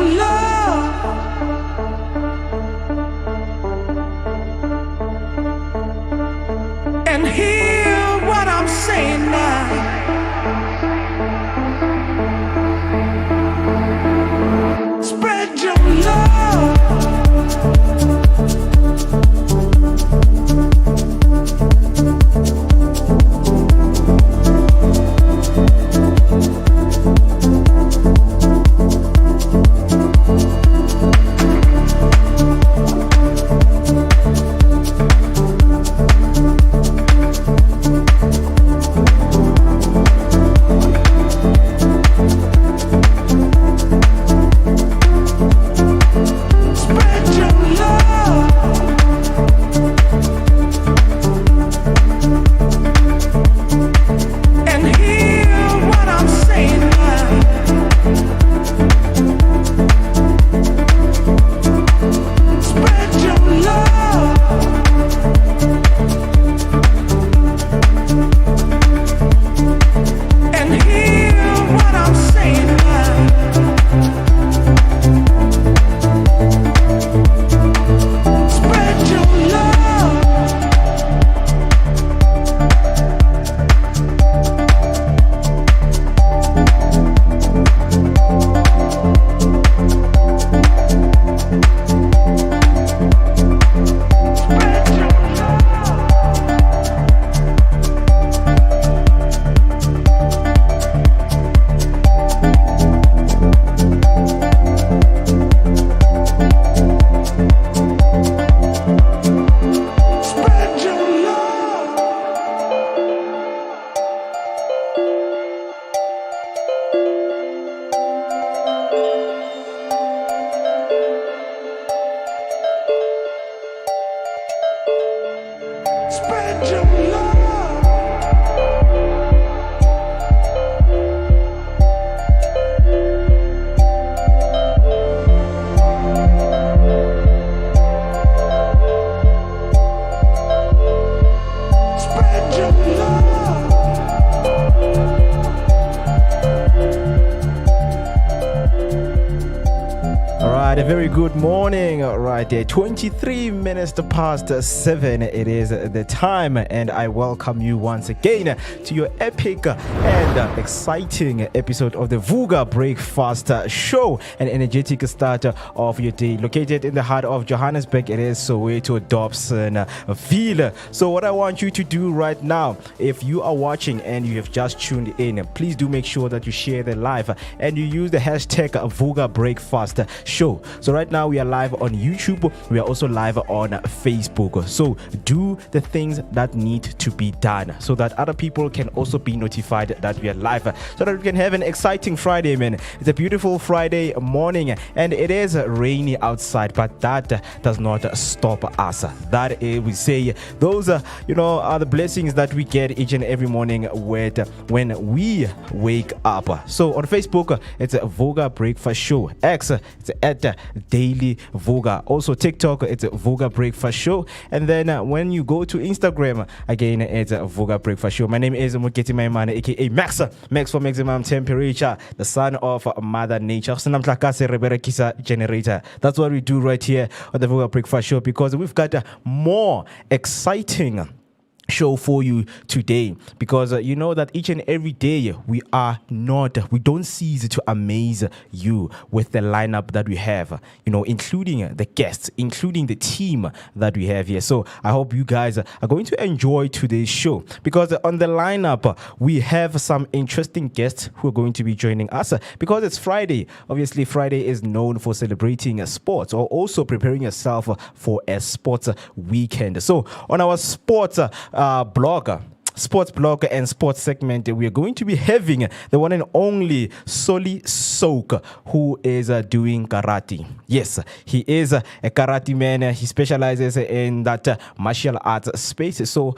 your love. And hear what I'm saying now. Spread your love. Spread your love. Spread your love. All right, a very good morning. All right, 23 minutes past 7. It is the time, and I welcome you once again to your epic and exciting episode of the Vooka Breakfast Show, an energetic start of your day. Located in the heart of Johannesburg, it is Soweto Dobsonville. So what I want you to do right now, if you are watching and you have just tuned in, please do make sure that you share the live and you use the hashtag Vooka Breakfast Show. So right now we are live on YouTube. We are also live on Facebook. So do the things that need to be done so that other people can also be notified that we are live, so that we can have an exciting Friday, man. It's a beautiful Friday morning and it is rainy outside, but that does not stop us. That is, we say, those are the blessings that we get each and every morning with when we wake up. So on Facebook, it's a Vooka Breakfast Show. X, it's at Daily Vooka. Also TikTok, it's a Vooka Breakfast Show. And then when you go to Instagram, again, it's a Vooka Breakfast Show. My name is Muketi Maimane, aka Max for maximum temperature, the son of Mother Nature. Generator. That's what we do right here on the Vooka Breakfast Show, because we've got more exciting show for you today, because you know that each and every day we don't cease to amaze you with the lineup that we have, including the guests, including the team that we have here. So I hope you guys are going to enjoy today's show, because on the lineup we have some interesting guests who are going to be joining us, because it's Friday. Obviously Friday is known for celebrating sports, or also preparing yourself for a sports weekend. So on our sports blog and sports segment, we are going to be having the one and only Soli Soak, who is doing karate. Yes, he is a karate man. He specializes in that martial arts space. So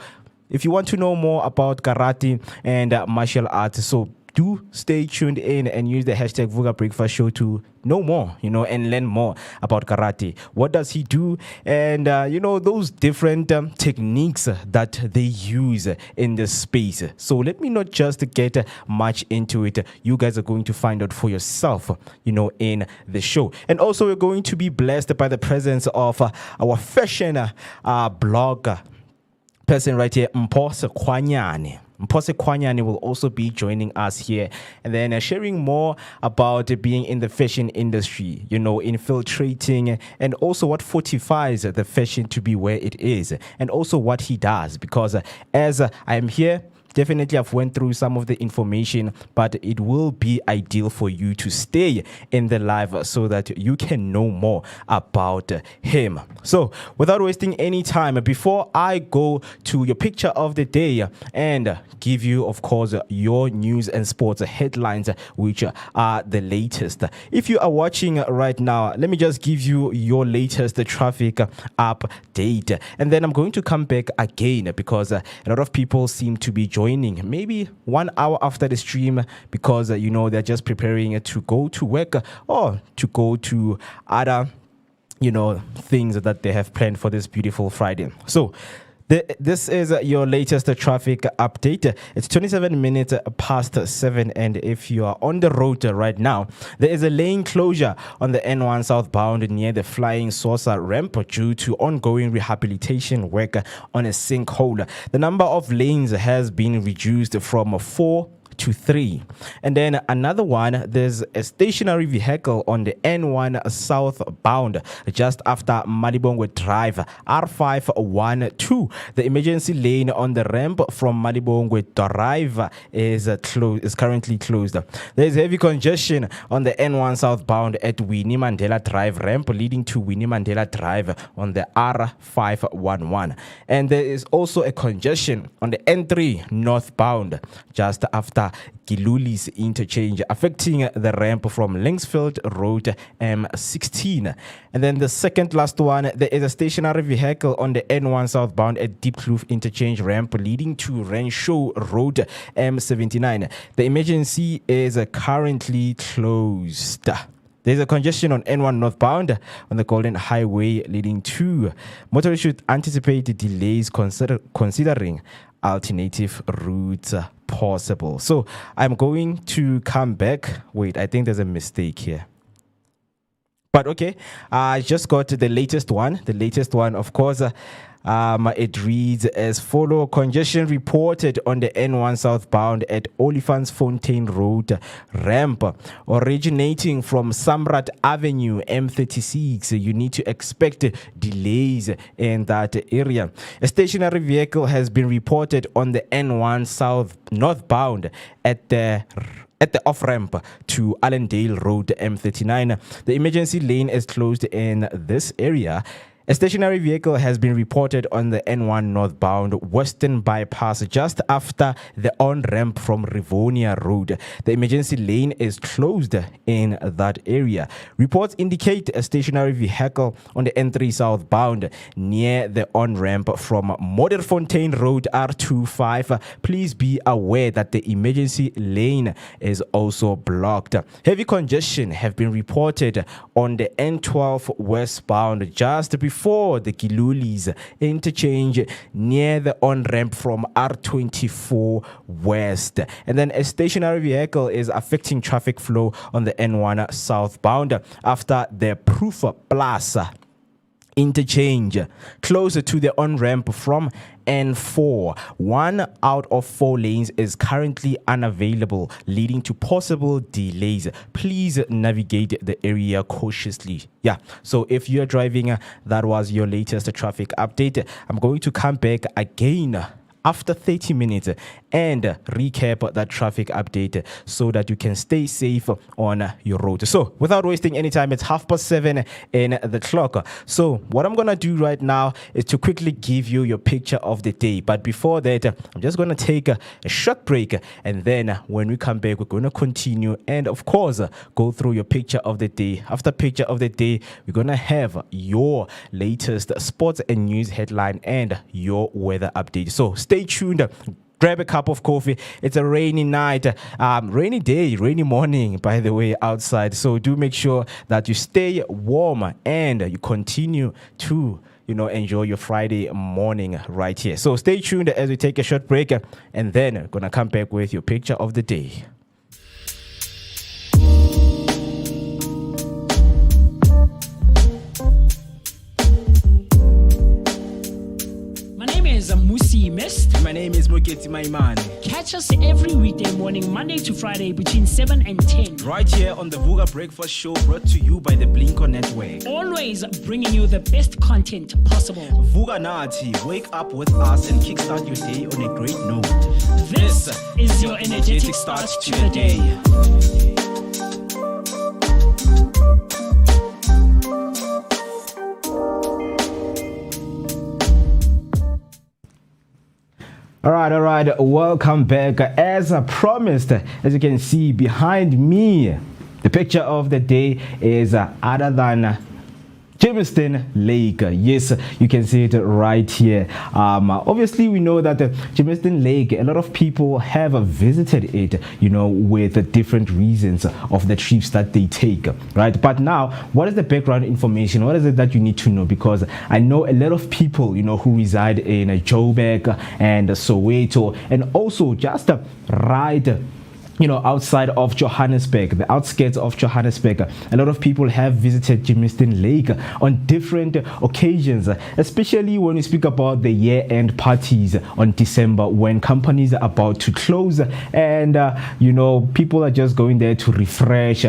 if you want to know more about karate and martial arts, so do stay tuned in and use the hashtag Vooka Breakfast Show to know more, and learn more about karate. What does he do? And, those different techniques that they use in the space. So let me not just get much into it. You guys are going to find out for yourself, in the show. And also, we're going to be blessed by the presence of our fashion blogger person right here, Mpose Kwanyane. Mpose Kwanyane will also be joining us here and then sharing more about being in the fashion industry, infiltrating and also what fortifies the fashion to be where it is and also what he does. Because as I am here, definitely I've went through some of the information, but it will be ideal for you to stay in the live so that you can know more about him. So without wasting any time, before I go to your picture of the day and give you, of course, your news and sports headlines, which are the latest. If you are watching right now, let me just give you your latest traffic update. And then I'm going to come back again because a lot of people seem to be joining maybe 1 hour after the stream because they're just preparing to go to work or to go to other things that they have planned for this beautiful Friday. So this is your latest traffic update. It's 27 minutes past 7, and if you are on the road right now, there is a lane closure on the N1 southbound near the Flying Saucer ramp due to ongoing rehabilitation work on a sinkhole. The number of lanes has been reduced from 4 to 3. And then another one, there's a stationary vehicle on the N1 southbound just after Malibongwe Drive, R512. The emergency lane on the ramp from Malibongwe Drive is currently closed. There is heavy congestion on the N1 southbound at Winnie Mandela Drive ramp leading to Winnie Mandela Drive on the R511. And there is also a congestion on the N3 northbound just after Giluli's interchange, affecting the ramp from Linksfield Road M16. And then the second last one, there is a stationary vehicle on the N1 southbound at Deep Kloof interchange ramp leading to Renshaw Road M79. The emergency is currently closed. There's a congestion on N1 northbound on the Golden Highway leading to. Motorists should anticipate delays considering alternative routes possible. So I'm going to come back. Wait, I think there's a mistake here. But okay, I just got the latest one. The latest one, of course, it reads as follow. Congestion reported on the N1 southbound at Olifants Fontaine Road ramp originating from Samrat Avenue M36. You need to expect delays in that area. A stationary vehicle has been reported on the N1 south northbound at the off-ramp to Allendale Road M39. The emergency lane is closed in this area. A stationary vehicle has been reported on the N1 northbound Western Bypass just after the on-ramp from Rivonia Road. The emergency lane is closed in that area. Reports indicate a stationary vehicle on the N3 southbound near the on-ramp from Modderfontein Road R25. Please be aware that the emergency lane is also blocked. Heavy congestion have been reported on the N12 westbound just before the Giluli's interchange near the on-ramp from R24 West. And then a stationary vehicle is affecting traffic flow on the N1 southbound after the Proof Plus interchange closer to the on-ramp from N4. 1 out of 4 lanes is currently unavailable, leading to possible delays. Please navigate the area cautiously. Yeah, so if you're driving, that was your latest traffic update. I'm going to come back again after 30 minutes and recap that traffic update so that you can stay safe on your road. So without wasting any time, it's 7:30 in the clock. So what I'm gonna do right now is to quickly give you your picture of the day. But before that, I'm just gonna take a short break, and then when we come back, we're gonna continue and of course go through your picture of the day. After picture of the day, we're gonna have your latest sports and news headline and your weather update. So stay tuned. grab a cup of coffee. It's a rainy night, rainy day, rainy morning, by the way, outside. So do make sure that you stay warm and you continue to enjoy your Friday morning right here. So stay tuned as we take a short break, and then gonna come back with your picture of the day. Musi Mist. My name is Moketi Maimane. Catch us every weekday morning, Monday to Friday between 7 and 10. Right here on the Vooka Breakfast Show, brought to you by the Blinko Network. Always bringing you the best content possible. Vooka Nati, wake up with us and kickstart your day on a great note. This is your energetic start to the day. All right. Welcome back. As I promised, as you can see behind me, the picture of the day is other than Germiston Lake. Yes, you can see it right here. Obviously, we know that Germiston Lake, a lot of people have visited it, with different reasons of the trips that they take, right? But now, what is the background information? What is it that you need to know? Because I know a lot of people, who reside in Joburg and Soweto, and also just right outside of Johannesburg, the outskirts of Johannesburg. A lot of people have visited Germiston Lake on different occasions, especially when we speak about the year-end parties on December, when companies are about to close and people are just going there to refresh,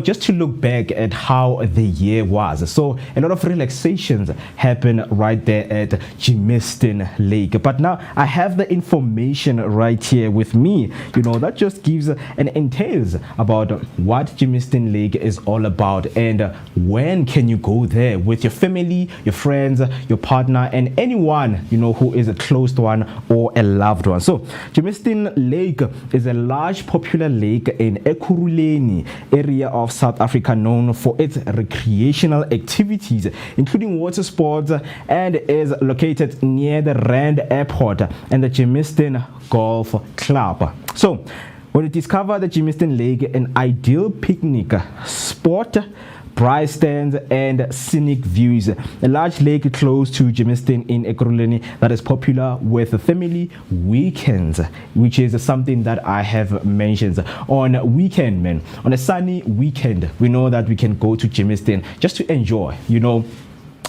just to look back at how the year was. So a lot of relaxations happen right there at Germiston Lake. But now I have the information right here with me, that just gives and entails about what Germiston Lake is all about and when can you go there with your family, your friends, your partner, and anyone who is a close one or a loved one. So Germiston Lake is a large popular lake in Ekurhuleni area of South Africa, known for its recreational activities including water sports, and is located near the Rand Airport and the Germiston Golf Club. So when you discover the Germiston Lake, an ideal picnic spot, bright stands and scenic views. A large lake close to Germiston in Ekurhuleni that is popular with family weekends, which is something that I have mentioned. On weekend, man, on a sunny weekend, we know that we can go to Germiston just to enjoy,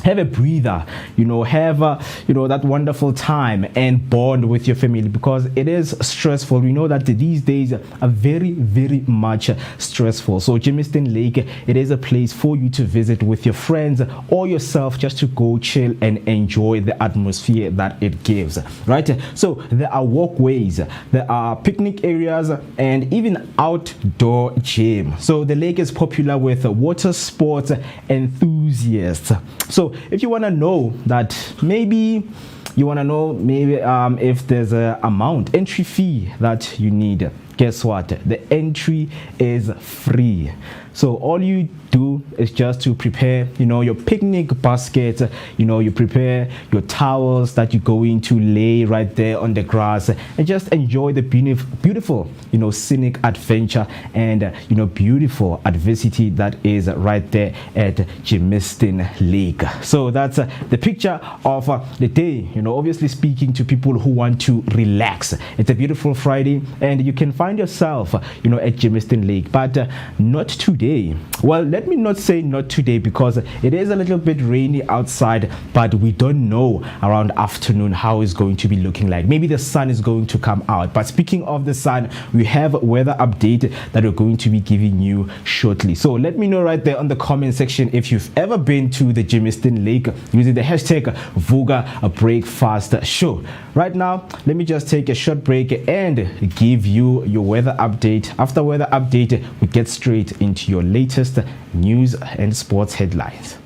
have a breather, have that wonderful time and bond with your family, because it is stressful. We know that these days are very, very much stressful. So Germiston Lake, it is a place for you to visit with your friends or yourself, just to go chill and enjoy the atmosphere that it gives, right? So there are walkways, there are picnic areas, and even outdoor gym. So the lake is popular with water sports enthusiasts. So if you want to know that, maybe if there's a entry fee that you need, guess what? The entry is free. So all you do is just to prepare, your picnic basket, you prepare your towels that you're going to lay right there on the grass and just enjoy the beautiful, scenic adventure and, beautiful adversity that is right there at Germiston Lake. So that's the picture of the day, obviously speaking to people who want to relax. It's a beautiful Friday and you can find yourself, at Germiston Lake, but not today. Well, let me not say not today, because it is a little bit rainy outside, but we don't know around afternoon how it's going to be looking like. Maybe the sun is going to come out. But speaking of the sun, we have a weather update that we're going to be giving you shortly. So let me know right there on the comment section if you've ever been to the Germiston Lake using the hashtag Vooka Breakfast Show. Right now, let me just take a short break and give you your weather update. After weather update, we get straight into your latest news and sports headlines.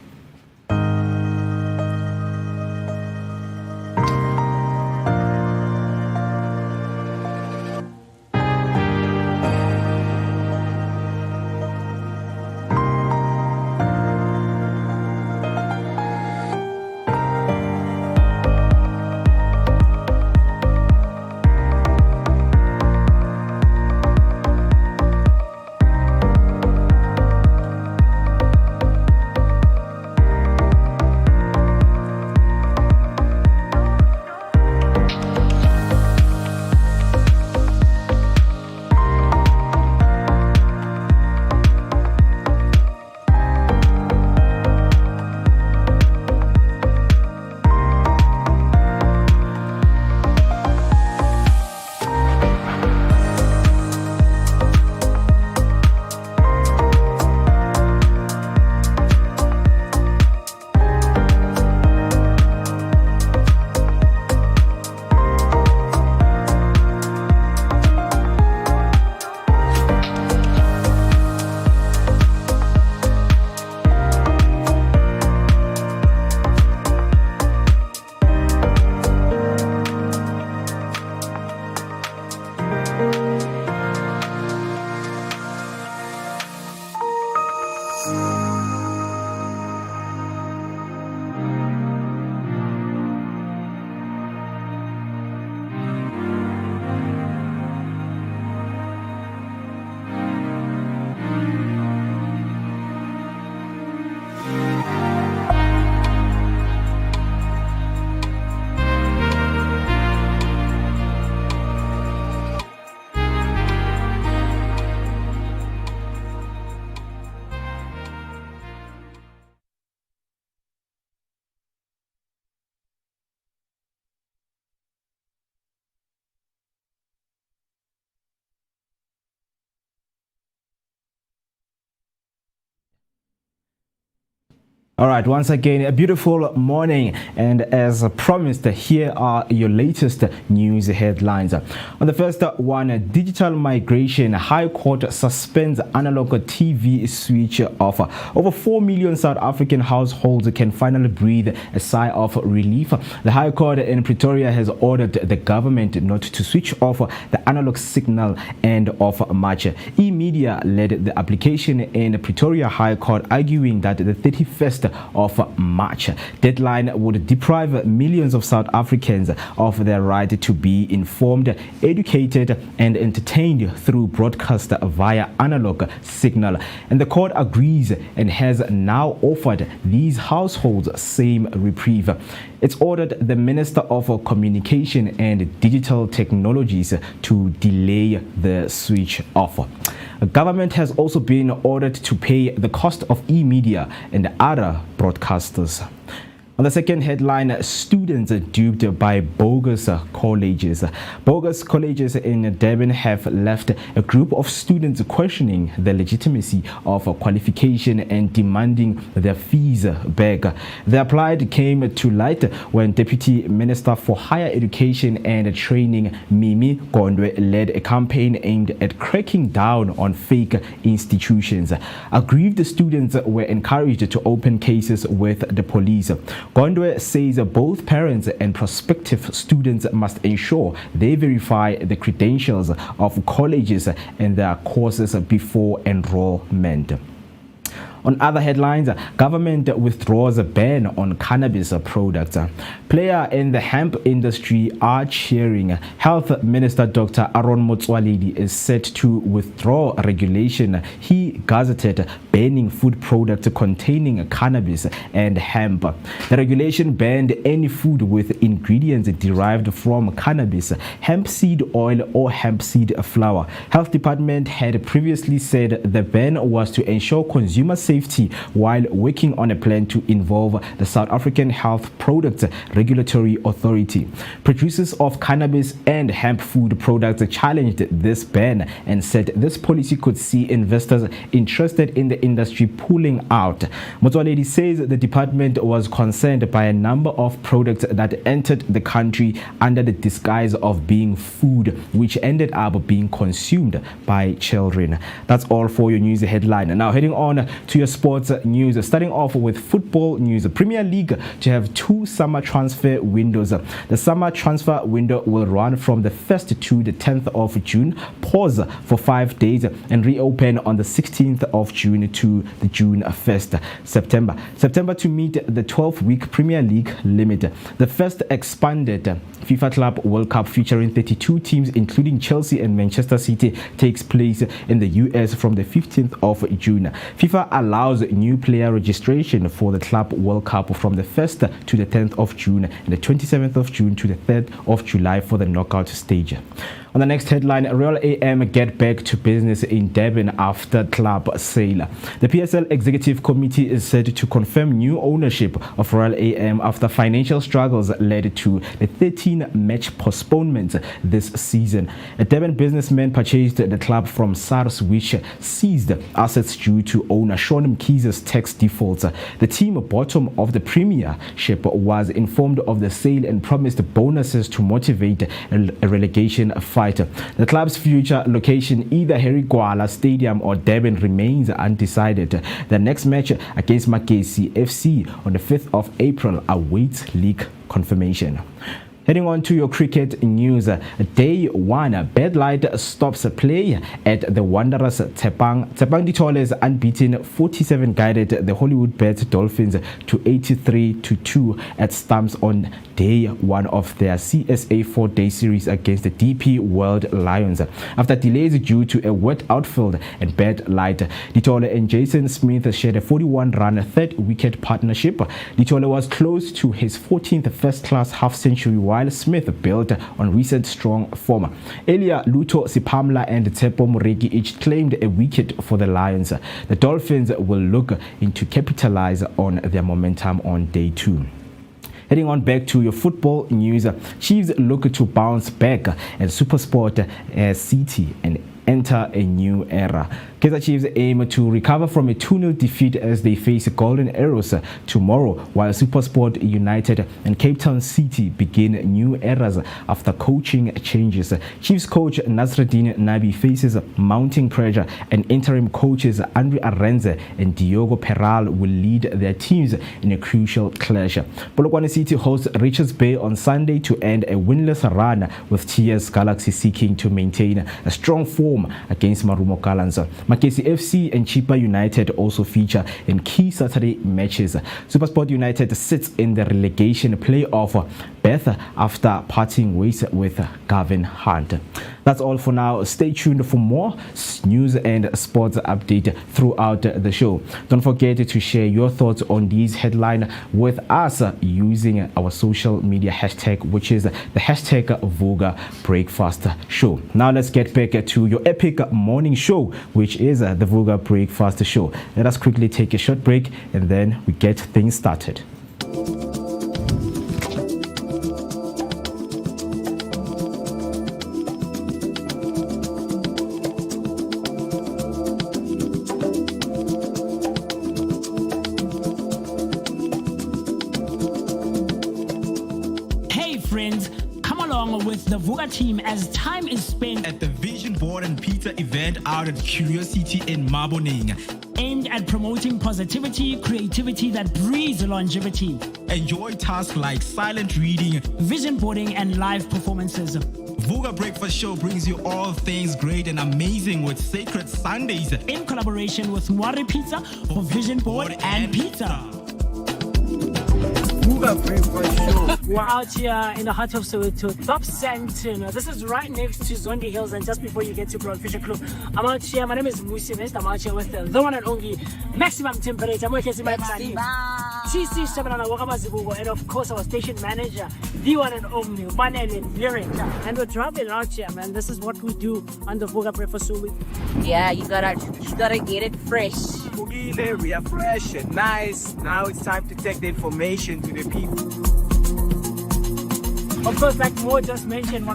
All right, once again, a beautiful morning, and as promised, here are your latest news headlines. On the first one, digital migration, High Court suspends analog TV switch off. Over 4 million South African households can finally breathe a sigh of relief. The High Court in Pretoria has ordered the government not to switch off the analog signal end of March. E-Media led the application in Pretoria High Court, arguing that the 31st of March deadline would deprive millions of South Africans of their right to be informed, educated and entertained through broadcast via analog signal. And the court agrees and has now offered these households same reprieve. It's ordered the Minister of Communication and Digital Technologies to delay the switch off. The government has also been ordered to pay the cost of e-media and other broadcasters. On the second headline, students duped by bogus colleges. Bogus colleges in Durban have left a group of students questioning the legitimacy of qualification and demanding their fees back. The plight came to light when Deputy Minister for Higher Education and Training Mimi Gondwe led a campaign aimed at cracking down on fake institutions. Aggrieved students were encouraged to open cases with the police. Gondwe says both parents and prospective students must ensure they verify the credentials of colleges and their courses before enrollment. On other headlines, government withdraws a ban on cannabis products. Players in the hemp industry are cheering. Health Minister Dr. Aaron Motsoaledi is set to withdraw regulation he gazetted banning food products containing cannabis and hemp. The regulation banned any food with ingredients derived from cannabis, hemp seed oil or hemp seed flour. Health Department had previously said the ban was to ensure consumer safety while working on a plan to involve the South African Health Products Regulatory Authority. Producers of cannabis and hemp food products challenged this ban and said this policy could see investors interested in the industry pulling out. Motsoaledi says the department was concerned by a number of products that entered the country under the disguise of being food, which ended up being consumed by children. That's all for your news headline. Now heading on to your sports news, starting off with football news. Premier League to have 2 summer transfer windows. The summer transfer window will run from the 1st to the 10th of June, pause for 5 days and reopen on the 16th of June to the June 1st September to meet the 12-week Premier League limit. The first expanded FIFA Club World Cup featuring 32 teams including Chelsea and Manchester City takes place in the US from the 15th of June. FIFA allows new player registration for the Club World Cup from the 1st to the 10th of June and the 27th of June to the 3rd of July for the knockout stage. On the next headline, Royal AM get back to business in Durban after club sale. The PSL Executive Committee is set to confirm new ownership of Royal AM after financial struggles led to the 13-match postponement this season. A Durban businessman purchased the club from SARS, which seized assets due to owner Sean Mkhize's tax defaults. The team bottom of the Premiership was informed of the sale and promised bonuses to motivate a relegation fight. The club's future location, either Harry Gwala Stadium or Durban, remains undecided. The next match against Makesi FC on the 5th of April awaits league confirmation. Heading on to your cricket news, day one, bad light stops play at the Wanderers. Tepang Ditole's unbeaten 47 guided the Hollywood Bets Dolphins to 83-2 at Stumps on day one of their CSA 4-day series against the DP World Lions. After delays due to a wet outfield and bad light, Ditole and Jason Smith shared a 41-run third-wicket partnership. Ditole was close to his 14th first-class half-century while Smith built on recent strong form. Earlier, Luto Sipamla and Tsepo Moregi each claimed a wicket for the Lions. The Dolphins will look to capitalize on their momentum on day two. Heading on back to your football news, Chiefs look to bounce back and SuperSport City and enter a new era. Kaizer Chiefs aim to recover from a 2-0 defeat as they face Golden Arrows tomorrow, while SuperSport United and Cape Town City begin new eras after coaching changes. Chiefs coach Nasreddin Nabi faces mounting pressure, and interim coaches Andre Arenze and Diogo Peral will lead their teams in a crucial clash. Polokwane City hosts Richards Bay on Sunday to end a winless run, with TS Galaxy seeking to maintain a strong form against Marumo Gallants. Makesi FC and Chipa United also feature in key Saturday matches. SuperSport United sits in the relegation playoff berth after parting ways with Gavin Hunt. That's all for now. Stay tuned for more news and sports update throughout the show. Don't forget to share your thoughts on these headlines with us using our social media hashtag, which is the hashtag Vooka Breakfast Show. Now let's get back to your epic morning show, which is the Vooka Breakfast Show. Let us quickly take a short break and then we get things started. Friends, come along with the Vooka team as time is spent at the Vision Board and Pizza event out at Curiosity in Maboning, aimed at promoting positivity, creativity that breeds longevity. Enjoy tasks like silent reading, vision boarding, and live performances. Vooka Breakfast Show brings you all things great and amazing with Sacred Sundays in collaboration with Mwari Pizza for Vision Board and Pizza. Vooka Breakfast Show. We're out here in the heart of Soweto, Top Santon. This is right next to Zondi Hills and just before you get to Broad Fisher Club. I'm out here, my name is Musi Nest. I'm out here with the one and only maximum temperature. I'm working my plan. TC Shabanana Wakamazibugo, and of course our station manager, the one and only Manele Lyric. And we're traveling out here, man. This is what we do on the Vooka Breakfast Show. Yeah, you gotta get it fresh. We are fresh and nice. Now it's time to take the information to the people. Of course, like Mo just mentioned,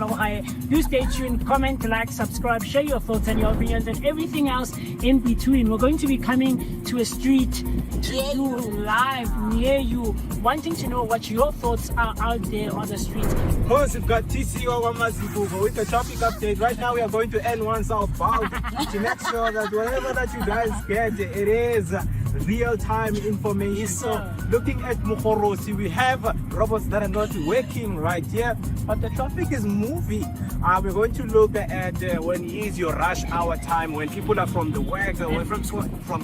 do stay tuned, comment, like, subscribe, share your thoughts and your opinions and everything else in between. We're going to be coming to a street to do live near you, wanting to know what your thoughts are out there on the street. Of course, we've got TCO Wamazibugo with the traffic update. Right now, we are going to N1 southbound to make sure that wherever that you guys get, it is real-time information. Yes, so looking at Mukhorosi, we have robots that are not working right here, but the traffic is moving. We're going to look at when is your rush hour time, when people are from the work or from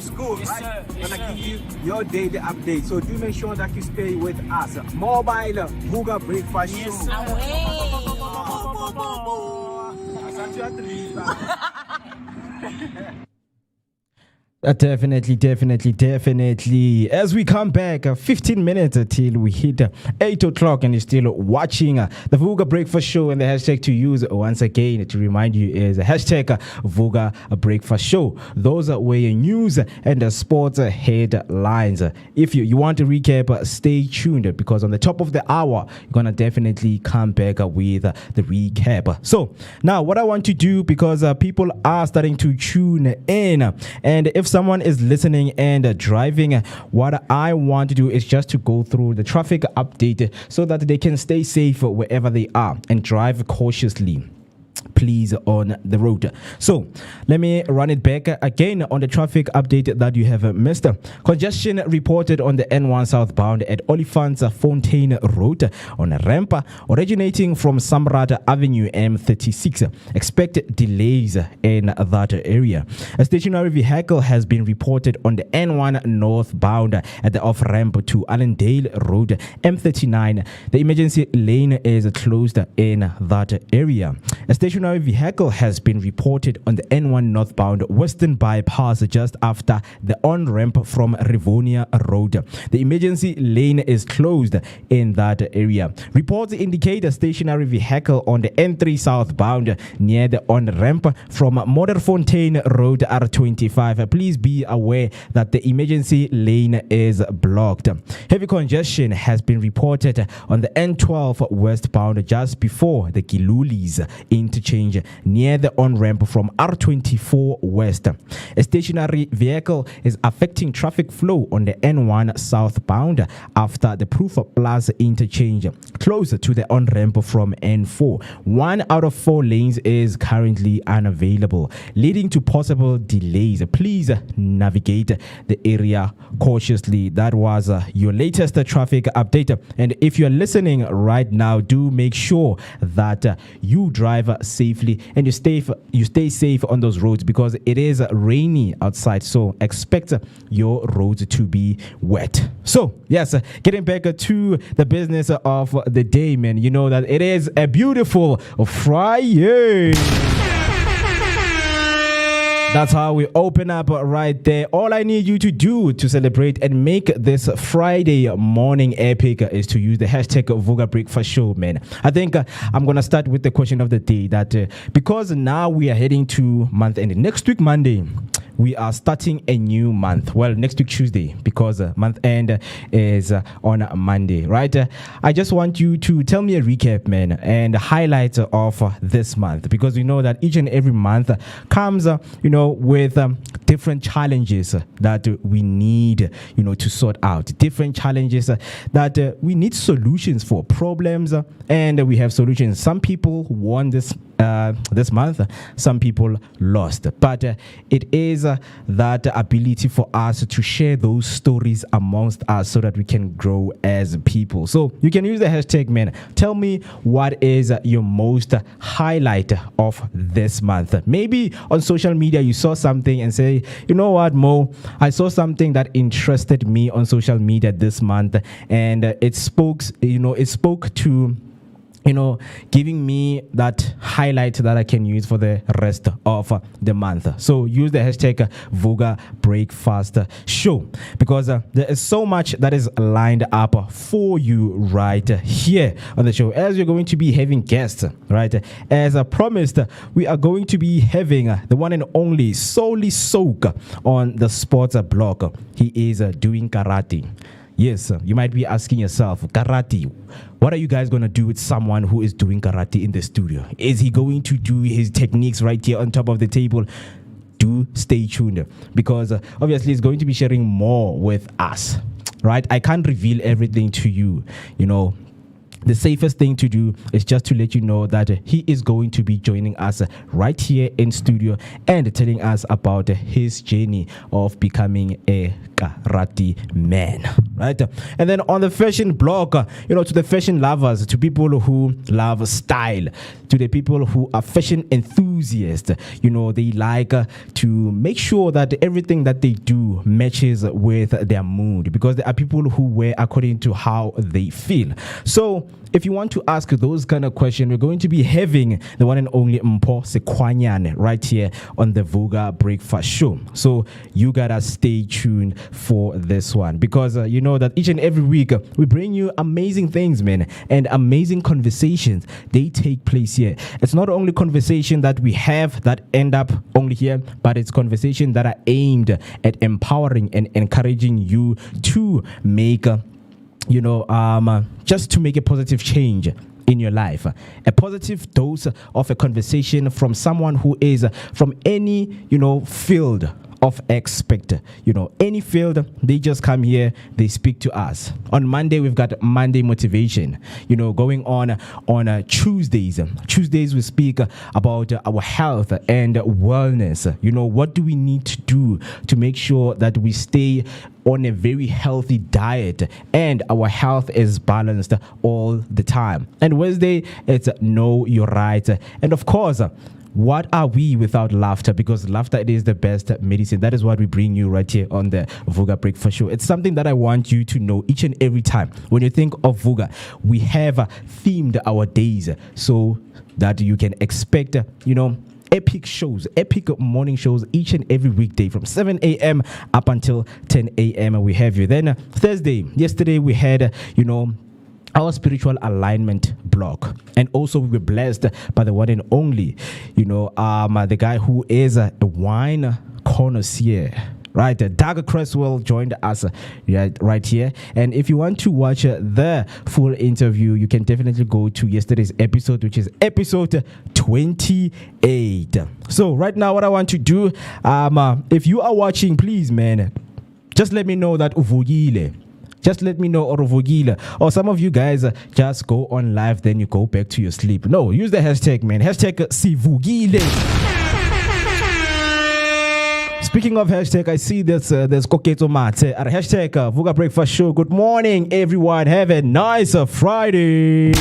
school, yes, right? Yes, I'm gonna give you your daily update, so do make sure that you stay with us. Mobile Vooka Breakfast Show. Yes, sir. Definitely. As we come back, 15 minutes till we hit 8 o'clock, and you're still watching the Vooka Breakfast Show, and the hashtag to use once again to remind you is hashtag Vooka Breakfast Show. Those were your news and the sports headlines. If you want to recap, stay tuned, because on the top of the hour, you're going to definitely come back with the recap. So now what I want to do, because people are starting to tune in, and if someone is listening and driving, what I want to do is just to go through the traffic update so that they can stay safe wherever they are and drive cautiously. please on the road. So let me run it back again on the traffic update that you have missed. Congestion reported on the N1 southbound at Oliphant's Fontaine Road on a ramp originating from Samrat Avenue M36. Expect delays in that area. A stationary vehicle has been reported on the N1 northbound at the off ramp to Allendale Road M39. The emergency lane is closed in that area. A stationary vehicle has been reported on the N1 northbound Western bypass just after the on-ramp from Rivonia Road. The emergency lane is closed in that area. Reports indicate a stationary vehicle on the N3 southbound near the on-ramp from Modderfontein Road R25. Please be aware that the emergency lane is blocked. Heavy congestion has been reported on the N12 westbound just before the Gilulis interchange near the on-ramp from R24 West. A stationary vehicle is affecting traffic flow on the N1 southbound after the Proof Plus interchange closer to the on-ramp from N4. 1 out of 4 lanes is currently unavailable, leading to possible delays. Please navigate the area cautiously. That was your latest traffic update. And if you're listening right now, do make sure that you drive safely and you stay safe on those roads, because it is rainy outside, so expect your roads to be wet. So yes, getting back to the business of the day, man, you know that it is a beautiful Friday. That's how we open up right there. All I need you to do to celebrate and make this Friday morning epic is to use the hashtag Vooka Breakfast Show, man. I think I'm going to start with the question of the day that because now we are heading to month end. Next week, Monday, we are starting a new month. Well, next week, Tuesday, because month end is on Monday, right? I just want you to tell me a recap, man, and highlights of this month, because we know that each and every month comes, with different challenges that we need, to sort out. Different challenges that we need solutions for, problems, and we have solutions. Some people won this month, some people lost, but it is that ability for us to share those stories amongst us so that we can grow as people. So you can use the hashtag, man. Tell me what is your most highlight of this month. Maybe on social media you saw something and say, you know what, Mo, I saw something that interested me on social media this month, and it spoke to giving me that highlight that I can use for the rest of the month. So use the hashtag Vooka Breakfast Show, because there is so much that is lined up for you right here on the show. As you're going to be having guests, right? As I promised, we are going to be having the one and only Solly Soak on the sports blog. He is doing karate. Yes, you might be asking yourself, karate, what are you guys going to do with someone who is doing karate in the studio? Is he going to do his techniques right here on top of the table? Do stay tuned, because obviously he's going to be sharing more with us, right? I can't reveal everything to you, The safest thing to do is just to let you know that he is going to be joining us right here in studio and telling us about his journey of becoming a karate man, right? And then on the fashion blog, to the fashion lovers, to people who love style, to the people who are fashion enthusiasts, they like to make sure that everything that they do matches with their mood, because there are people who wear according to how they feel. So if you want to ask those kind of questions, we're going to be having the one and only Mpo Sekwanyane right here on the Vooka Breakfast Show. So you gotta stay tuned for this one, because you know that each and every week we bring you amazing things, man, and amazing conversations. They take place here. It's not only conversation that we have that end up only here, but it's conversation that are aimed at empowering and encouraging you to make just to make a positive change in your life. A positive dose of a conversation from someone who is from any, field of expect. Any field, they just come here, they speak to us. On Monday, we've got Monday motivation. Going on Tuesdays. Tuesdays, we speak about our health and wellness. What do we need to do to make sure that we stay on a very healthy diet and our health is balanced all the time. And Wednesday, it's Know Your Right. And of course, what are we without laughter? Because laughter, it is the best medicine. That is what we bring you right here on the Vooka Breakfast Show. It's something that I want you to know each and every time. When you think of Vooka, we have themed our days so that you can expect, epic shows, epic morning shows each and every weekday from 7 a.m. up until 10 a.m. We have you. Then yesterday we had, our spiritual alignment block, and also we were blessed by the one and only, the guy who is a wine connoisseur. Right, Doug Cresswell joined us right here. And if you want to watch the full interview, you can definitely go to yesterday's episode, which is episode 28. So right now, what I want to do, if you are watching, please, man, just let me know that uvugile. Just let me know, or uvugile. Or some of you guys just go on live, then you go back to your sleep. No, use the hashtag, man. Hashtag sivugile. Speaking of hashtag, I see there's Koketo Mate at hashtag Vooka Breakfast Show. Good morning, everyone. Have a nice Friday.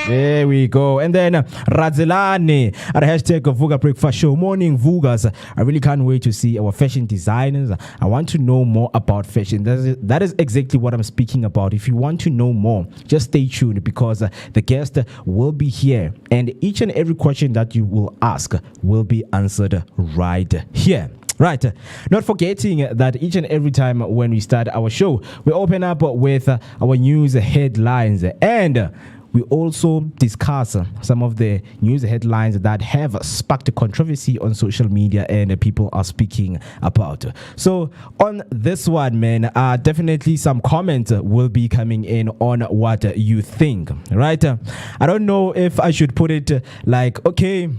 There we go. And then Radzelane at hashtag Vooka Breakfast Show. Morning, Voogas. I really can't wait to see our fashion designers. I want to know more about fashion. That is exactly what I'm speaking about. If you want to know more, just stay tuned, because the guest will be here, and each and every question that you will ask will be answered right here. Right. Not forgetting that each and every time when we start our show, we open up with our news headlines, and we also discuss some of the news headlines that have sparked controversy on social media and people are speaking about. So on this one, man, definitely some comments will be coming in on what you think, right? I don't know if I should put it like, okay,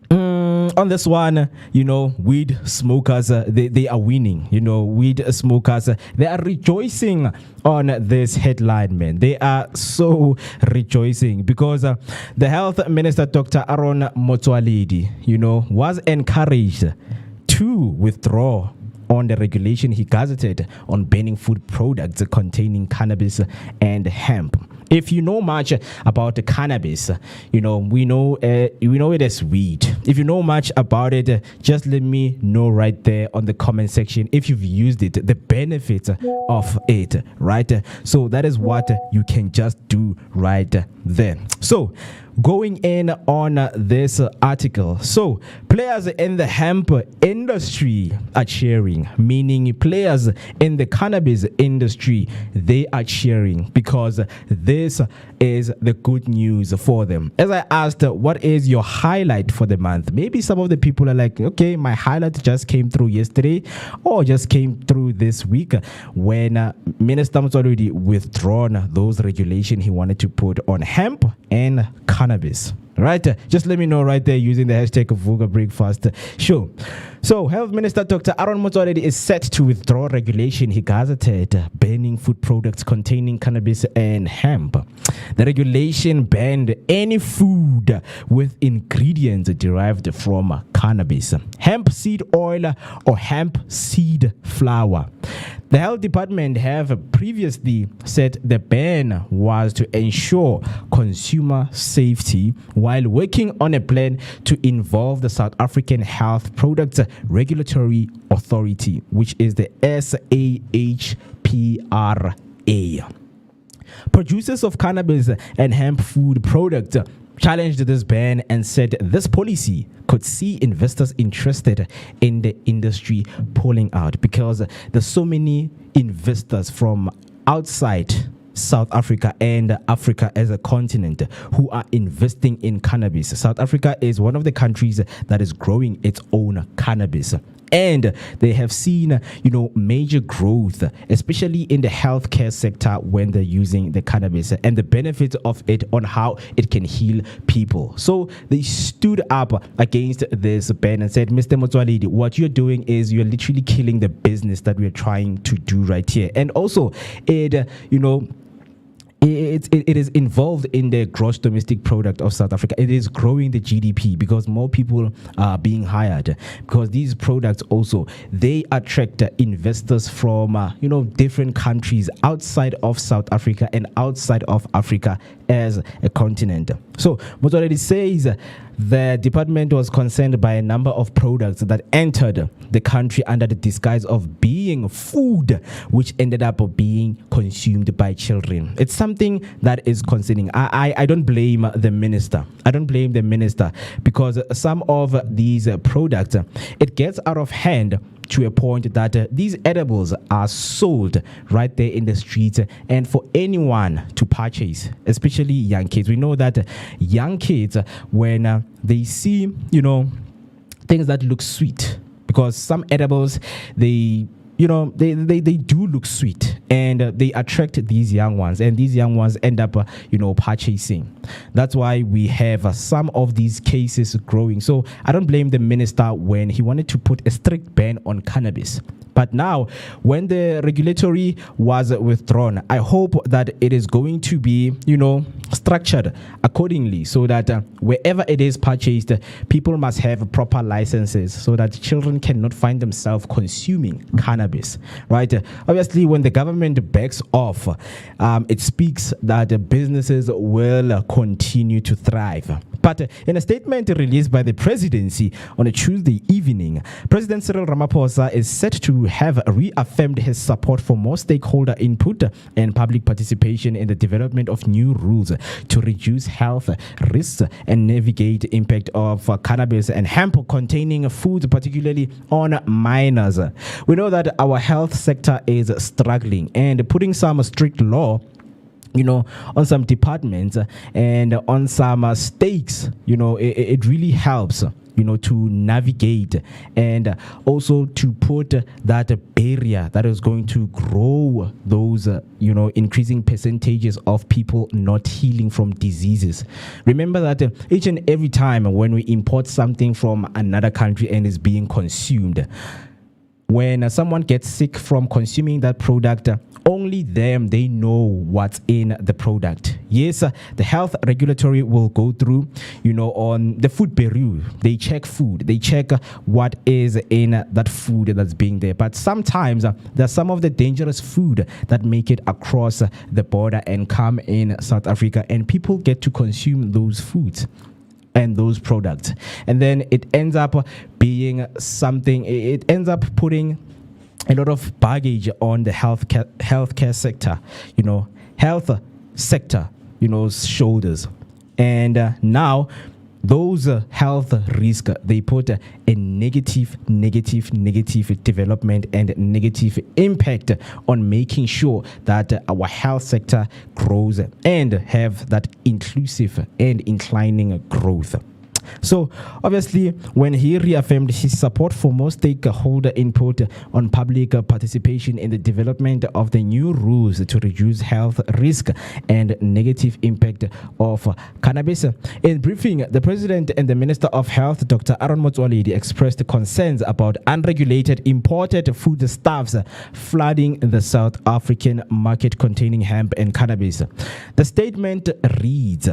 on this one, weed smokers, they are winning. Weed smokers, they are rejoicing on this headline, man. They are so rejoicing because the health minister, Dr. Aaron Motsoaledi, was encouraged to withdraw on the regulation he gazetted on banning food products containing cannabis and hemp. If you know much about the cannabis, we know it as weed. If you know much about it, just let me know right there on the comment section if you've used it, the benefits of it, right? So that is what you can just do right there. So going in on this article, so players in the hemp industry are cheering, meaning players in the cannabis industry, they are cheering because this is the good news for them. As I asked, what is your highlight for the month? Maybe some of the people are like, okay, my highlight just came through yesterday or just came through this week when Minister was already withdrawn those regulations he wanted to put on hemp and cannabis. Right? Just let me know right there using the hashtag of Vooka Breakfast Show. So, Health Minister Dr. Aaron Motsoaledi is set to withdraw regulation he gazetted banning food products containing cannabis and hemp. The regulation banned any food with ingredients derived from cannabis, hemp seed oil, or hemp seed flour. The health department have previously said the ban was to ensure consumer safety while working on a plan to involve the South African Health Products Regulatory Authority, which is the SAHPRA. Producers of cannabis and hemp food products challenged this ban and said this policy could see investors interested in the industry pulling out because there's so many investors from outside South Africa and Africa as a continent who are investing in cannabis. South Africa is one of the countries that is growing its own cannabis. And they have seen, major growth, especially in the healthcare sector when they're using the cannabis and the benefits of it on how it can heal people. So they stood up against this ban and said, Mr. Motsoaledi, what you're doing is you're literally killing the business that we're trying to do right here. And also, it is involved in the gross domestic product of South Africa. It is growing the GDP because more people are being hired, because these products also, they attract investors from different countries outside of South Africa and outside of Africa as a continent. So Motsoaledi says the department was concerned by a number of products that entered the country under the disguise of being food, which ended up being consumed by children. It's something that is concerning. I don't blame the minister. I don't blame the minister, because some of these products, it gets out of hand to a point that these edibles are sold right there in the streets and for anyone to purchase, especially young kids. We know that young kids, when they see, things that look sweet, because some edibles, they do look sweet, and they attract these young ones, and these young ones end up purchasing. That's why we have some of these cases growing. So I don't blame the minister when he wanted to put a strict ban on cannabis. But now, when the regulatory was withdrawn, I hope that it is going to be, structured accordingly, so that wherever it is purchased, people must have proper licenses so that children cannot find themselves consuming cannabis, right? Obviously, when the government backs off, it speaks that businesses will continue to thrive. But in a statement released by the presidency on a Tuesday evening, President Cyril Ramaphosa is set to have reaffirmed his support for more stakeholder input and public participation in the development of new rules to reduce health risks and navigate impact of cannabis and hemp containing foods, particularly on minors. We know that our health sector is struggling, and putting some strict law on some departments and on some stakes, it really helps, to navigate, and also to put that barrier that is going to grow those, increasing percentages of people not healing from diseases. Remember that each and every time when we import something from another country and is being consumed, when someone gets sick from consuming that product, only they know what's in the product. Yes, the health regulatory will go through, on the food bureau. They check food. They check what is in that food that's being there. But sometimes there's some of the dangerous food that make it across the border and come in South Africa, and people get to consume those foods and those products, and then it ends up being something. It ends up putting a lot of baggage on the healthcare sector, health sector, shoulders, and now those health risks, they put a negative development and negative impact on making sure that our health sector grows and have that inclusive and inclining growth. So obviously, when he reaffirmed his support for more stakeholder input on public participation in the development of the new rules to reduce health risk and negative impact of cannabis, in briefing, the President and the Minister of Health, Dr. Aaron Motsoaledi, expressed concerns about unregulated imported foodstuffs flooding the South African market containing hemp and cannabis. The statement reads,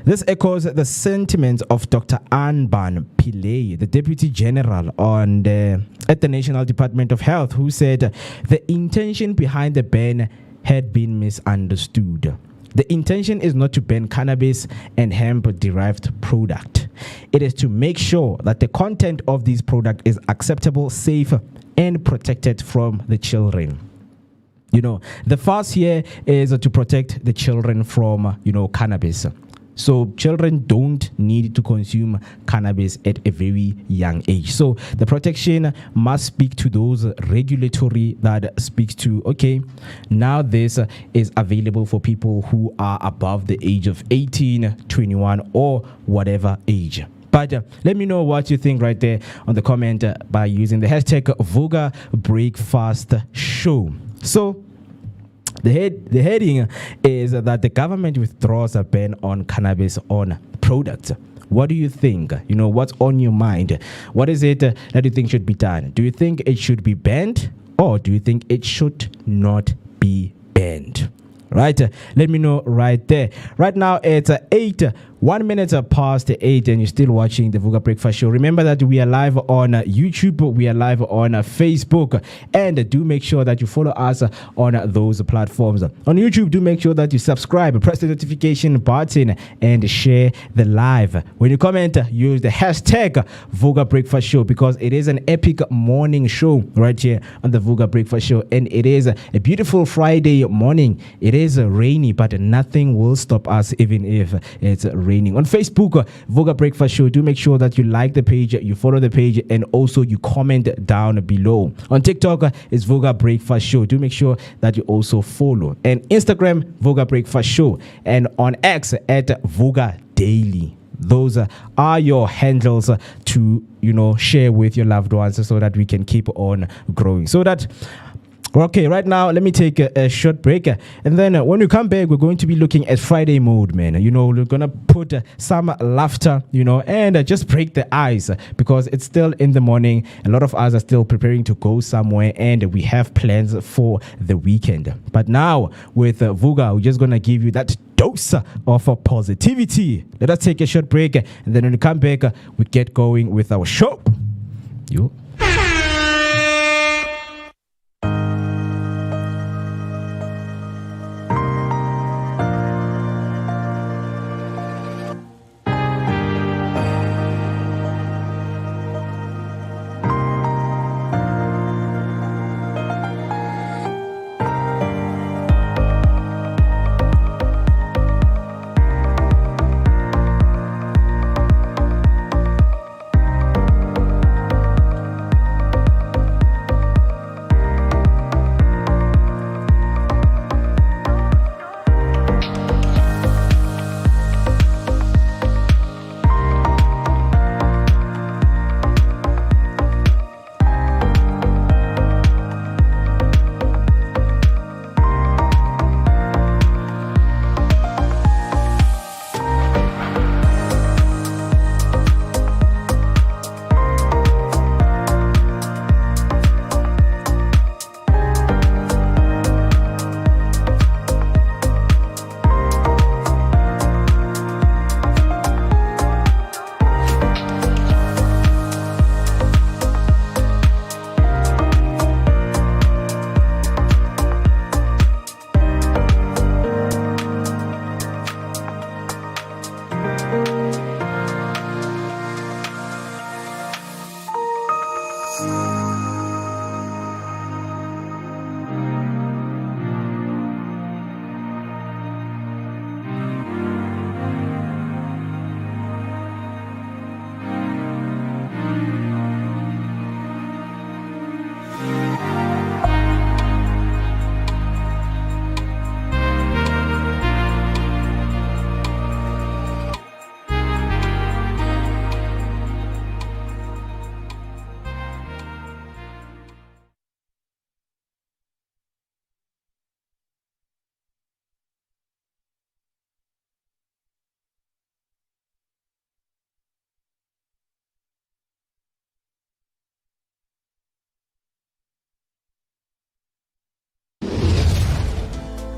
"This echoes the sentiments of Dr. Anban Pillay, the Deputy General at the National Department of Health, who said the intention behind the ban had been misunderstood. The intention is not to ban cannabis and hemp-derived product. It is to make sure that the content of this product is acceptable, safe, and protected from the children." The fuss here is to protect the children from, cannabis. So children don't need to consume cannabis at a very young age. So the protection must speak to those regulatory that speaks to, okay, now this is available for people who are above the age of 18, 21, or whatever age. But let me know what you think right there on the comment by using the hashtag Vooka Breakfast Show. So the heading is that the government withdraws a ban on cannabis on products. What do you think? What's on your mind? What is it that you think should be done? Do you think it should be banned, or do you think it should not be banned? Right, let me know right there. Right now it's 1 minute past 8, and you're still watching the Vooka Breakfast Show. Remember that we are live on YouTube, we are live on Facebook, and do make sure that you follow us on those platforms. On YouTube, do make sure that you subscribe, press the notification button, and share the live. When you comment, use the hashtag Vooka Breakfast Show, because it is an epic morning show right here on the Vooka Breakfast Show, and it is a beautiful Friday morning. It is rainy, but nothing will stop us even if it's raining. On Facebook, Vooka Breakfast Show, do make sure that you like the page, you follow the page, and also you comment down below. On TikTok, it's Vooka Breakfast Show. Do make sure that you also follow. And Instagram, Vooka Breakfast Show. And on X, at Vooka Daily. Those are your handles to share with your loved ones, so that we can keep on growing. Okay, right now, let me take a short break. And then when we come back, we're going to be looking at Friday mode, man. We're going to put some laughter, and just break the ice, because it's still in the morning. A lot of us are still preparing to go somewhere, and we have plans for the weekend. But now, with Vooka, we're just going to give you that dose of positivity. Let us take a short break. And then when we come back, we get going with our show. Yo.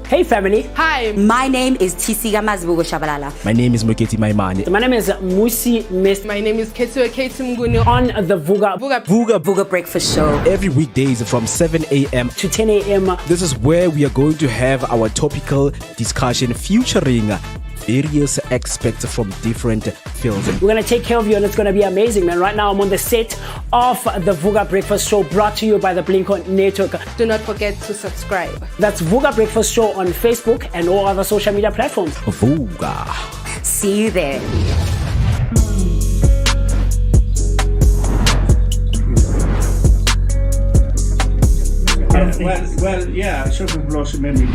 Hey family. Hi, my name is Tisiga Mazbugo Shabalala. My name is Moketi Maimane. My name is Musi Mist. My name is Ketsuo Ketumgunu. On the Vooka Breakfast Show. Every weekdays from 7 a.m. to 10 a.m. This is where we are going to have our topical discussion featuring various aspects from different fields. We're going to take care of you, and it's going to be amazing, man. Right now, I'm on the set of the Vooka Breakfast Show, brought to you by the Blink-On Network. Do not forget to subscribe. That's Vooka Breakfast Show on Facebook and all other social media platforms. Vooka. See you there. Well, yeah, Sugar Blossom memory.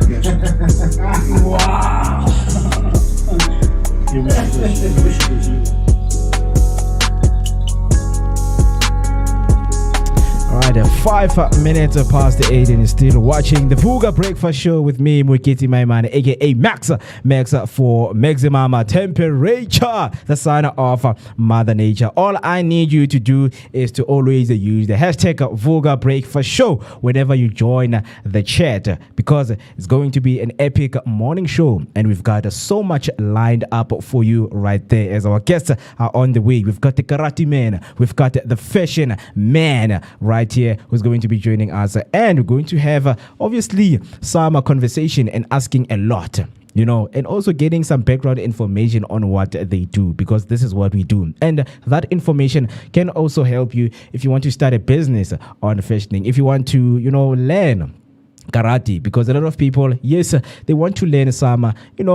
Yes. Wow. You man, All right, 5 minutes past the 8 and you're still watching the Vooka Breakfast Show with me, Mwikiti Maiman, aka Max for maximum temperature, the sign of Mother Nature. All I need you to do is to always use the hashtag Vooka Breakfast Show whenever you join the chat, because it's going to be an epic morning show and we've got so much lined up for you right there as our guests are on the way. We've got the karate man, we've got the fashion man right here who's going to be joining us, and we're going to have obviously some conversation and asking a lot, you know, and also getting some background information on what they do, because this is what we do. And that information can also help you if you want to start a business on fashioning, if you want to, you know, learn karate, because a lot of people, yes, they want to learn some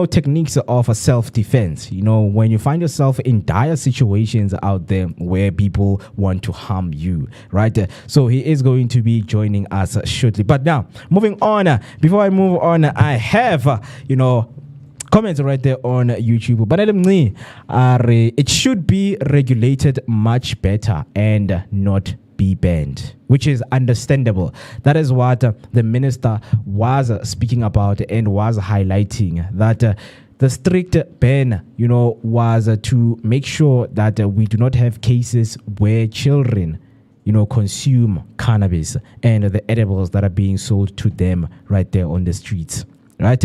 techniques of self-defense, when you find yourself in dire situations out there where people want to harm you, right? So he is going to be joining us shortly. But now, moving on, before I move on, I have comments right there on YouTube. But it should be regulated much better and not be banned, which is understandable. That is what the minister was speaking about and was highlighting, that the strict ban, was to make sure that we do not have cases where children consume cannabis and the edibles that are being sold to them right there on the streets. Right?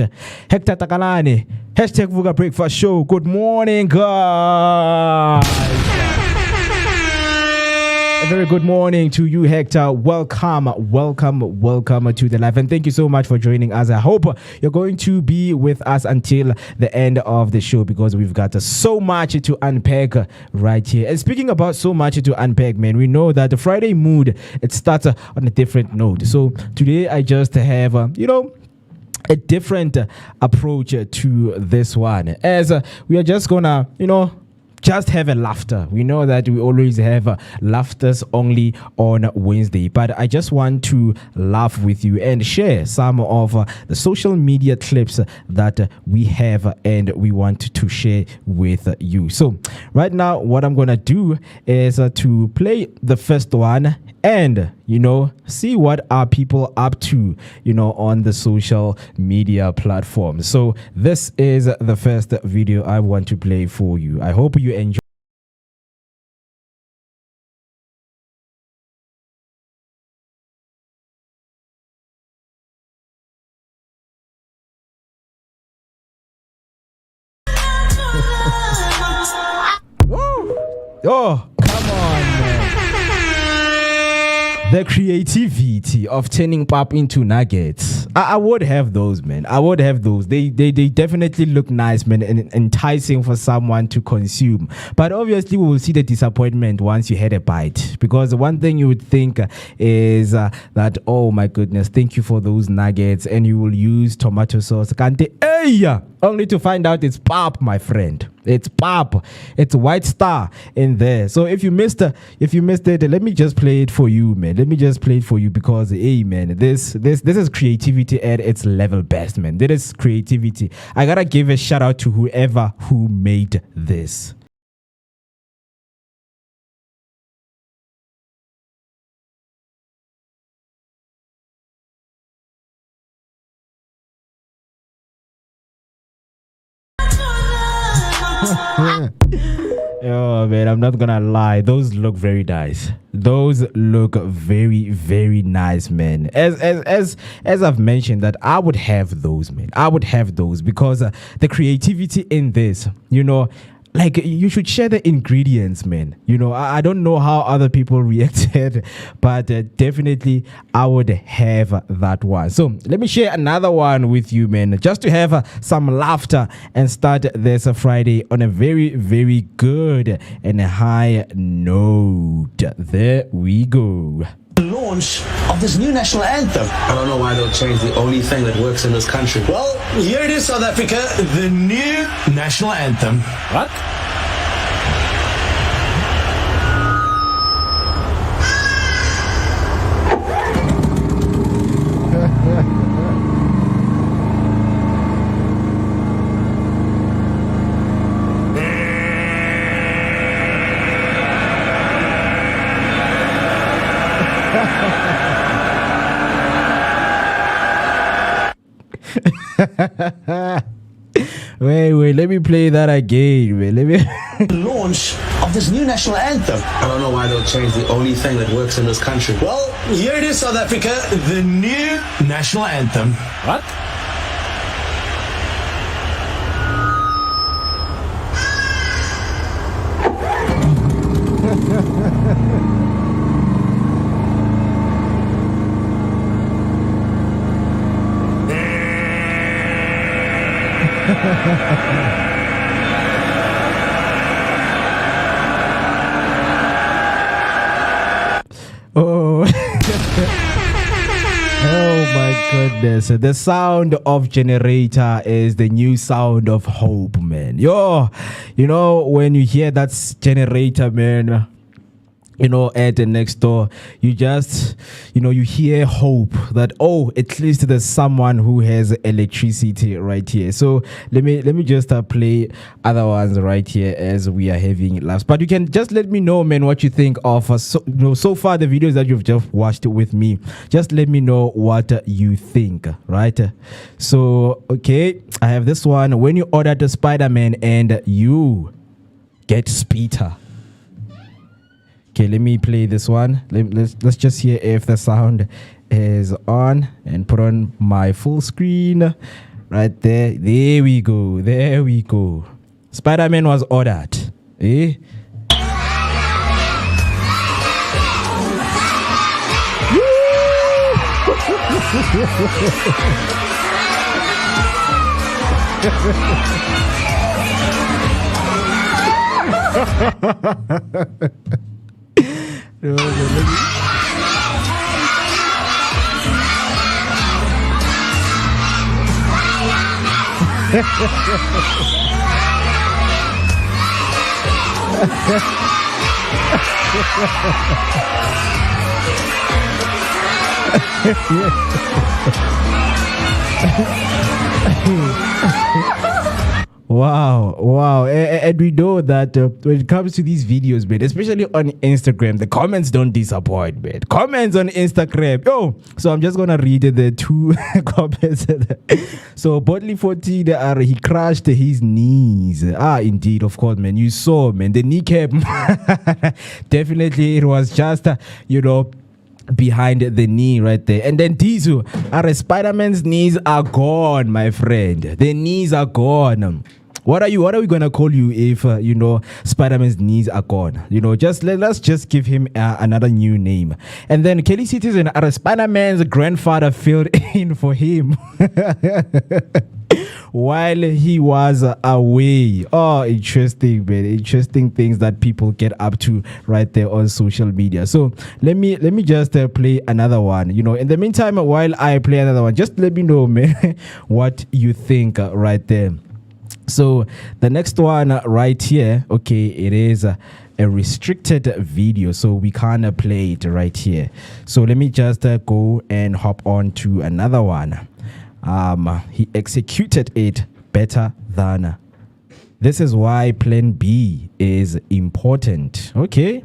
Hector Takalani, hashtag Vooka Breakfast Show. Good morning, guys. A very good morning to you, Hector. Welcome to the live, and thank you so much for joining us. I hope you're going to be with us until the end of the show, because we've got so much to unpack right here. And speaking about so much to unpack, man, we know that the Friday mood, it starts on a different note. So today I just have a different approach to this one, as we are just gonna just have a laughter. We know that we always have laughters only on Wednesday, but I just want to laugh with you and share some of the social media clips that we have and we want to share with you. So right now, what I'm gonna do is to play the first one and see what are people up to on the social media platforms. So this is the first video I want to play for you. I hope you enjoy. Oh, come on, man. The creativity of turning pop into nuggets. I would have those, man. I would have those. They definitely look nice, man, and enticing for someone to consume. But obviously, we will see the disappointment once you had a bite. Because one thing you would think is that, oh my goodness, thank you for those nuggets, and you will use tomato sauce. Only to find out it's pop, my friend. It's pop. It's White Star in there. So if you missed it, let me just play it for you, man. Let me just play it for you, because hey, man, this is creativity at its level best, man. This is creativity. I gotta give a shout out to whoever who made this. Oh man, I'm not gonna lie, those look very nice. Those look very, very nice, man. As I've mentioned, that I would have those, man. I would have those, because the creativity in this, like, you should share the ingredients, man. I don't know how other people reacted, but definitely I would have that one. So let me share another one with you, man, just to have some laughter and start this Friday on a very, very good and a high note. There we go. Launch of this new national anthem. I don't know why they'll change the only thing that works in this country. Well, here it is, South Africa, the new national anthem. What? Wait, let me play that again, man. Let me. Launch of this new national anthem. I don't know why they'll change the only thing that works in this country. Well, here it is, South Africa, the new national anthem. What? Oh. Oh my goodness. The sound of generator is the new sound of hope, man. Yo, you know, when you hear that generator, man, you know, at the next door, you just, you know, you hear hope that, oh, at least there's someone who has electricity right here. So let me just play other ones right here as we are having laughs. But you can just let me know, man, what you think of so far the videos that you've just watched with me. Just let me know what you think, right? So okay, I have this one. When you order the Spider-Man and you get Speeder. Okay, let me play this one. Let's just hear if the sound is on and put on my full screen right there. There we go. Spider-Man was ordered. Eh? Wow. And we know that when it comes to these videos, man, especially on Instagram, the comments don't disappoint, man. Comments on Instagram. Oh, so I'm just going to read the two comments. So, Bodley 14, he crushed his knees. Indeed, of course, man. You saw, man, the kneecap. Definitely, it was just, behind the knee right there. And then Tizu, Spider-Man's knees are gone, my friend. The knees are gone. What are we gonna call you if Spider-Man's knees are gone? Let's just give him another new name. And then Kelly Citizen, Spider-Man's grandfather filled in for him while he was away. Oh, interesting, man. Interesting things that people get up to right there on social media. So let me just play another one. In the meantime, while I play another one, just let me know, man, what you think right there. So the next one right here, okay, it is a restricted video, so we can't play it right here. So let me just go and hop on to another one. He executed it better than. This is why plan B is important. Okay.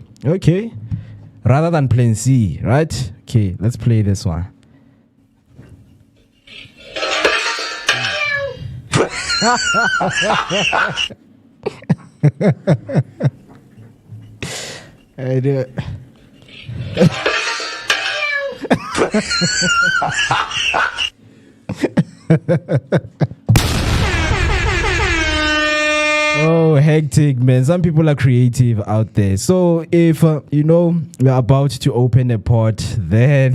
Rather than plan C, right? Okay, let's play this one. I do it. Oh, hectic, man. Some people are creative out there. So if we're about to open a pot, then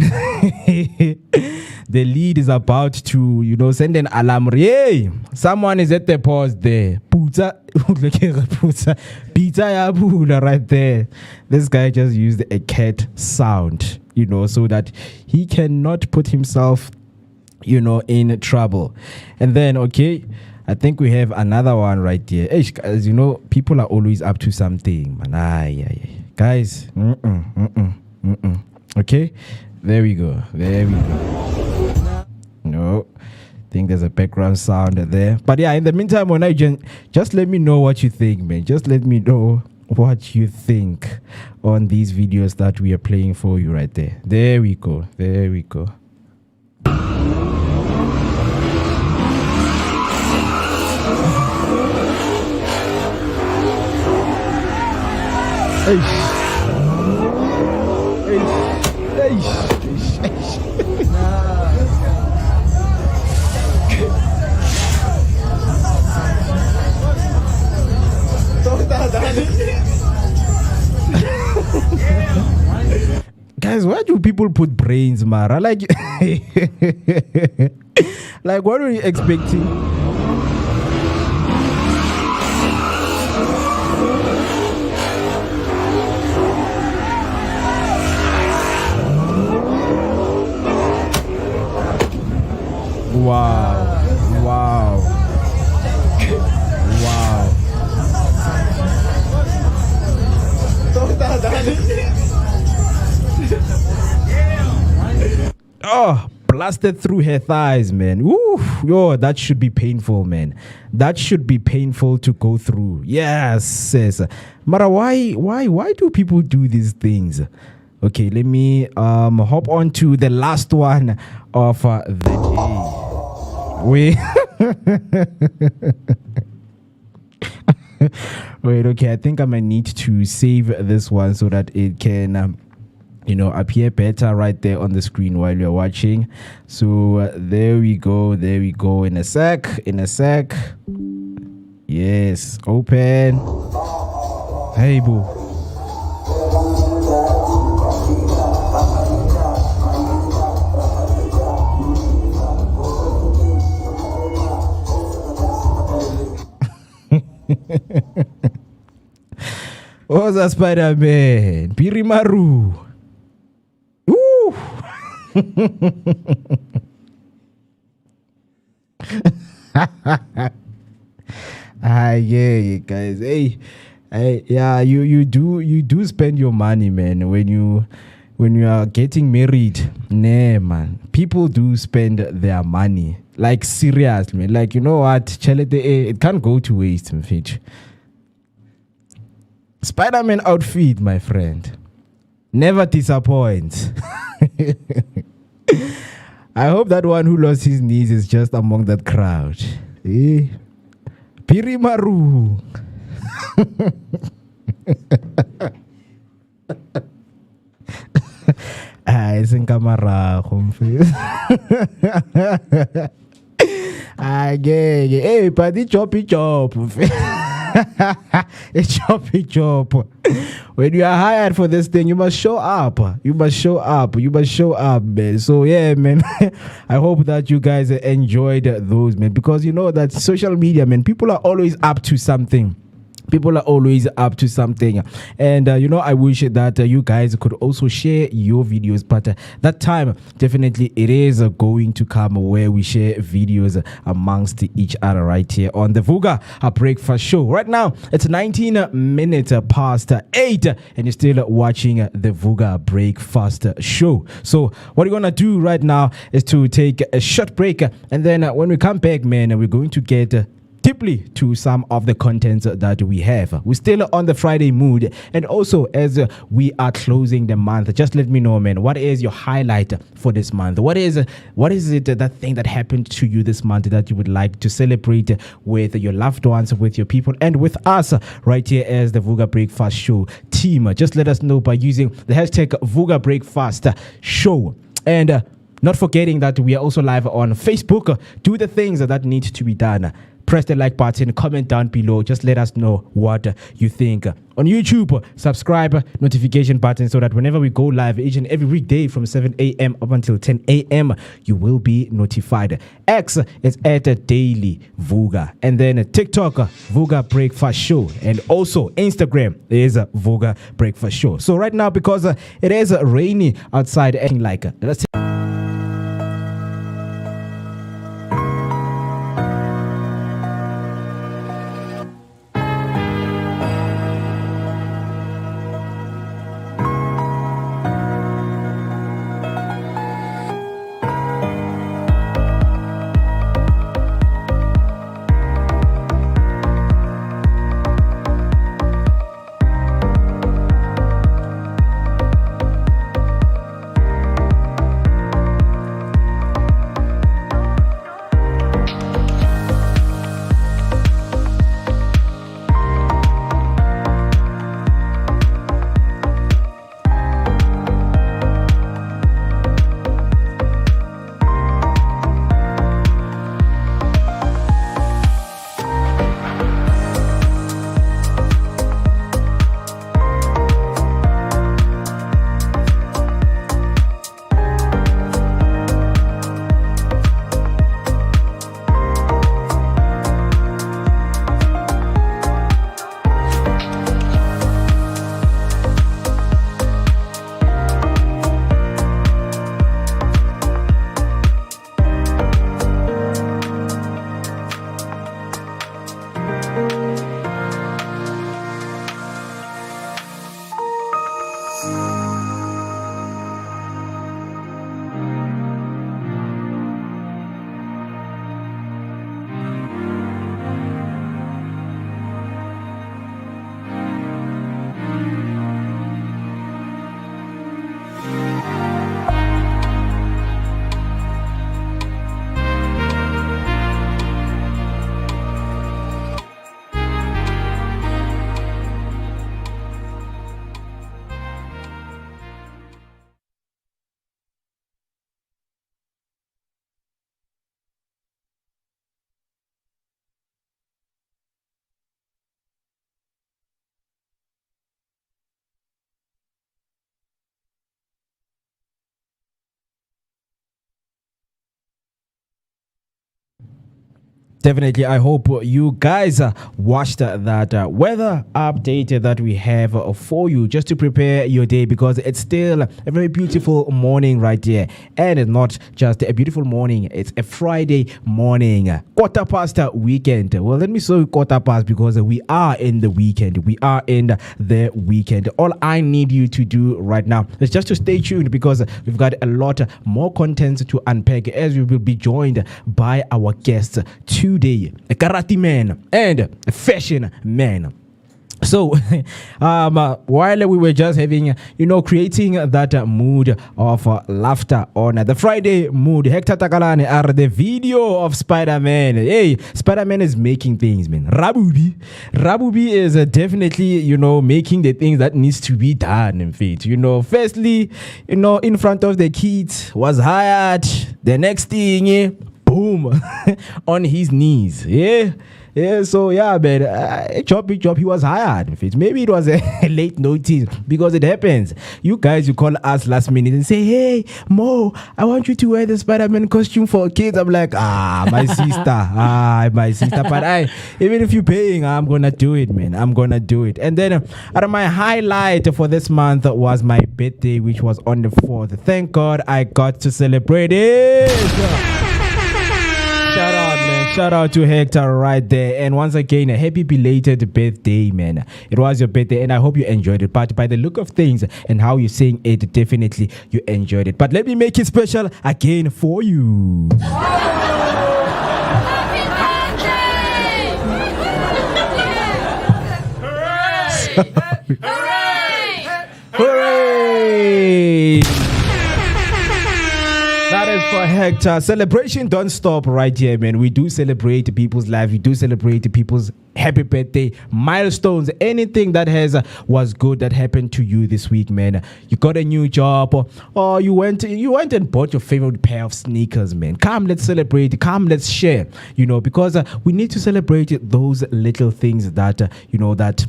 the lead is about to send an alarm. Hey, someone is at the pause there. Pizza right there. This guy just used a cat sound, so that he cannot put himself in trouble. And then I think we have another one right here. Hey, as people are always up to something, man. Guys, okay, there we go. No, I think there's a background sound there. But yeah, in the meantime, when just let me know what you think, man. Just let me know what you think on these videos that we are playing for you right there. There we go. There we go. Guys, why do people put brains, Mara? Like, like what are you expecting? Wow. Wow. Wow. Oh, blasted through her thighs, man. Woo, yo, that should be painful, man. That should be painful to go through. Yes, sis. Mara, why do people do these things? Okay, let me hop on to the last one of the day. Wait, okay, I think I might need to save this one so that it can appear better right there on the screen while you're watching. So there we go, in a sec. Yes, open. Hey boo. What's a Spider-Man? Pirimaru. Ooh. Yeah, guys. Hey, yeah, you do spend your money, man, when you are getting married. Nah, man. People do spend their money. Like, seriously, man. Like, you know what? It can't go to waste, man. Spider-Man outfit, my friend. Never disappoints. I hope that one who lost his knees is just among that crowd. Pirimaru. It's in camera. Hey, buddy, choppy chop. A choppy chop. When you are hired for this thing, you must show up. You must show up, man. So yeah, man. I hope that you guys enjoyed those, man, because you know that social media, man, people are always up to something. And I wish that you guys could also share your videos, but that time definitely it is going to come where we share videos amongst each other right here on the Vooka Breakfast Show. Right now it's 19 minutes past 8 and you're still watching the Vooka Breakfast Show. So what we're gonna do right now is to take a short break, and then when we come back, man, we're going to get deeply to some of the contents that we have. We're still on the Friday mood, and also as we are closing the month, just let me know, man, what is your highlight for this month? What is it, that thing that happened to you this month that you would like to celebrate with your loved ones, with your people, and with us right here as the Vooka Breakfast Show team? Just let us know by using the hashtag Vooka Breakfast Show. And not forgetting that we are also live on Facebook. Do the things that need to be done. Press the like button, comment down below. Just let us know what you think. On YouTube, subscribe, notification button, so that whenever we go live each and every weekday from 7 a.m. up until 10 a.m., you will be notified. X is at Daily Vooka. And then TikTok, Vooka Breakfast Show. And also Instagram is Vooka Breakfast Show. So right now, because it is rainy outside, and like, let's Definitely, I hope you guys watched that weather update that we have for you just to prepare your day, because it's still a very beautiful morning right here. And it's not just a beautiful morning, it's a Friday morning, quarter past weekend. Well, let me say quarter past because we are in the weekend. We are in the weekend. All I need you to do right now is just to stay tuned, because we've got a lot more content to unpack as we will be joined by our guests today, a karate man and a fashion man. So while we were just having, creating that mood of laughter on the Friday mood, Hector Takalane are the video of Spider-Man. Hey, Spider-Man is making things, man. Rabubi is definitely, making the things that needs to be done. In fact, firstly, in front of the kids, was hired. The next thing, boom, on his knees. Yeah, so yeah, man, big job, he was hired. Maybe it was a late notice, because it happens. You guys, you call us last minute and say, hey, Mo, I want you to wear the Spider-Man costume for kids. I'm like, my sister. But even if you're paying, I'm going to do it, man. I'm going to do it. And then my highlight for this month was my birthday, which was on the 4th. Thank God I got to celebrate it. Shout out to Hector right there. And once again, a happy belated birthday, man. It was your birthday and I hope you enjoyed it. But by the look of things and how you're saying it, definitely you enjoyed it. But let me make it special again for you. Hooray! That is for Hector. Celebration don't stop right here, man. We do celebrate people's life. We do celebrate people's happy birthday, milestones, anything that was good that happened to you this week, man. You got a new job, or you went and bought your favorite pair of sneakers, man. Come, let's celebrate. Come, let's share. Because we need to celebrate those little things that that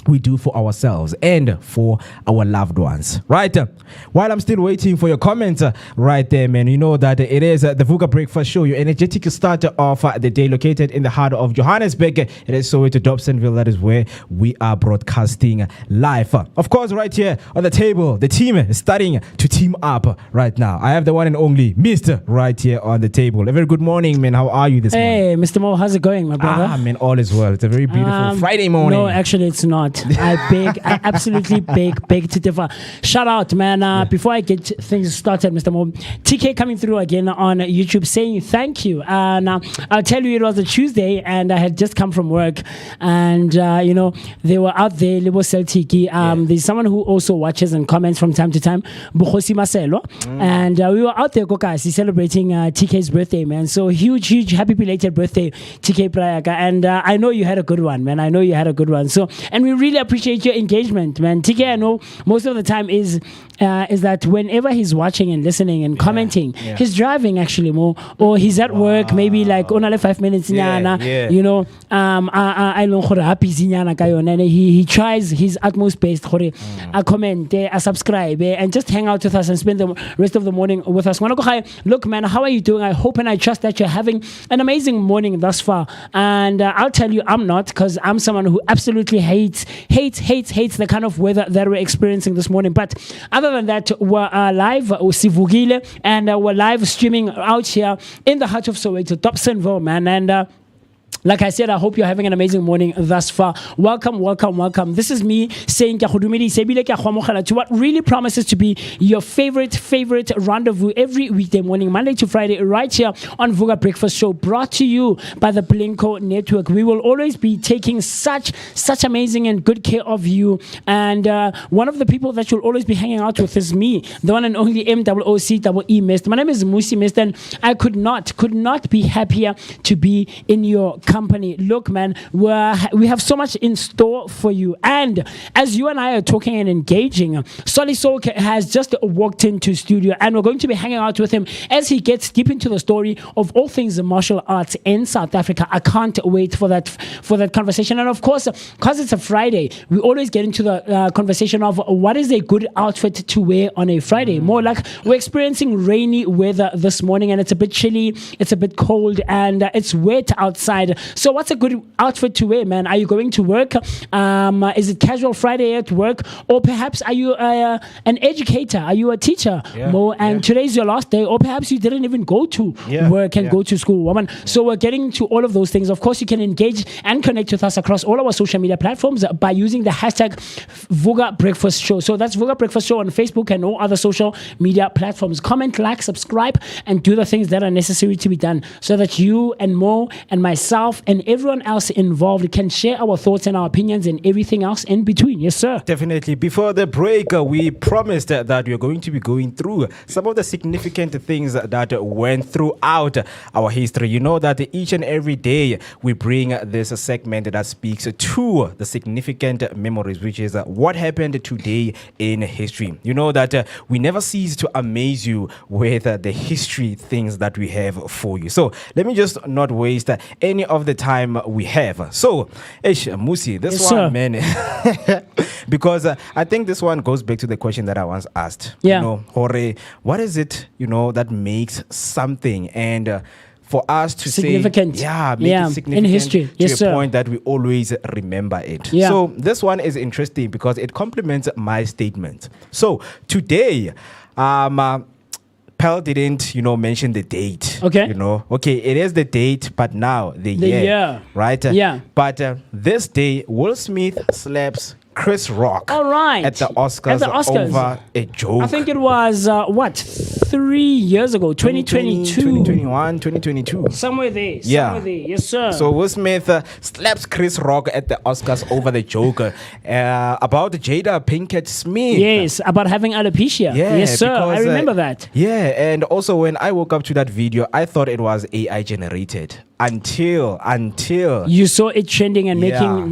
we do for ourselves and for our loved ones, right? While I'm still waiting for your comments right there, man, you know that it is the Vooka Breakfast Show, your energetic start of the day, located in the heart of Johannesburg. It is Soweto, Dobsonville. That is where we are broadcasting live. Of course, right here on the table, the team is starting to team up right now. I have the one and only Mr. right here on the table. A very good morning, man. How are you this morning? Hey, Mr. Mo, how's it going, my brother? Man, all is well. It's a very beautiful Friday morning. No, actually, it's not. I absolutely beg to differ. Shout out, man. Before I get things started, Mr. Mo, TK coming through again on YouTube saying thank you. And I'll tell you, it was a Tuesday and I had just come from work, and they were out there, Libo Celtic. There's someone who also watches and comments from time to time, Bukhosi Marcelo. And we were out there, Kokasi, celebrating TK's birthday, man. So huge happy belated birthday, TK Prayaka. And I know you had a good one, man. I know you had a good one. So, and we really appreciate your engagement, man. TK, I know most of the time is that whenever he's watching and listening and commenting, he's driving actually more, or he's at work, maybe like only 5 minutes nyana, I know happy zinyana kayo, and he tries his utmost best to comment, subscribe, and just hang out with us and spend the rest of the morning with us. Look, man, how are you doing? I hope and I trust that you're having an amazing morning thus far. And I'll tell you, I'm not, because I'm someone who absolutely hates the kind of weather that we're experiencing this morning. But other than that, we're live, and we're live streaming out here in the heart of Soweto, Dobsonville, man. And like I said, I hope you're having an amazing morning thus far. Welcome. This is me saying to what really promises to be your favorite rendezvous every weekday morning, Monday to Friday, right here on Vooka Breakfast Show, brought to you by the Blinko Network. We will always be taking such amazing and good care of you. And one of the people that you'll always be hanging out with is me, the one and only MOOCEE Mist. My name is Musi Mist, and I could not be happier to be in your company. company. Look, man, we have so much in store for you. And as you and I are talking and engaging, Solly Soul has just walked into studio, and we're going to be hanging out with him as he gets deep into the story of all things martial arts in South Africa. I can't wait for that conversation. And of course, because it's a Friday, we always get into the conversation of what is a good outfit to wear on a Friday. More like we're experiencing rainy weather this morning, and it's a bit chilly, it's a bit cold, and it's wet outside. So what's a good outfit to wear, man? Are you going to work? Is it casual Friday at work? Or perhaps are you an educator? Are you a teacher, Mo? And today's your last day, or perhaps you didn't even go to work and go to school, woman. So we're getting to all of those things. Of course, you can engage and connect with us across all our social media platforms by using the hashtag Vooka Breakfast Show. So that's Vooka Breakfast Show on Facebook and all other social media platforms. Comment, like, subscribe, and do the things that are necessary to be done so that you and Mo and myself and everyone else involved can share our thoughts and our opinions and everything else in between. Yes, sir. Definitely. Before the break, we promised that we are going to be going through some of the significant things that went throughout our history. You know that each and every day we bring this segment that speaks to the significant memories, which is what happened today in history. You know that we never cease to amaze you with the history things that we have for you. So let me just not waste any of the time we have. So, Musi, this Yes, one, sir. man, because I think this one goes back to the question that I once asked. Yeah. You know, Hore, what is it, that makes something and for us to Significant. say, make Yeah, it significant in history. to Yes, a sir. point that we always remember it. Yeah. So this one is interesting because it complements my statement. So today, Pell didn't, mention the date. Okay. Okay, it is the date, but now the year. Right? Yeah. But this day, Will Smith slaps Chris Rock All right. at the Oscars, over a joke. I think it was 3 years ago, 2022, 2021, 2022. somewhere there. Yeah. Somewhere there. Yes, sir. So Will Smith slaps Chris Rock at the Oscars over the joke about Jada Pinkett Smith. yes, about having alopecia. Yes, sir. I because, remember that. Yeah, and also when I woke up to that video, I thought it was AI generated until You saw it trending and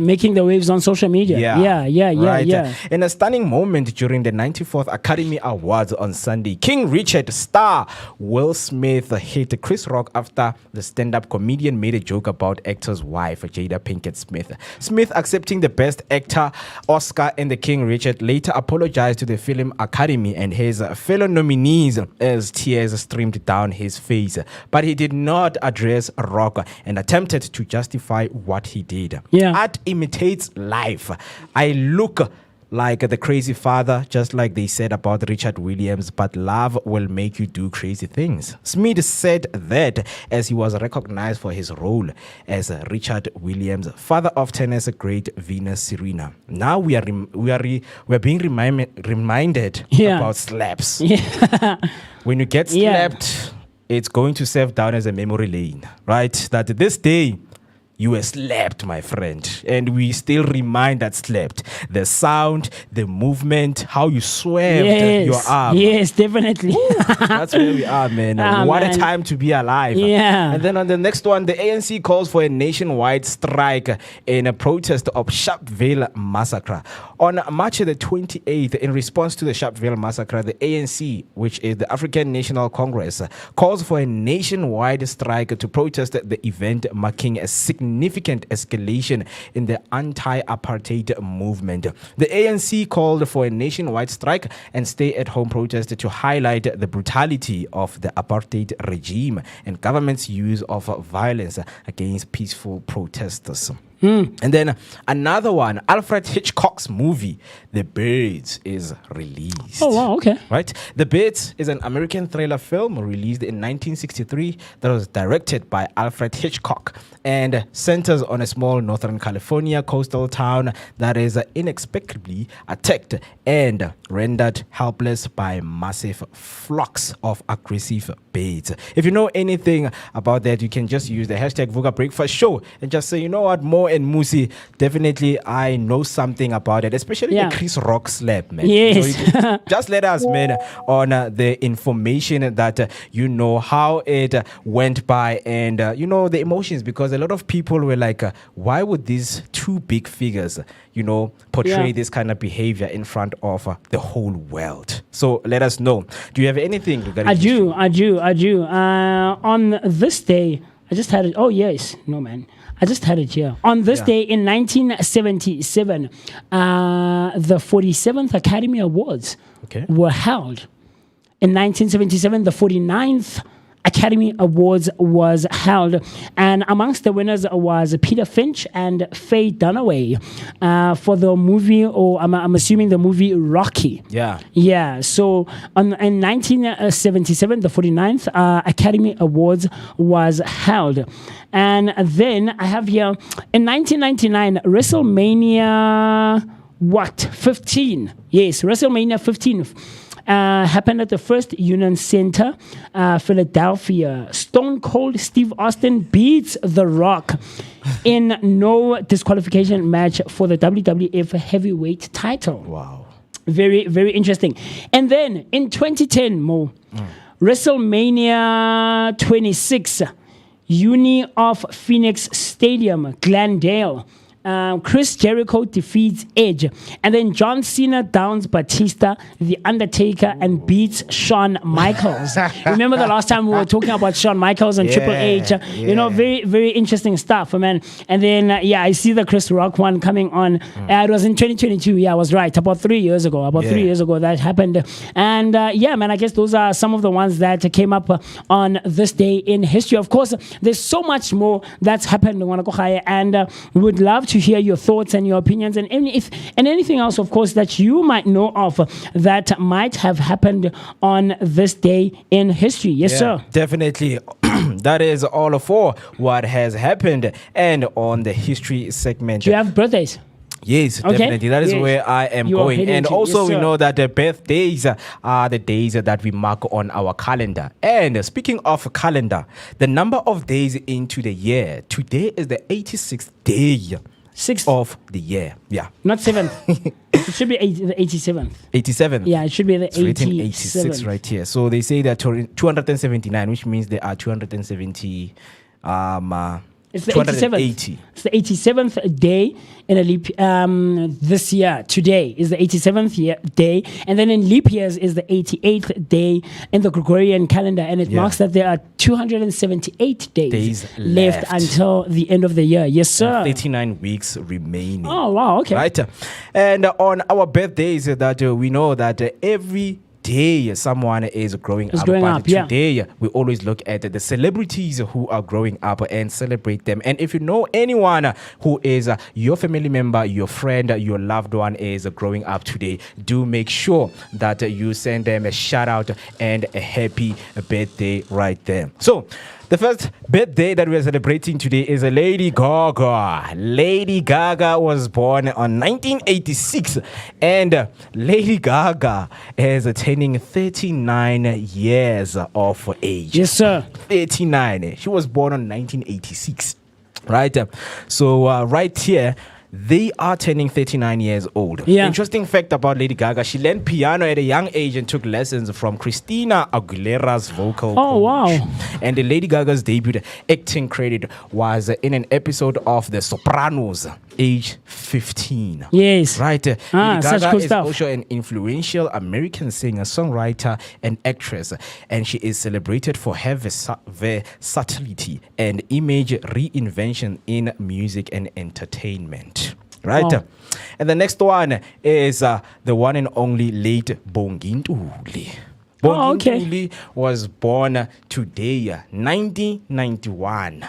making the waves on social media. Yeah. In a stunning moment during the 94th Academy Awards on Sunday, King Richard star Will Smith hit Chris Rock after the stand-up comedian made a joke about actor's wife, Jada Pinkett Smith. Smith, accepting the Best Actor Oscar, and the King Richard later apologized to the Film Academy and his fellow nominees as tears streamed down his face. But he did not address Rock and attempted to justify what he did. Yeah. Art imitates life. I look like the crazy father, just like they said about Richard Williams, but love will make you do crazy things. Smith said that as he was recognized for his role as Richard Williams, father of tennis great Venus Serena. Now we are being reminded about slaps. Yeah. When you get slapped, it's going to serve down as a memory lane, right? That this day you were slapped, my friend, and we still remind that slapped. The sound, the movement, how you swerved your arm. Yes, definitely. That's where we are, man. What a time to be alive. Yeah. And then on the next one, the ANC calls for a nationwide strike in a protest of Sharpeville massacre. On March the 28th, in response to the Sharpeville massacre, the ANC, which is the African National Congress, calls for a nationwide strike to protest the event, marking a significant escalation in the anti-apartheid movement. The ANC called for a nationwide strike and stay-at-home protest to highlight the brutality of the apartheid regime and government's use of violence against peaceful protesters. And then another one, Alfred Hitchcock's movie, The Birds, is released. Oh, wow, okay. Right? The Birds is an American thriller film released in 1963 that was directed by Alfred Hitchcock and centers on a small Northern California coastal town that is inexplicably attacked and rendered helpless by massive flocks of aggressive birds. If you know anything about that, you can just use the hashtag Vooka Breakfast Show and just say, you know what, Mo Mo and Musi, definitely I know something about it, especially Yeah. the Chris Rock slap, man. Yes. You know, just let us, man, on the information that you know how it went by and you know the emotions, because a lot of people were like, why would these two big figures, you know, portray Yeah. this kind of behavior in front of the whole world? So let us know. Do you have anything regarding I history? do. On this day, I just had it. Oh, yes. No, man. I just had it here. On this day in 1977, the 47th Academy Awards were held. In 1977, the 49th Academy Awards was held, and amongst the winners was Peter Finch and Faye Dunaway for the movie, or I'm assuming the movie Rocky. Yeah. So in 1977, the 49th Academy Awards was held, and then I have here in 1999 WrestleMania 15. Yes, WrestleMania 15. Happened at the First Union Center, Philadelphia. Stone Cold Steve Austin beats The Rock in no disqualification match for the WWF Heavyweight title. Wow. Very, very interesting. And then in 2010, Mo, WrestleMania 26, Uni of Phoenix Stadium, Glendale. Chris Jericho defeats Edge, and then John Cena downs Batista, The Undertaker, and beats Shawn Michaels. Remember the last time we were talking about Shawn Michaels and Triple H? You know, very, very interesting stuff, man. And then, I see the Chris Rock one coming on. It was in 2022. Yeah, I was right. About 3 years ago. 3 years ago that happened. And man, I guess those are some of the ones that came up on this day in history. Of course, there's so much more that's happened in Wanakohaya, and we would love to hear your thoughts and your opinions and anything else, of course, that you might know of that might have happened on this day in history. Yes, sir. Definitely. That is all for what has happened. And on the history segment, Do you have birthdays? Yes, definitely. That is where I am You are going. heading And to. also, Yes, we sir. know that the birthdays are the days that we mark on our calendar. And speaking of calendar, the number of days into the year, today is the 86th day. 6th of the year. Yeah. Not 7th. It should be the 87th. 87th. Yeah, it should be the It's written 86 86 right here. So they say that 279, which means there are 270 It's the 280. 87th. It's the 87th day in a leap this year. Today is the 87th day. And then in leap years is the 88th day in the Gregorian calendar. And it marks that there are 278 days left until the end of the year. Yes, sir. 39 weeks remaining. Oh, wow. Okay. Right. And on our birthdays, that we know that every day someone is growing up. But today we always look at the celebrities who are growing up and celebrate them. And if you know anyone who is your family member, your friend, your loved one is growing up today, do make sure that you send them a shout out and a happy birthday right there. So the first birthday that we are celebrating today is Lady Gaga. Lady Gaga was born on 1986, and Lady Gaga is attaining 39 years of age. Yes, sir. 39. She was born on 1986. Right? So right here, they are turning 39 years old. Yeah. Interesting fact about Lady Gaga, she learned piano at a young age and took lessons from Christina Aguilera's vocal coach. Wow. And the Lady Gaga's debut acting credit was in an episode of The Sopranos, age 15. Yes. Right. Lady such Gaga cool is stuff. also an influential American singer, songwriter, and actress. And she is celebrated for her versatility and image reinvention in music and entertainment. Right. Wow. And the next one is the one and only late Bongintuli. Bongintuli was born today, 1991.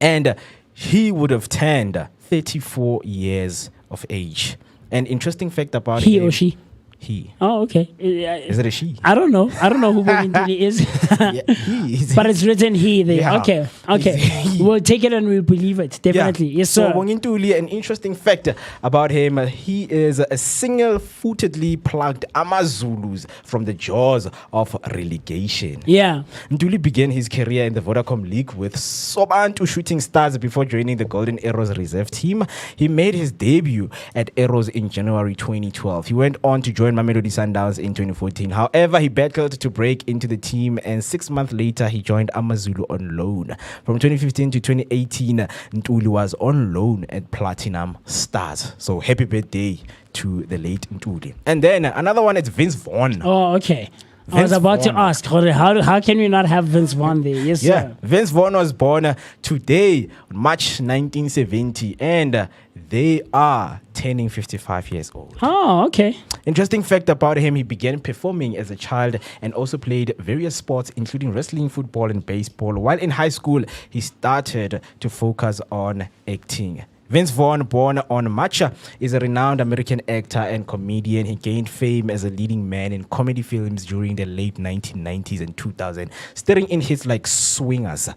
And he would have turned 34 years of age. An interesting fact about He him, or she? He. Oh, okay. Is it a she? I don't know. I don't know who Bongintuli is. He. But it's written he there. Yeah. Okay. He. We'll take it and we'll believe it. Definitely. Yes, sir. So Bongintuli, an interesting fact about him, he is a single-footedly plucked Amazulus from the jaws of relegation. Yeah. Ntuli began his career in the Vodacom League with Sobantu Shooting Stars before joining the Golden Arrows reserve team. He made his debut at Arrows in January 2012. He went on to join Mamelodi Sundowns in 2014. However, he battled to break into the team, and 6 months later, he joined Amazulu on loan. From 2015 to 2018, Ntuli was on loan at Platinum Stars. So happy birthday to the late Ntuli. And then another one is Vince Vaughn. Oh, okay. I was Vince about to Vaughn. ask, how can we not have Vince Vaughn there? Yes, sir. Vince Vaughn was born today, March 1970, and they are turning 55 years old. Oh, okay. Interesting fact about him, he began performing as a child and also played various sports, including wrestling, football, and baseball. While in high school, he started to focus on acting. Vince Vaughn, born on March, is a renowned American actor and comedian. He gained fame as a leading man in comedy films during the late 1990s and 2000s, starring in hits like Swingers,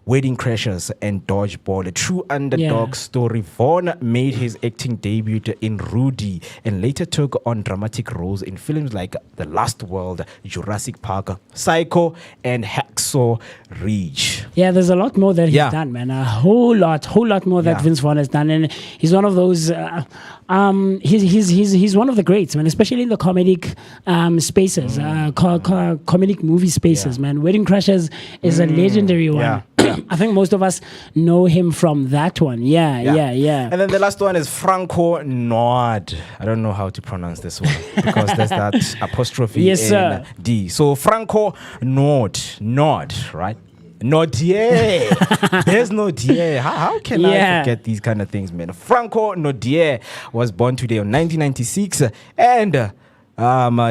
Wedding Crashers, and Dodgeball. A true underdog story. Vaughn made his acting debut in Rudy and later took on dramatic roles in films like The Last World, Jurassic Park, Psycho, and Hacksaw Ridge. Yeah, there's a lot more that he's done, man. A whole lot more that Vince Vaughn has done, and he's one of those. He's one of the greats, man. Especially in the comedic spaces, comedic movie spaces, man. Wedding Crashers is a legendary one. I think most of us know him from that one. Yeah. And then the last one is Franco Nord. I don't know how to pronounce this one because there's that apostrophe in D. So Franco Nord, right? Nodier. There's Nodier. How can I forget these kind of things, man? Franco Nodier was born today on 1996 and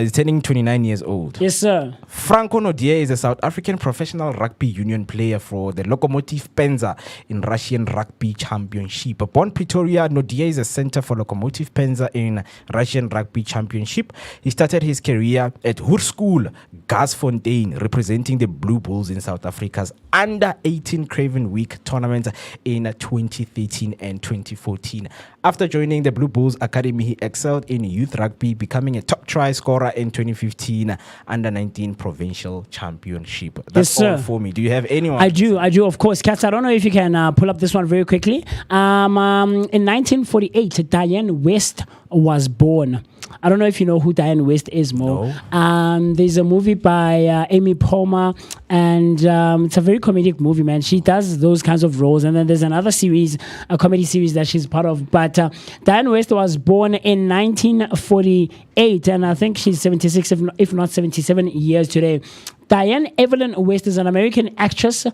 he's turning 29 years old. Yes, sir. Franco Nodier is a South African professional rugby union player for the Lokomotiv Penza in Russian Rugby Championship. Born Pretoria, Nodier is a center for Lokomotiv Penza in Russian Rugby Championship. He started his career at Hoërskool Gasfontein, representing the Blue Bulls in South Africa's Under-18 Craven Week tournament in 2013 and 2014. After joining the Blue Bulls Academy, he excelled in youth rugby, becoming a top try scorer in 2015 Under-19 Provincial Championship. That's all for me. Do you have anyone? I do. Of course, Katz. I don't know if you can pull up this one very quickly. In 1948, Diane West was born. I don't know if you know who Diane West is, Mo. No. There's a movie by Amy Palmer, and it's a very comedic movie, man. She does those kinds of roles. And then there's another series, a comedy series that she's part of. But Diane West was born in 1948, and I think she's 76, if not 77 years today. Diane Evelyn West is an American actress.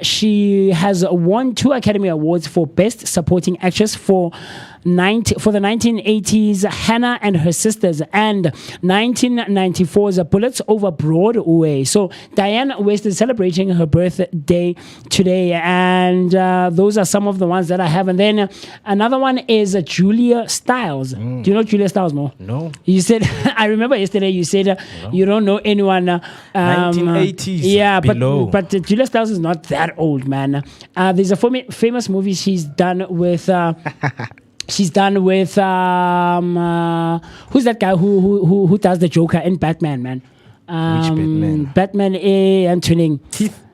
She has won 2 Academy Awards for Best Supporting Actress for the 1980s Hannah and Her Sisters and 1994's Bullets Over Broadway. So Diane West is celebrating her birthday today, and those are some of the ones that I have. And then another one is Julia Stiles. Do you know Julia Stiles, Mo? No. You said, I remember yesterday you said you don't know anyone 1980s below. But Julia Stiles is not that old, man. There's a famous movie she's done with who's that guy who does the Joker in Batman, man? Which Batman? Batman Antoning.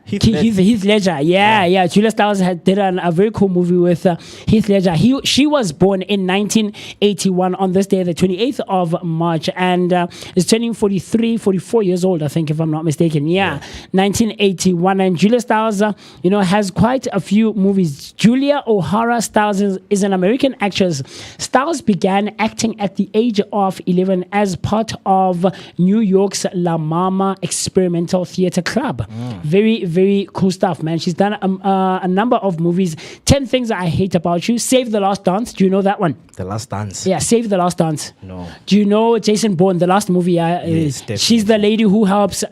Heath Ledger. Yeah. Julia Stiles did a very cool movie with Heath Ledger. She was born in 1981 on this day, the 28th of March, and is turning 44 years old, I think, if I'm not mistaken. 1981. And Julia Stiles, has quite a few movies. Julia O'Hara Stiles is an American actress. Stiles began acting at the age of 11 as part of New York's La Mama Experimental Theater Club. Very, very cool stuff, man. She's done a number of movies. 10 Things I Hate About You, Save the Last Dance. Do you know that one? The Last Dance. Yeah, Save the Last Dance. No. Do you know Jason Bourne, the last movie? Yes, definitely. She's the lady who helps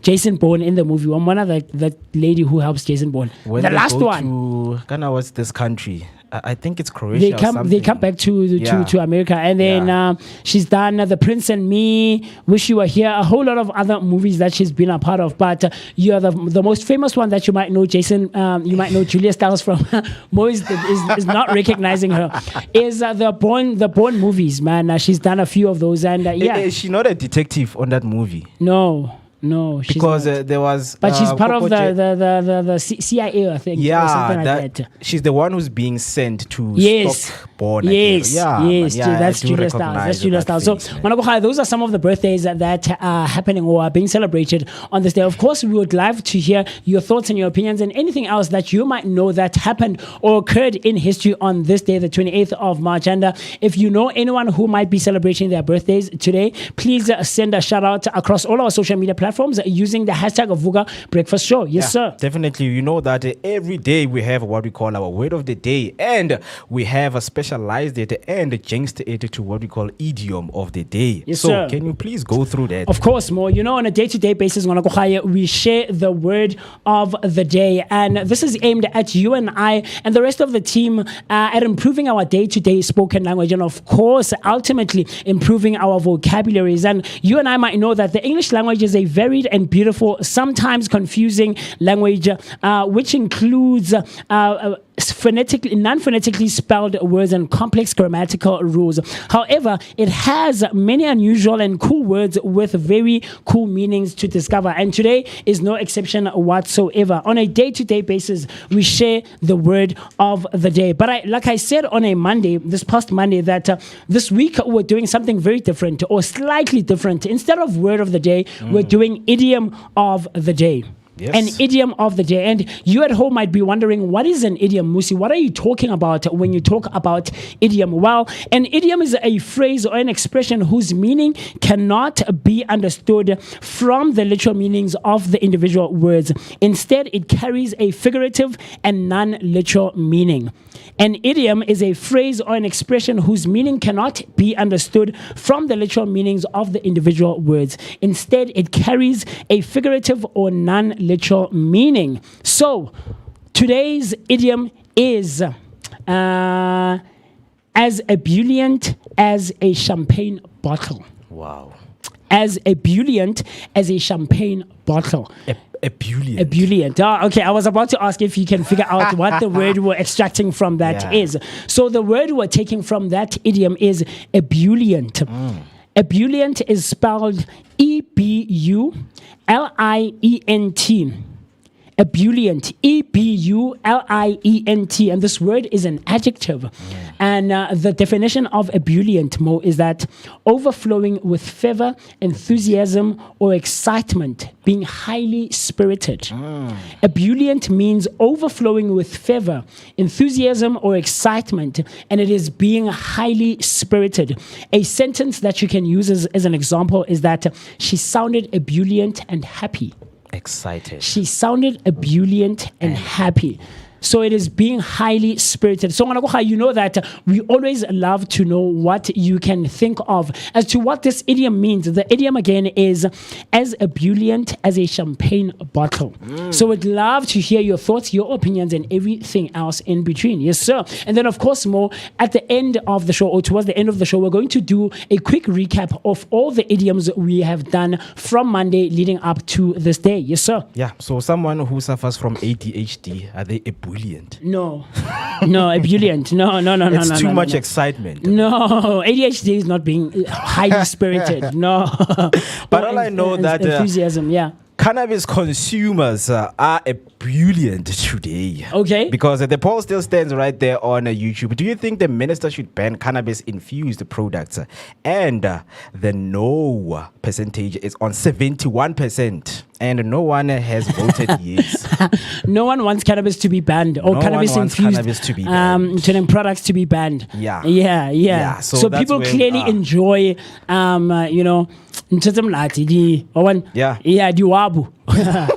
Jason Bourne in the movie. One of the lady who helps Jason Bourne. When the last one. What's this country? I think it's Croatia. They or come something. back to America, and then Yeah. she's done The Prince and Me, Wish You Were Here, a whole lot of other movies that she's been a part of. But you're the most famous one that you might know, Jason. You might know Julia Stiles from. Mo is not recognizing her. Is the Born movies, man? She's done a few of those, and yeah. Is she not a detective on that movie? No, she's Because not. there was. But she's part of Coco the CIA, I think. or something like that. she's the one who's being sent to Yes. stop Born. Yes, Yes, that's Julia Stiles. That's Julia Stiles. So, Managoha, those are some of the birthdays that are happening or are being celebrated on this day. Of course, we would love to hear your thoughts and your opinions and anything else that you might know that happened or occurred in history on this day, the 28th of March. And if you know anyone who might be celebrating their birthdays today, please send a shout out across all our social media platforms using the hashtag of Vooka Breakfast Show. Yes, sir. Definitely. You know that every day we have what we call our word of the day, and we have a specialized it and jinxed it to what we call idiom of the day. Yes, so sir. can you please go through that? Of course, Mo. You know, on a day-to-day basis, we share the word of the day. And this is aimed at you and I and the rest of the team at improving our day-to-day spoken language and, of course, ultimately improving our vocabularies. And you and I might know that the English language is a varied and beautiful, sometimes confusing language, which includes non-phonetically spelled words and complex grammatical rules. However, it has many unusual and cool words with very cool meanings to discover. And today is no exception whatsoever. On a day-to-day basis, we share the word of the day. But like I said on a Monday, this past Monday, that this week we're doing something very different or slightly different. Instead of word of the day, we're doing idiom of the day. Yes. An idiom of the day. And you at home might be wondering, what is an idiom, Musi? What are you talking about when you talk about idiom? Well, an idiom is a phrase or an expression whose meaning cannot be understood from the literal meanings of the individual words. Instead, it carries a figurative and non-literal meaning. An idiom is a phrase or an expression whose meaning cannot be understood from the literal meanings of the individual words. Instead, it carries a figurative or non-literal meaning. So, today's idiom is as ebullient as a champagne bottle. Wow. As ebullient as a champagne bottle. Ebullient. Ebullient. Okay, I was about to ask if you can figure out what the word we're extracting from that is. So the word we're taking from that idiom is ebullient. Ebullient is spelled E-B-U-L-I-E-N-T. Ebullient, E-B-U-L-I-E-N-T, and this word is an adjective. And the definition of ebullient, Mo, is that overflowing with fervor, enthusiasm, or excitement, being highly spirited. Ebullient means overflowing with fervor, enthusiasm, or excitement, and it is being highly spirited. A sentence that you can use as an example is that she sounded ebullient and happy. Excited. She sounded ebullient and happy. So it is being highly spirited. So you know that we always love to know what you can think of as to what this idiom means. The idiom again is as ebullient as a champagne bottle. So we'd love to hear your thoughts, your opinions, and everything else in between. Yes, sir. And then of course, more at the end of the show or towards the end of the show, we're going to do a quick recap of all the idioms we have done from Monday leading up to this day. Yes, sir. Yeah. So someone who suffers from ADHD, are they ebullient? No, ebullient. No. It's too much no. excitement. No, ADHD is not being highly spirited. No. But all I know that enthusiasm, yeah. Cannabis consumers are ebullient today. Okay. Because the poll still stands right there on YouTube. Do you think the minister should ban cannabis-infused products? And the no percentage is on 71%. And no one has voted yes. No one wants cannabis to be banned or cannabis-infused products to be banned. Yeah. Yeah. So people that's clearly enjoy, Yeah. Yeah, Diwabu.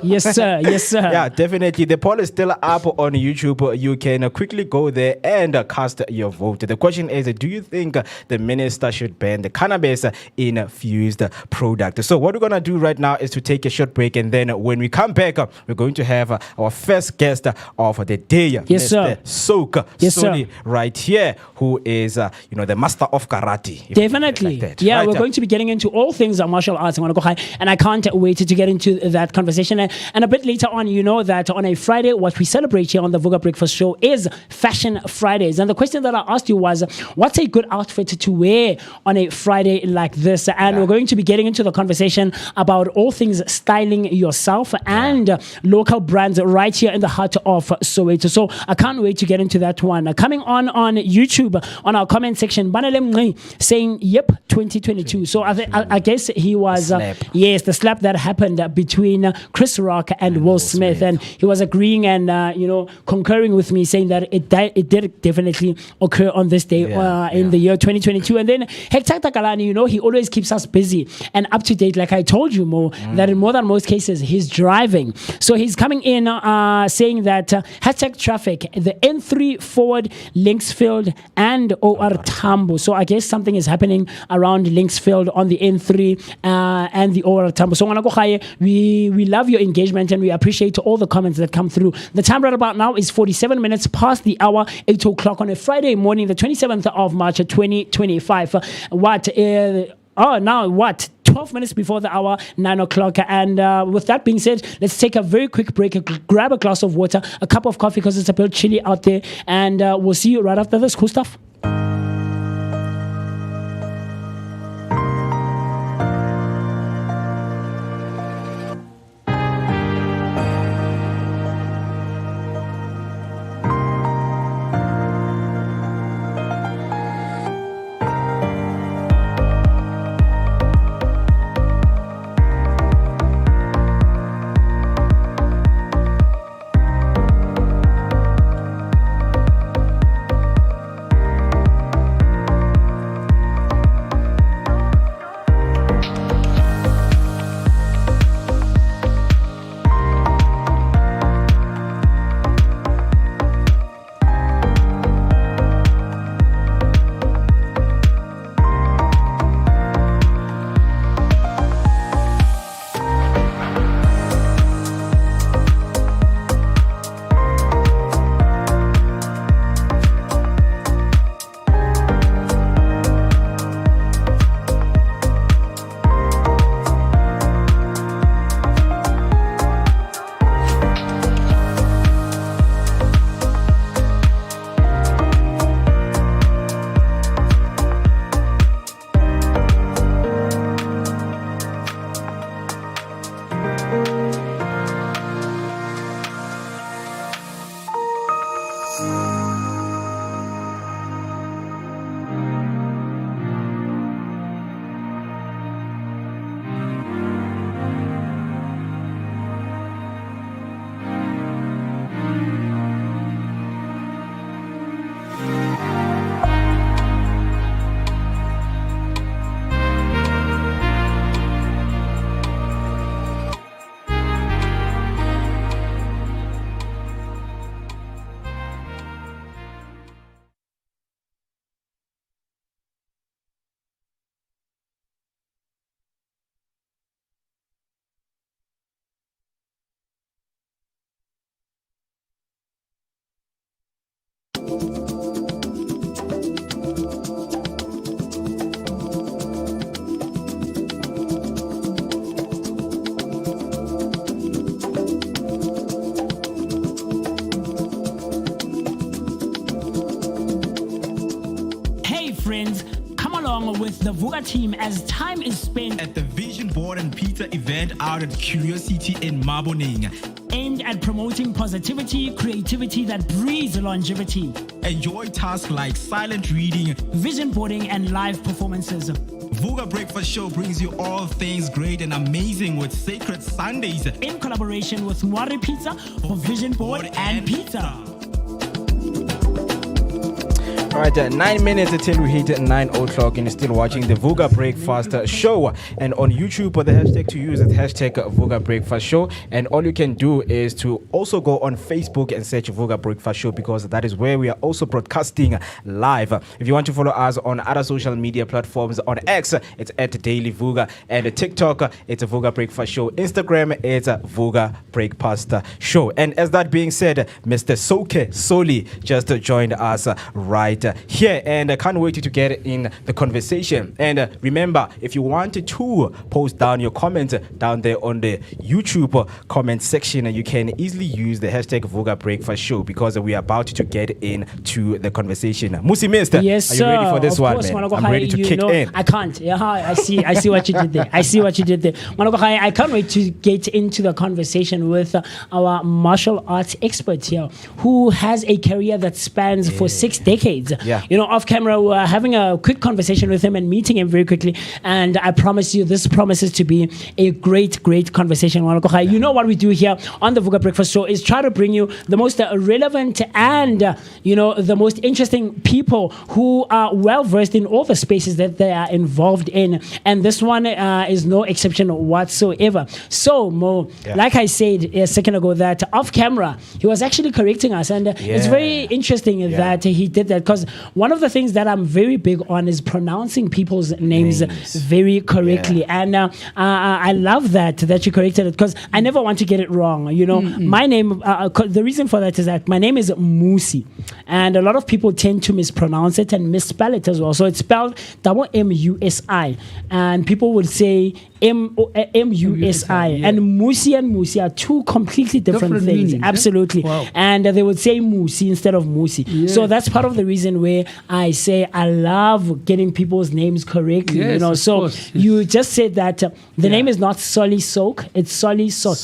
Yes, sir. Yes, sir. Yeah, definitely. The poll is still up on YouTube. You can quickly go there and cast your vote. The question is, do you think the minister should ban the cannabis infused product? So what we're going to do right now is to take a short break, and then when we come back, we're going to have our first guest of the day, Yes, Mr. sir. Soak Yes, sir. Soli, right here, who is the master of karate. if you Definitely. like that. Yeah, Right, we're going to be getting into all things martial arts. And I can't wait to get into that conversation. And a bit later on, you know that on a Friday, what we celebrate here on the Vooka Breakfast Show is Fashion Fridays. And the question that I asked you was, what's a good outfit to wear on a Friday like this? And we're going to be getting into the conversation about all things styling yourself and local brands right here in the heart of Soweto. So I can't wait to get into that one. Coming on YouTube, on our comment section, Banele Mngqi saying, yep, 2022. So I guess he was, yes, the slap that happened between Chris Rock and Will Smith. And he was agreeing and, concurring with me, saying that it did definitely occur on this day in the year 2022. And then Hector Takalani, he always keeps us busy and up to date. Like I told you, Mo, that in more than most cases, he's driving. So he's coming in saying that hashtag traffic, the N3 forward Linksfield and OR Tambo. So I guess something is happening around Linksfield on the N3 and the OR Tambo. So we love your engagement and we appreciate all the comments that come through. The time right about now is 47 minutes past the hour, 8 o'clock on a Friday morning, the 27th of March 2025. 12 minutes before the hour, 9 o'clock. And with that being said, let's take a very quick break, grab a glass of water, a cup of coffee, because it's a bit chilly out there. And we'll see you right after this. Cool stuff. Friends, come along with the Vooka team as time is spent at the Vision Board and Pizza event out at Curiosity in Maboning, aimed at promoting positivity, creativity that breeds longevity. Enjoy tasks like silent reading, vision boarding, and live performances. Vooka Breakfast Show brings you all things great and amazing with Sacred Sundays in collaboration with Mwari Pizza for Vision Board and Pizza. All right, 9 minutes until we hit 9 o'clock, and you're still watching the Vooka Breakfast Show. And on YouTube, the hashtag to use is hashtag Vooka Breakfast Show. And all you can do is to also go on Facebook and search Vooka Breakfast Show, because that is where we are also broadcasting live. If you want to follow us on other social media platforms, on X, it's at Daily Vooka, and TikTok, it's a Vooka Breakfast Show. Instagram, it's a Vooka Breakfast Show. And as that being said, Mr. Soke Soli just joined us right here, and I can't wait to get in the conversation. And remember, if you want to post down your comments down there on the YouTube comment section, you can easily use the hashtag Vooka Breakfast Show, because we are about to get into the conversation. Musi Mister, yes, are you ready for this of one, course, man? I'm ready to kick in. I can't. Yeah, I see what you did there. I see what you did there. I can't wait to get into the conversation with our martial arts expert here, who has a career that spans for 6 decades. Yeah. Off camera, we're having a quick conversation with him and meeting him very quickly. And I promise you, this promises to be a great, great conversation. You know what we do here on the Vooka Breakfast Show is try to bring you the most relevant and, the most interesting people who are well versed in all the spaces that they are involved in. And this one is no exception whatsoever. So, Mo, like I said a second ago, that off camera, he was actually correcting us. And it's very interesting that he did that, because one of the things that I'm very big on is pronouncing people's names very correctly. And I love that you corrected it, because I never want to get it wrong. My name, the reason for that is that my name is Musi, and a lot of people tend to mispronounce it and misspell it as well. So it's spelled M-U-S-I, and people would say M-U-S-I, and Musi are two completely different things. Meanings, Absolutely. Wow. And they would say Musi instead of Musi. Yes. So that's part of the reason where I say I love getting people's names correctly. Yes, So course, you just said that the name is not Soli Soke, it's Soli Soke.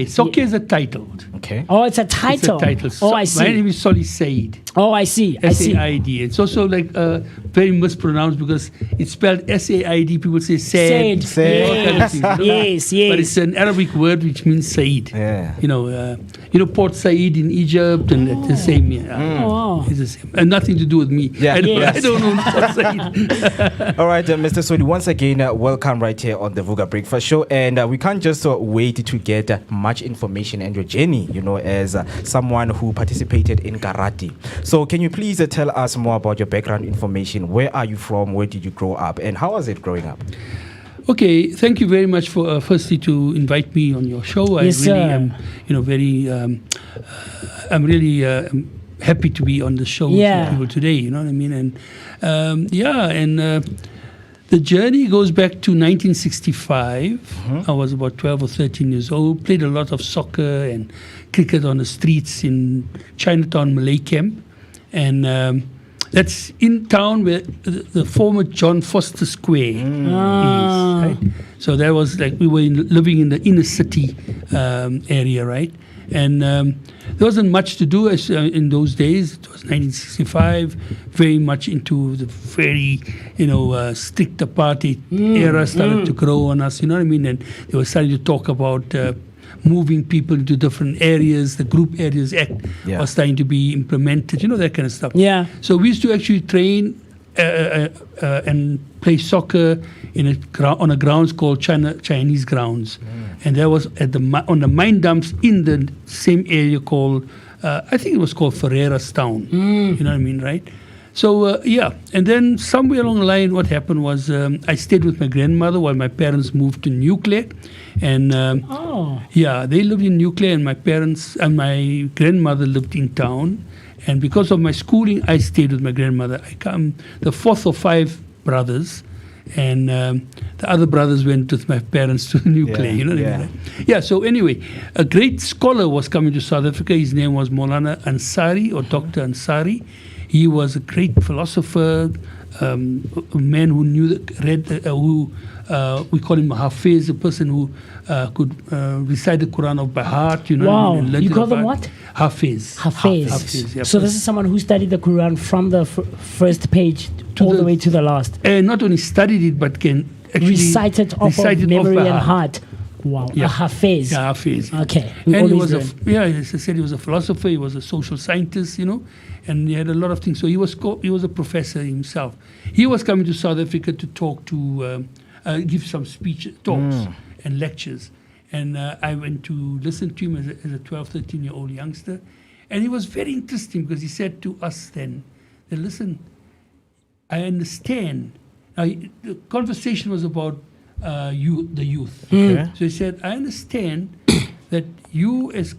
Soke is a title. Okay. Oh, it's a title. It's a title. Oh, I see. My name is Soli Said. Oh, I see. S-A-I-D. It's also like very mispronounced, because it's spelled S-A-I-D. People say Said. Yes. But it's an Arabic word which means Said. Yeah. Port Said in Egypt, and it's the same. It's the same. And nothing to do with me. Yeah. I don't know Port Said. All right, Mr. Soli, once again, welcome right here on the Vooka Breakfast Show. And we can't just wait to get much information and your journey, as someone who participated in karate. So can you please tell us more about your background information? Where are you from? Where did you grow up? And how was it growing up? Okay, thank you very much for firstly to invite me on your show. Yes, I really am, I'm really happy to be on the show with people today. You know what I mean? And the journey goes back to 1965. I was about 12 or 13 years old. Played a lot of soccer and cricket on the streets in Chinatown, Malay Camp, and that's in town where the former John Foster Square is. Right? So that was like we were living in the inner city area, right? And there wasn't much to do in those days. It was 1965, very much into the very, strict apartheid era started to grow on us, you know what I mean? And they were starting to talk about moving people into different areas. The Group Areas Act was starting to be implemented, that kind of stuff. Yeah. So we used to actually train and play soccer on a grounds called Chinese grounds, and that was on the mine dumps in the same area called I think it was called Ferreira's Town. You know what I mean, right? So and then somewhere along the line, what happened was I stayed with my grandmother while my parents moved to Nuclear, and they lived in Nuclear, and my parents and my grandmother lived in town. And because of my schooling, I stayed with my grandmother. I'm the fourth of 5 brothers, and the other brothers went with my parents to Nuclear. You know what I mean? Right? Yeah. So anyway, a great scholar was coming to South Africa. His name was Maulana Ansari, or Dr. Ansari. He was a great philosopher, a man who we call him a Hafiz, a person who could recite the Quran by heart. Wow. You call them what? Hafiz. Hafiz. Yeah, so this is someone who studied the Quran from the first page all the way to the last. And not only studied it, but can actually recite it off of memory and heart. Wow. Yeah. A Hafiz. Yeah, Hafiz. Okay. And he Always was learn. as I said, he was a philosopher. He was a social scientist, and he had a lot of things. So he was a professor himself. He was coming to South Africa to talk give some talks and lectures. And I went to listen to him as a 12, 13-year-old youngster. And it was very interesting because he said to us then, that, listen, I understand. Now, the conversation was about the youth. Okay. So he said, I understand that you as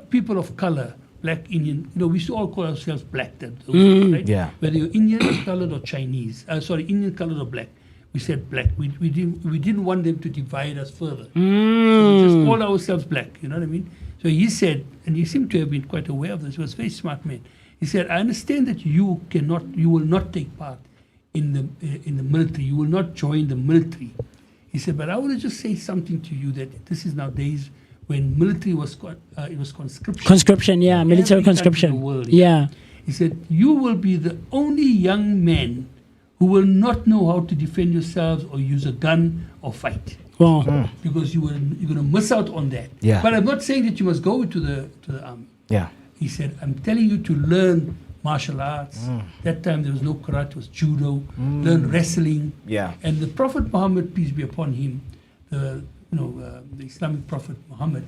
people of color, black, Indian, we used to all call ourselves black then, right? Yeah. Whether you're Indian, colored, or Chinese. Indian, colored, or black. We said black. We didn't want them to divide us further. So we just called ourselves black, you know what I mean? So he said, and he seemed to have been quite aware of this, he was a very smart man. He said, I understand that you will not take part in the military. You will not join the military. He said, but I want to just say something to you that this is nowadays when military was it was conscription. Conscription, yeah, military Every country in conscription. the world, Yeah. He said, you will be the only young man who will not know how to defend yourselves or use a gun or fight. Wow. Because you're going to miss out on that. Yeah. But I'm not saying that you must go to the army. Yeah. He said, I'm telling you to learn martial arts. That time there was no karate, it was judo. Learn wrestling. Yeah. And the Prophet Muhammad, peace be upon him, the Islamic Prophet Muhammad,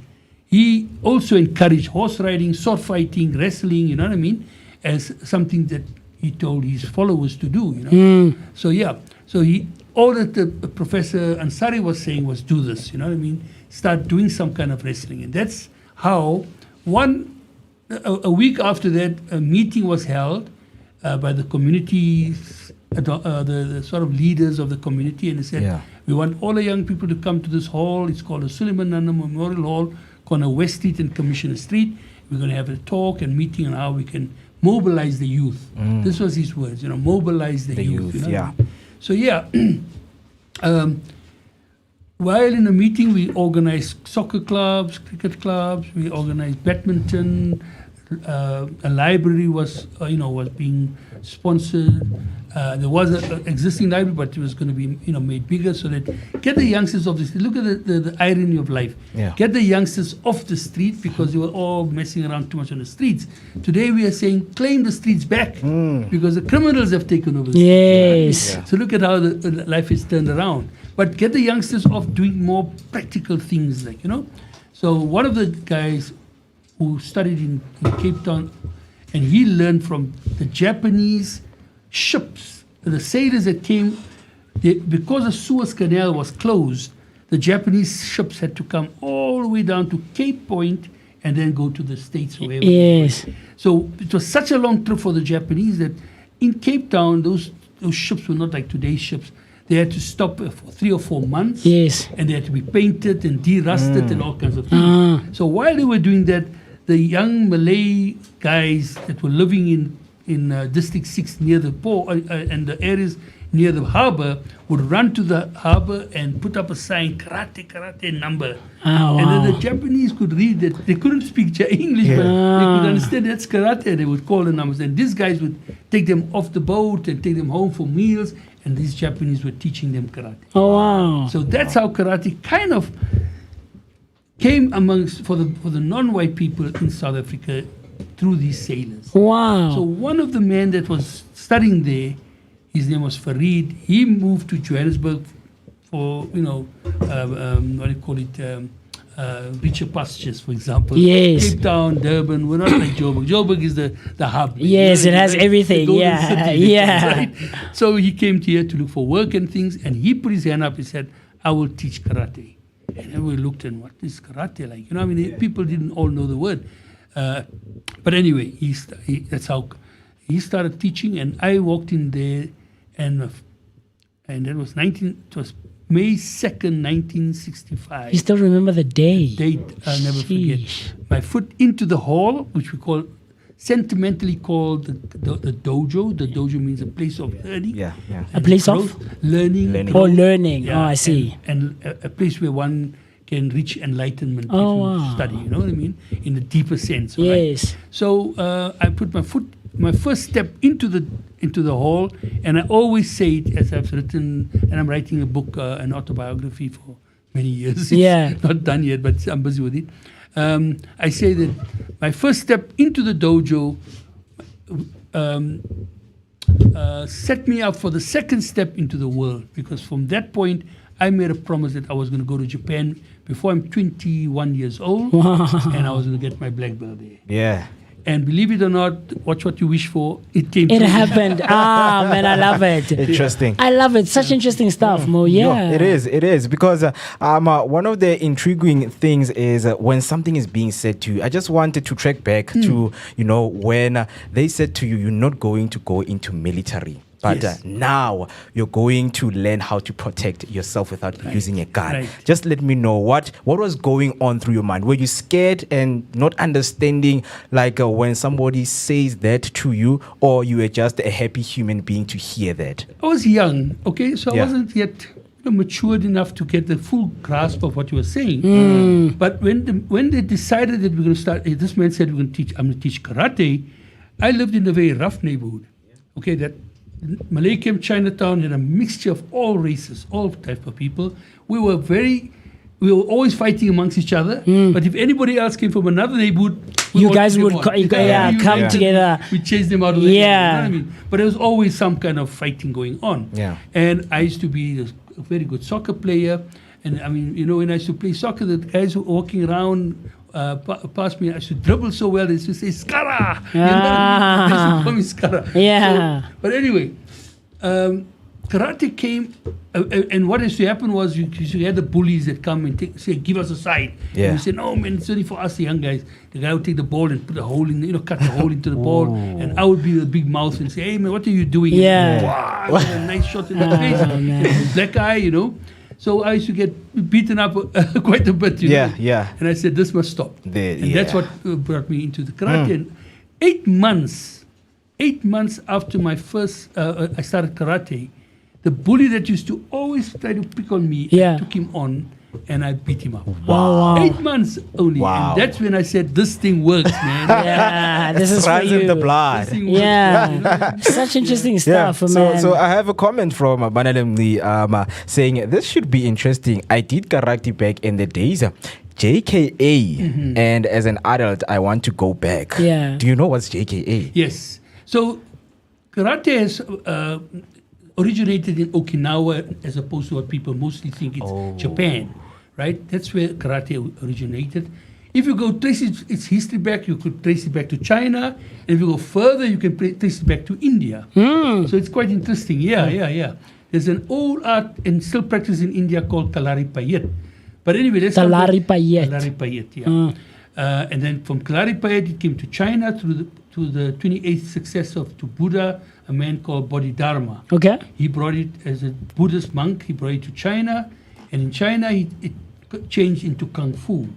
he also encouraged horse riding, sword fighting, wrestling, you know what I mean, as something that he told his followers to do, So yeah, so all that the Professor Ansari was saying was do this, you know what I mean? Start doing some kind of wrestling. And that's how a week after that, a meeting was held by the community, the sort of leaders of the community, and they said, we want all the young people to come to this hall. It's called the Suleiman Nana Memorial Hall, corner West Street and Commissioner Street. We're going to have a talk and meeting on how we can mobilize the youth. This was his words, mobilize the youth. You know what I mean? So yeah, while in the meeting we organized soccer clubs, cricket clubs, we organized badminton, a library was being sponsored. There was an existing library, but it was going to be made bigger so that get the youngsters off the street. Look at the irony of life. Yeah. Get the youngsters off the street because they were all messing around too much on the streets. Today we are saying claim the streets back because the criminals have taken over the Yes. streets. Yeah. So look at how the life is turned around. But get the youngsters off doing more practical things, So one of the guys who studied in Cape Town, and he learned from the Japanese ships, the sailors that came, because the Suez Canal was closed, the Japanese ships had to come all the way down to Cape Point and then go to the States or wherever. Yes. So it was such a long trip for the Japanese that in Cape Town, those ships were not like today's ships. They had to stop for 3 or 4 months. Yes. And they had to be painted and de-rusted and all kinds of things. So while they were doing that, the young Malay guys that were living in District 6 near the port and the areas near the harbor would run to the harbor and put up a sign, karate number. Oh, and then wow. the Japanese could read that. They couldn't speak English, but they could understand that's karate. And they would call the numbers. And these guys would take them off the boat and take them home for meals. And these Japanese were teaching them karate. Oh, wow. So that's how karate kind of came amongst for the non-white people in South Africa through these sailors. Wow. So one of the men that was studying there, his name was Farid. He moved to Johannesburg for what do you call it, richer pastures, for example. Yes. Cape Town, Durban. We're not like Joburg. Joburg is the hub. Yes, it has Right? everything. The golden Yeah, city, they call it, yeah. right? So he came here to look for work and things, and he put his hand up. He said, "I will teach karate." And then we looked and what is karate like? People didn't all know the word. But anyway, that's how he started teaching, and I walked in there, and that was May 2nd, 1965. You still remember the day? Date I'll never forget. My foot into the hall, which we call sentimentally called the dojo. The dojo means a place of learning. Yeah. A place growth, of? learning. Oh, learning. Yeah, Oh, I see. And a place where one can reach enlightenment if Oh, you wow. study, you know what I mean? In a deeper sense. Yes. Right? So I put my first step into the hall, and I always say it as I've written, and I'm writing a book, an autobiography for many years. Yeah. It's not done yet, but I'm busy with it. I say that my first step into the dojo set me up for the second step into the world, because from that point I made a promise that I was going to go to Japan before I'm 21 years old, and I was going to get my black belt there. Yeah. And believe it or not, watch what you wish for. It came. It true. happened. Man, I love it. Interesting. I love it. Such interesting stuff, Mo. Yeah. No, it is because one of the intriguing things is when something is being said to you. I just wanted to track back to when they said to you, you're not going to go into military. But Yes. now you're going to learn how to protect yourself without using a gun. Right. Just let me know what was going on through your mind. Were you scared and not understanding, like when somebody says that to you, or you were just a happy human being to hear that? I was young, okay, so Yeah. I wasn't yet matured enough to get the full grasp of what you were saying. But when they decided that we're going to start, this man said I'm going to teach karate. I lived in a very rough neighborhood. Okay, that Malay camp Chinatown had a mixture of all races, all type of people. We were always fighting amongst each other. But if anybody else came from another neighborhood, we You all guys took would them come on. Yeah. together. We chased them out of the Yeah. neighborhood, you know what I mean? But there was always some kind of fighting going on. Yeah. And I used to be a very good soccer player. And I mean, when I used to play soccer, the guys who were walking around past me, I used to dribble so well, they used to say, Skara! You know what I mean? They used to call me Skara. Yeah. So, but anyway, karate came, and what used to happen was you had the bullies that come and say, give us a side. Yeah. And we say, no, man, it's only for us, the young guys. The guy would take the ball and put a hole in, cut the hole into the ball. And I would be the big mouth and say, hey, man, what are you doing? Yeah. Wow, a nice shot in the face. man. Black eye, So I used to get beaten up quite a bit, Yeah. And I said, this must stop. And that's what brought me into the karate. And 8 months after my first, I started karate, the bully that used to always try to pick on me, I took him on and I beat him up. Wow. 8 months only. Wow. And that's when I said, this thing works, man. Yeah, this is for runs in you. the blood. This thing works. Yeah. Such interesting stuff, man. So I have a comment from Banalemli saying this should be interesting. I did karate back in the days. JKA, and as an adult, I want to go back. Yeah. Do you know what's JKA? Yes. So karate has originated in Okinawa as opposed to what people mostly think it's Japan, right? That's where karate originated. If you go trace its history back, you could trace it back to China. And if you go further, you can trace it back to India. So it's quite interesting. Yeah. There's an old art and still practiced in India called Kalari Payet. But anyway, let's Kalari Payet. Kalari Payet, yeah. And then from Kalari Payet, it came to China through the 28th successor to Buddha, a man called Bodhidharma. Okay. He brought it as a Buddhist monk. He brought it to China, and in China, it changed into Kung Fu.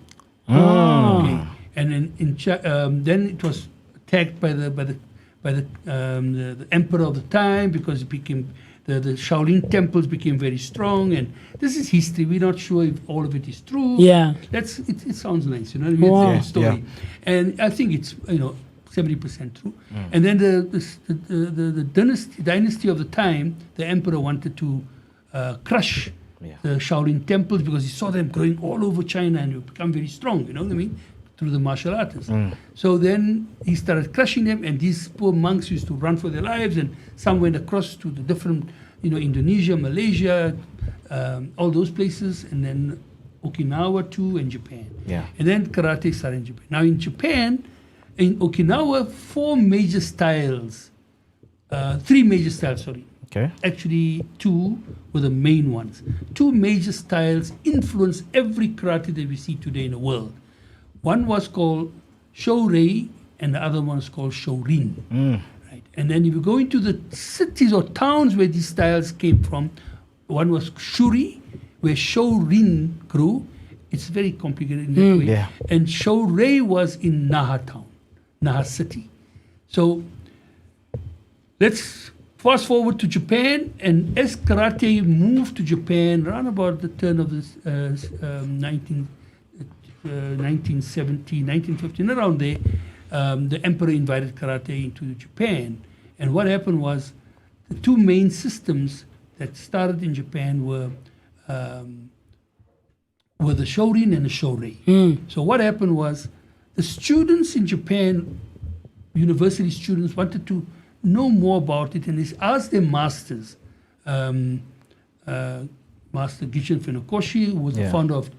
Okay. And then it was attacked by the emperor of the time, because it became the Shaolin temples became very strong, and this is history. We're not sure if all of it is true. Yeah. It sounds nice, you know what I mean? Wow. It's a story, and I think it's 70% true. And then the dynasty of the time, the emperor wanted to crush the Shaolin temples because he saw them growing all over China and would become very strong. You know what I mean? Through the martial artists. So then he started crushing them, and these poor monks used to run for their lives, and some went across to the different, Indonesia, Malaysia, all those places, and then Okinawa too, and Japan. Yeah. And then karate started in Japan. Now in Japan, in Okinawa, 3 major styles, sorry. Okay. Actually, 2 were the main ones. 2 major styles influenced every karate that we see today in the world. One was called Shorei, and the other one was called Shorin. Right? And then if you go into the cities or towns where these styles came from, one was Shuri, where Shorin grew. It's very complicated in that way. Yeah. And Shorei was in Naha town, Naha city. So let's fast forward to Japan, and as karate moved to Japan around about the turn of the 1970, 1915, around there, the emperor invited karate into Japan. And what happened was the 2 main systems that started in Japan were with a shorin and a shorei. So what happened was the students in Japan, university students, wanted to know more about it, and they asked their masters, Master Gishin Funakoshi, who was the founder of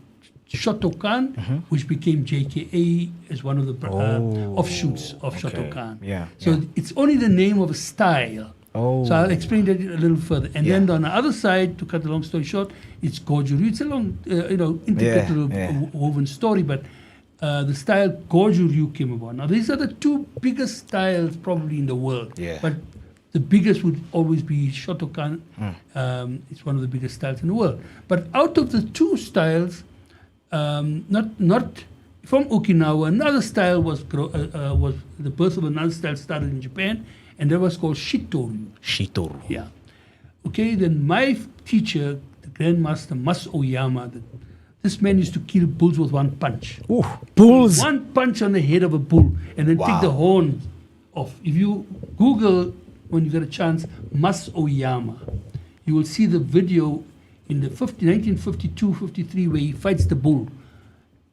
Shotokan, which became JKA as one of the offshoots of Shotokan. So it's only the name of a style. So I'll explain that a little further. And then on the other side, to cut a long story short, it's Goju-ryu. It's a long, intricate little woven story, but the style Goju-ryu came about. Now, these are the two biggest styles probably in the world. But the biggest would always be Shotokan. It's one of the biggest styles in the world. But out of the two styles, not from Okinawa, another style was the birth of another style started in Japan, and that was called Shitoru. Shitoru. Yeah. Okay, then my teacher, the Grandmaster Mas Oyama, this man used to kill bulls with one punch. Ooh, bulls. One punch on the head of a bull and then take the horn off. If you Google, when you get a chance, Mas Oyama, you will see the video in the 1952-53 where he fights the bull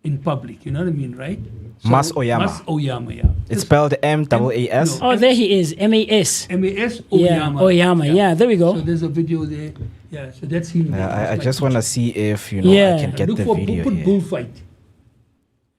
in public. You know what I mean, right? So Mas Oyama. Mas Oyama, yeah. It's spelled M-A-S. Oh, there he is. M-A-S. M-A-S Yeah, Oyama. Oyama. Yeah, there we go. So there's a video there. Yeah, so that's him. I just want to see if, I can get Look the for video put here. bullfight.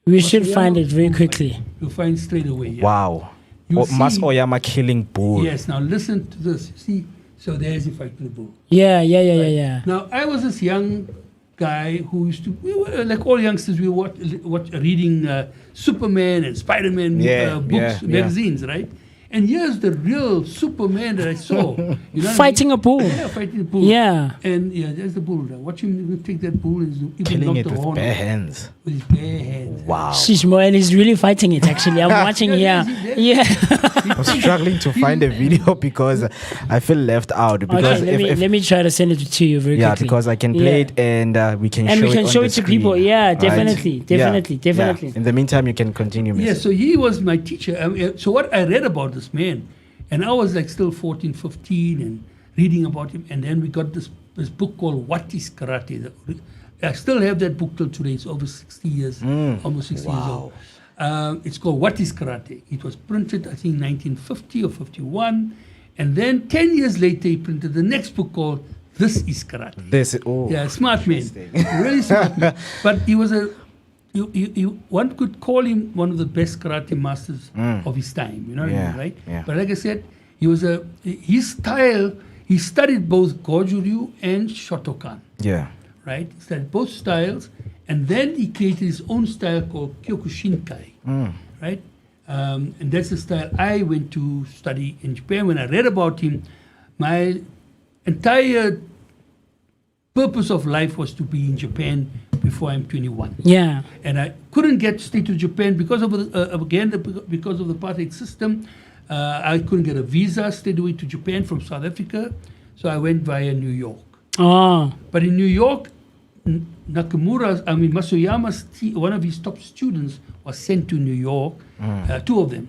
We should find it very quickly. You'll find straight away. Yeah. Wow. You Mas see- Oyama killing bull. Yes, now listen to this. See, so there's the fight with the bull. Yeah. Now, I was this young guy who used to, we were, like all youngsters, we were reading Superman and Spider-Man books, magazines, right? And here's the real Superman that I saw. You know what I mean? Fighting a bull. Yeah, fighting a bull. Yeah. And there's the bull. Watch him take that bull and even Killing knock it the with horn bare off. hands. With his bare hands. Wow. Shishmo, and he's really fighting it actually. I'm watching here. Yeah. I'm struggling to find a video because I feel left out. Because Okay, let me try to send it to you very quickly. because I can play it and we can And show we it can on show the it to screen, people. Yeah, right? definitely. Yeah. Definitely. In the meantime, you can continue, Mr. Yeah, so he was my teacher. So what I read about this man, and I was like still 14, 15 and reading about him. And then we got this book called What is Karate? I still have that book till today. It's over 60 years, almost 60 years old. It's called What is Karate? It was printed, I think, 1950 or 51. And then 10 years later, he printed the next book called This is Karate. Yeah, smart man. Really smart man. But he was one could call him one of the best karate masters of his time. You know what I mean, right? Yeah. But like I said, his style, he studied both Goju-ryu and Shotokan. Yeah. Right? He studied both styles, and then he created his own style called Kyokushinkai. Right? And that's the style I went to study in Japan. When I read about him, my entire purpose of life was to be in Japan before I'm 21. Yeah. And I couldn't stay to Japan because of because of the apartheid system. I couldn't get a visa straight away to Japan from South Africa, so I went via New York. But in New York, Masuyama's one of his top students was sent to New York. Two of them,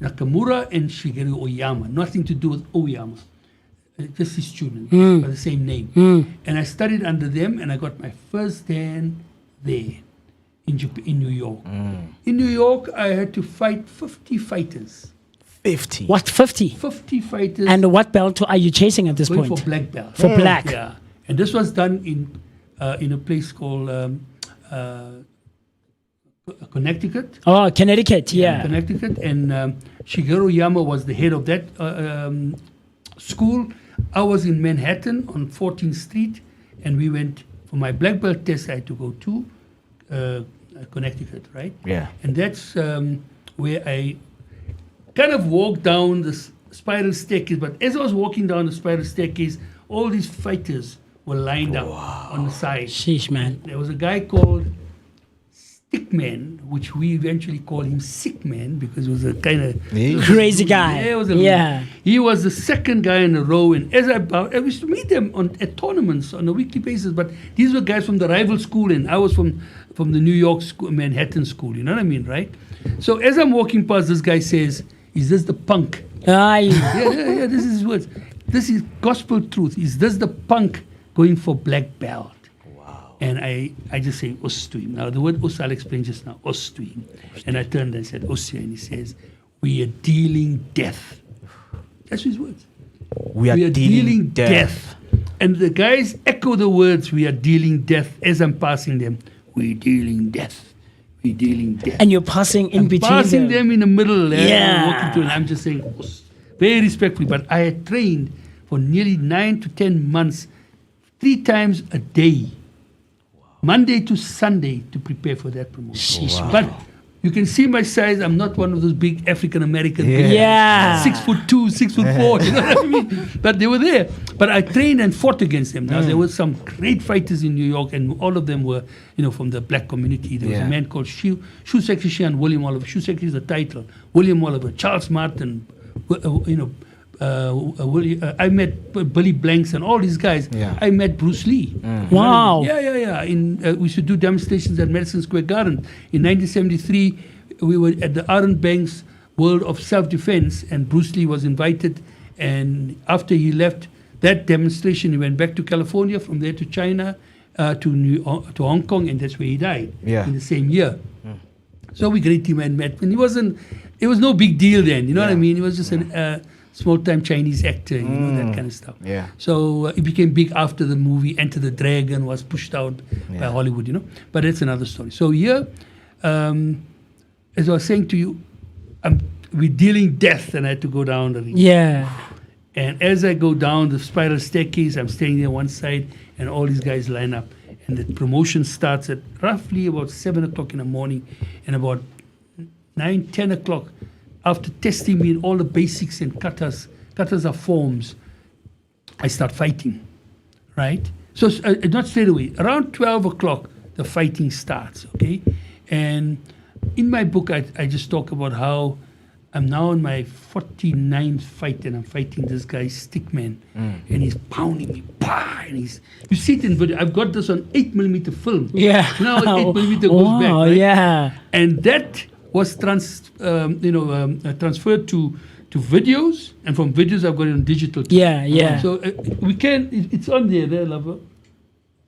Nakamura and Shigeru Oyama. Nothing to do with Oyama. Just his student, by the same name. And I studied under them, and I got my first dan there in New York. In New York, I had to fight 50 fighters. 50? What, 50? 50 fighters. And what belt are you chasing at this Going point? for black belt. For black. Yeah. And this was done in a place called Connecticut. Oh, Connecticut, yeah. Connecticut. And Shigeru Oyama was the head of that school. I was in Manhattan on 14th Street, and we went for my black belt test. I had to go to Connecticut, right? Yeah. And that's where I kind of walked down the spiral staircase. But as I was walking down the spiral staircase, all these fighters were lined up on the side. Sheesh, man. There was a guy called Stickman, which we eventually called him Sick Man because he was a kind of crazy guy. He was the second guy in a row, and as I used to meet them at tournaments on a weekly basis. But these were guys from the rival school, and I was from the New York school, Manhattan school. You know what I mean, right? So as I'm walking past, this guy says, "Is this the punk?" Yeah. This is his words. This is gospel truth. Is this the punk going for black belt? Wow. And I just say us to him. Now, the word us, I'll explain just now, us to him. And I turned and said, us, and he says, we are dealing death. That's his words. We are dealing death. And the guys echo the words, we are dealing death, as I'm passing them. We're dealing death. We're dealing death. And you're passing in between passing them in the middle. Yeah. Walking to, and I'm just saying, us. Very respectfully. But I had trained for nearly 9 to 10 months, 3 times a day. Monday to Sunday to prepare for that promotion. Wow. But you can see my size. I'm not one of those big African Americans. Yeah. 6'2", 6'4". You know what I mean? But they were there. But I trained and fought against them. Now there were some great fighters in New York, and all of them were, from the black community. There was a man called Shoe Secretary and William Oliver. Shoe Secretary is the title. William Oliver, Charles Martin, I met Billy Blanks and all these guys. Yeah. I met Bruce Lee. Wow. Yeah. We should do demonstrations at Madison Square Garden. In 1973, we were at the Aaron Banks World of Self-Defense, and Bruce Lee was invited. And after he left that demonstration, he went back to California, from there to China, to Hong Kong, and that's where he died in the same year. So we greeted him and met. And it was no big deal then, you know what I mean? He was just a small-time Chinese actor, that kind of stuff. Yeah. So it became big after the movie Enter the Dragon was pushed out by Hollywood, But that's another story. So here, as I was saying to you, we're dealing death, and I had to go down the ring. Yeah. And as I go down the spiral staircase, I'm standing there one side, and all these guys line up. And the promotion starts at roughly about 7 o'clock in the morning, and about 9, 10 o'clock, after testing me in all the basics and katas are forms, I start fighting, right? So not straight away. Around 12 o'clock, the fighting starts, okay? And in my book, I just talk about how I'm now in my 49th fight, and I'm fighting this guy, Stickman, and he's pounding me, and you see it in video. I've got this on 8mm film. Yeah. Now 8mm goes back, right? Yeah. And that was transferred to videos, and from videos I've got it on digital too. Yeah. So we can. It's on there, lover.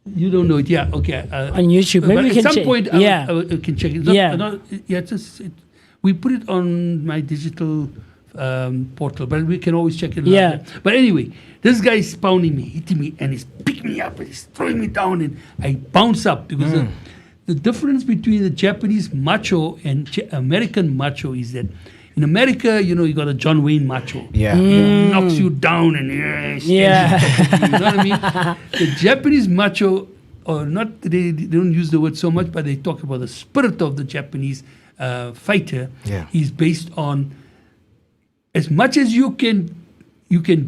You don't know it, yeah? Okay. On YouTube, maybe we can check. At some point, I can check it. We put it on my digital portal, but we can always check it. Yeah. But anyway, this guy is pounding me, hitting me, and he's picking me up, and he's throwing me down, and I bounce up because. The difference between the Japanese macho and American macho is that in America, you got a John Wayne macho. Yeah. He knocks you down and you know what I mean? The Japanese macho, or not, they don't use the word so much, but they talk about the spirit of the Japanese fighter. Yeah. Is based on as much as you can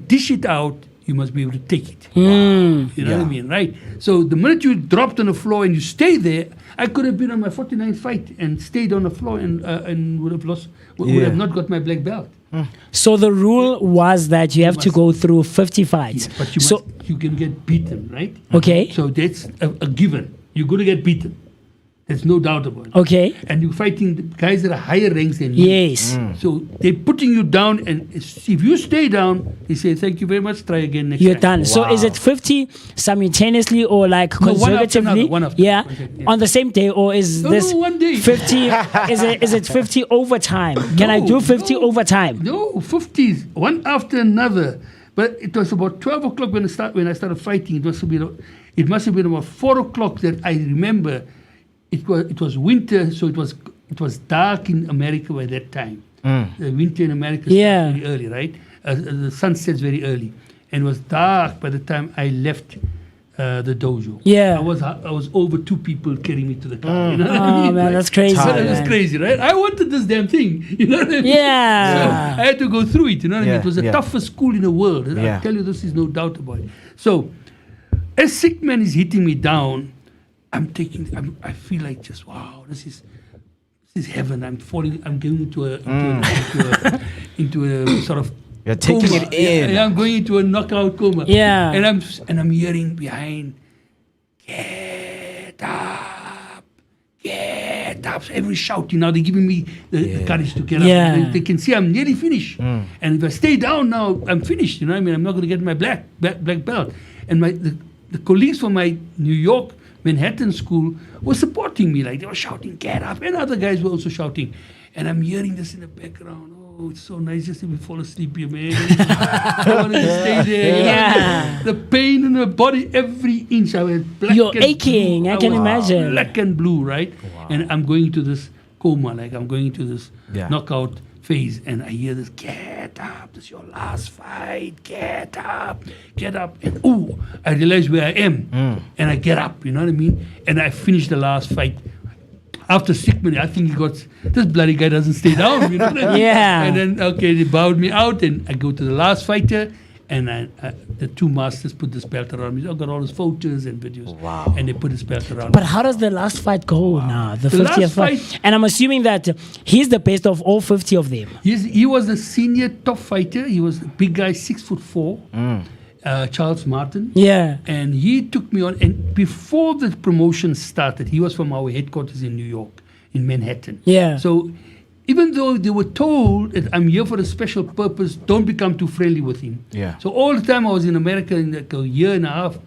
dish it out, you must be able to take it. You know what I mean, right? So the minute you dropped on the floor and you stay there, I could have been on my 49th fight and stayed on the floor and would have lost, would have not got my black belt. So the rule was that you have to go through 50 fights. Yeah, but you can get beaten, right? Okay. So that's a given. You're going to get beaten. There's no doubt about it. Okay. And you're fighting the guys that are higher ranks than you. Yes. So they're putting you down, and if you stay down, they say, thank you very much, try again next You're time. done. So is it 50 simultaneously or like consecutively? One after yeah. another. Yeah. On the same day, or is this 1 day. 50? is it 50 overtime? Can I do 50 overtime? No, 50s, one after another. But it was about 12 o'clock when I started fighting. It must have been about 4 o'clock that I remember. It was winter, so it was dark in America by that time. The winter in America starts very early, right? The sun sets very early, and it was dark by the time I left the dojo. Yeah, I was over 2 people carrying me to the car. You know what I mean? Man, that's crazy. That's crazy, right? I wanted this damn thing. You know what I mean? Yeah. So I had to go through it. You know what I mean? It was the toughest school in the world. Yeah. I tell you, this is no doubt about it. So, as Stickman is hitting me down, I feel like just wow, this is heaven. I'm falling. I'm going into a sort of. You're taking coma. it in. Yeah, I'm going into a knockout coma. Yeah. And I'm hearing behind, get up. So everyone's shouting now. They're giving me the courage to get up. They can see I'm nearly finished. And if I stay down now, I'm finished. You know what I mean? I'm not going to get my black belt. And the colleagues from my New York Manhattan School were supporting me. Like they were shouting, "Get up!" and other guys were also shouting. And I'm hearing this in the background. Oh, it's so nice just to fall asleep here, man. I want to stay there. Yeah. The pain in the body, every inch. I was black You're and aching, blue. I can was imagine. Black and blue, right? And I'm going to this coma, like I'm going to this knockout phase. And I hear this, "Get up, this is your last fight. Get up, get up." And I realize where I am. And I get up, you know what I mean? And I finish the last fight. After 6 minutes, I think this bloody guy doesn't stay down, you know what I mean? Yeah. And then, they bowed me out, and I go to the last fighter, and the two masters put this belt around me. So I got all his photos and videos. Wow. And they put this belt around But me. how does the last fight go now? The The 50th last fight. fight- And I'm assuming that he's the best of all 50 of them. He was a senior top fighter. He was a big guy, 6'4", Charles Martin. Yeah. And he took me on. And before the promotion started, he was from our headquarters in New York, in Manhattan. Yeah. So even though they were told that I'm here for a special purpose, don't become too friendly with him. Yeah. So all the time I was in America in like a year and a half,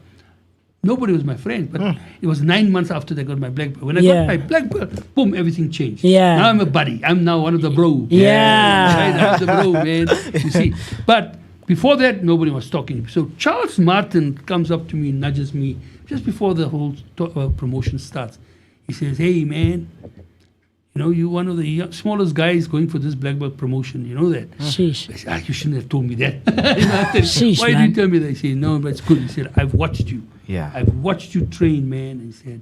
nobody was my friend. But it was 9 months after I got my black belt. When I got my black belt, boom, everything changed. Yeah. Now I'm a buddy. I'm now one of the bro. Yeah. Right? I'm the bro, man. You see. But before that, nobody was talking. So Charles Martin comes up to me, nudges me just before the whole promotion starts. He says, "Hey, man, you know, you're one of the smallest guys going for this black belt promotion. You know that?" Sheesh. I said, "You shouldn't have told me that." You know, I said, Sheesh, "Why did man. you tell me that?" He said, "No, but it's good." He said, "I've watched you. Yeah. I've watched you train, man." And he said,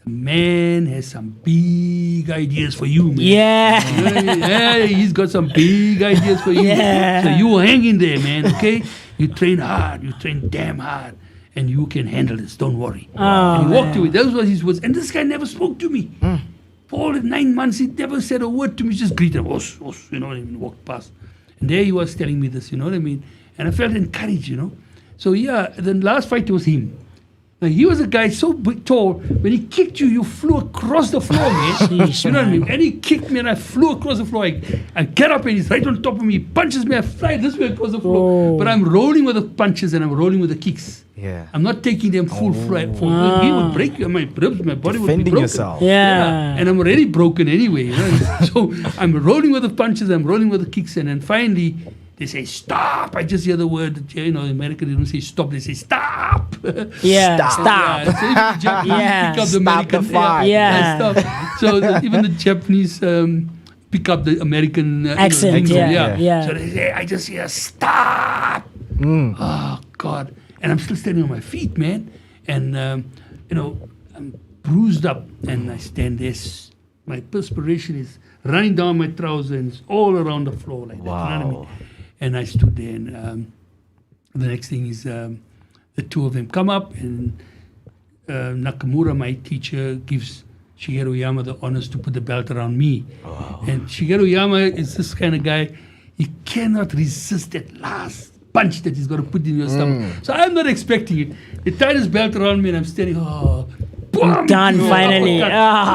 "The man has some big ideas for you, man." Yeah. You know what I mean? Yeah, he's got some big ideas for you. Yeah. So you hang in there, man, okay? You train hard. You train damn hard. And you can handle this. Don't worry." Oh, and he walked man. away. Those were his words. And this guy never spoke to me. For all the 9 months, he never said a word to me. He just greeted, "Os, os," you know what I mean, walked past. And there he was telling me this, you know what I mean? And I felt encouraged, you know. So yeah, the last fight was him. Now, he was a guy so big, tall. When he kicked you, you flew across the floor, man. Sheesh, You know what I man. mean? And he kicked me, and I flew across the floor. I get up, and he's right on top of me. He punches me. I fly this way across the floor. Oh. But I'm rolling with the punches, and I'm rolling with the kicks. Yeah. I'm not taking them full flight. He would break my ribs. My body would be Defending broken. yourself. Yeah. And I'm already broken anyway. You know? So I'm rolling with the punches. I'm rolling with the kicks, and then finally they say stop. I just hear the word. You know, in America they don't say stop. They say stop. Yeah. Stop. Yeah, so even the Japanese Yeah. pick up the Stop the American. fight. Yeah. Stop. So even the Japanese pick up the American Accent, lingo, yeah. So they say, I just hear stop. Oh God! And I'm still standing on my feet, man. And you know, I'm bruised up, and I stand there. My perspiration is running down my trousers, and it's all around the floor like that. You know what I mean? And I stood there, and the next thing is the two of them come up, and Nakamura, my teacher, gives Shigeru Yama the honors to put the belt around me. And Shigeru Yama is this kind of guy, he cannot resist that last punch that he's going to put in your stomach. So I'm not expecting it. They tie this belt around me, and I'm standing, boom, Done, finally. uppercut.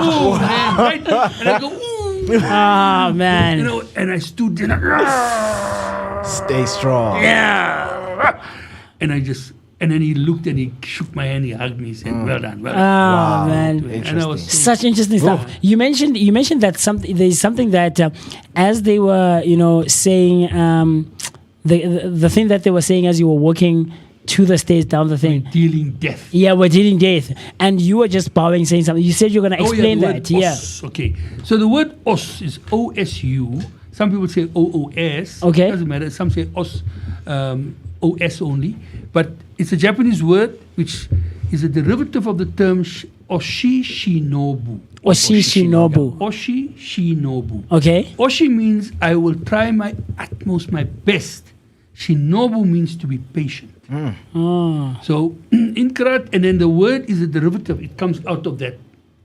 Oh, man, right? And I go, ooh. Oh, man. You know, and I stood there, Stay strong. yeah. And then he looked and he shook my hand, he hugged me, he said, well done, well done. Oh, man. And I was so, Such interesting stuff. You mentioned that there's something that as they were, you know, saying the thing that they were saying as you were walking to the stage down the thing. dealing death. Yeah, we're dealing death. And you were just bowing, saying something. You said you're going to explain the word that. Yeah. os. Okay. So the word os is O-S-U. Some people say O-O-S. Okay. Doesn't matter. Some say os, O-S only. But it's a Japanese word which is a derivative of the term oshi shinobu. Oshi shinobu. Oshi shinobu. Okay. Oshi means I will try my utmost, my best. Shinobu means to be patient. Oh. So in karate, and then the word is a derivative. It comes out of that.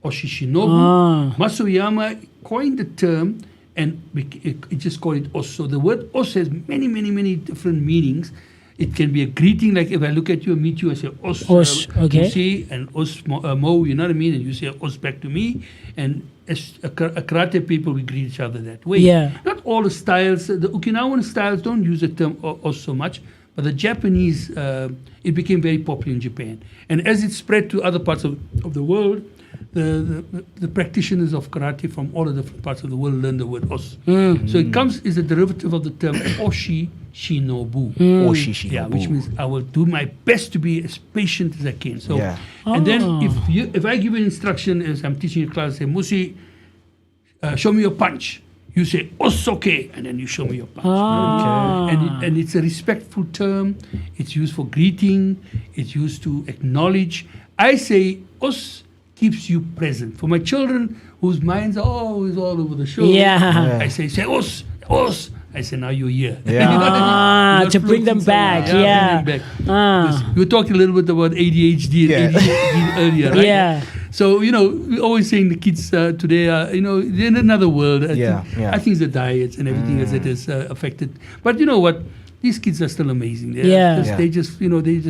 Oshishinobu. Ah. Masuyama coined the term, and it just called it os. So the word os has many, many, many different meanings. It can be a greeting, like if I look at you and meet you, I say os. Os, okay. You say, and os mo, you know what I mean? And you say os back to me. And as a karate people, we greet each other that way. Yeah. Not all the styles, the Okinawan styles don't use the term os so much, But the Japanese, it became very popular in Japan. And as it spread to other parts of the world, the practitioners of karate from all the different parts of the world learn the word os. So it is a derivative of the term oshi shinobu. Oshi shinobu. Yeah, which means I will do my best to be as patient as I can. So, and then if I give an instruction as I'm teaching a class, say, Musi, show me your punch. You say osoke, and then you show me your punch. And it's a respectful term. It's used for greeting. It's used to acknowledge. I say os keeps you present. For my children whose minds are always all over the show, I say os. I say, now you're here. To bring them back. Bring them back. We were talking a little bit about ADHD and ADHD earlier, right? So, we're always saying the kids today are, they're in another world. I think the diets and everything else that is affected. But you know what? These kids are still amazing. They just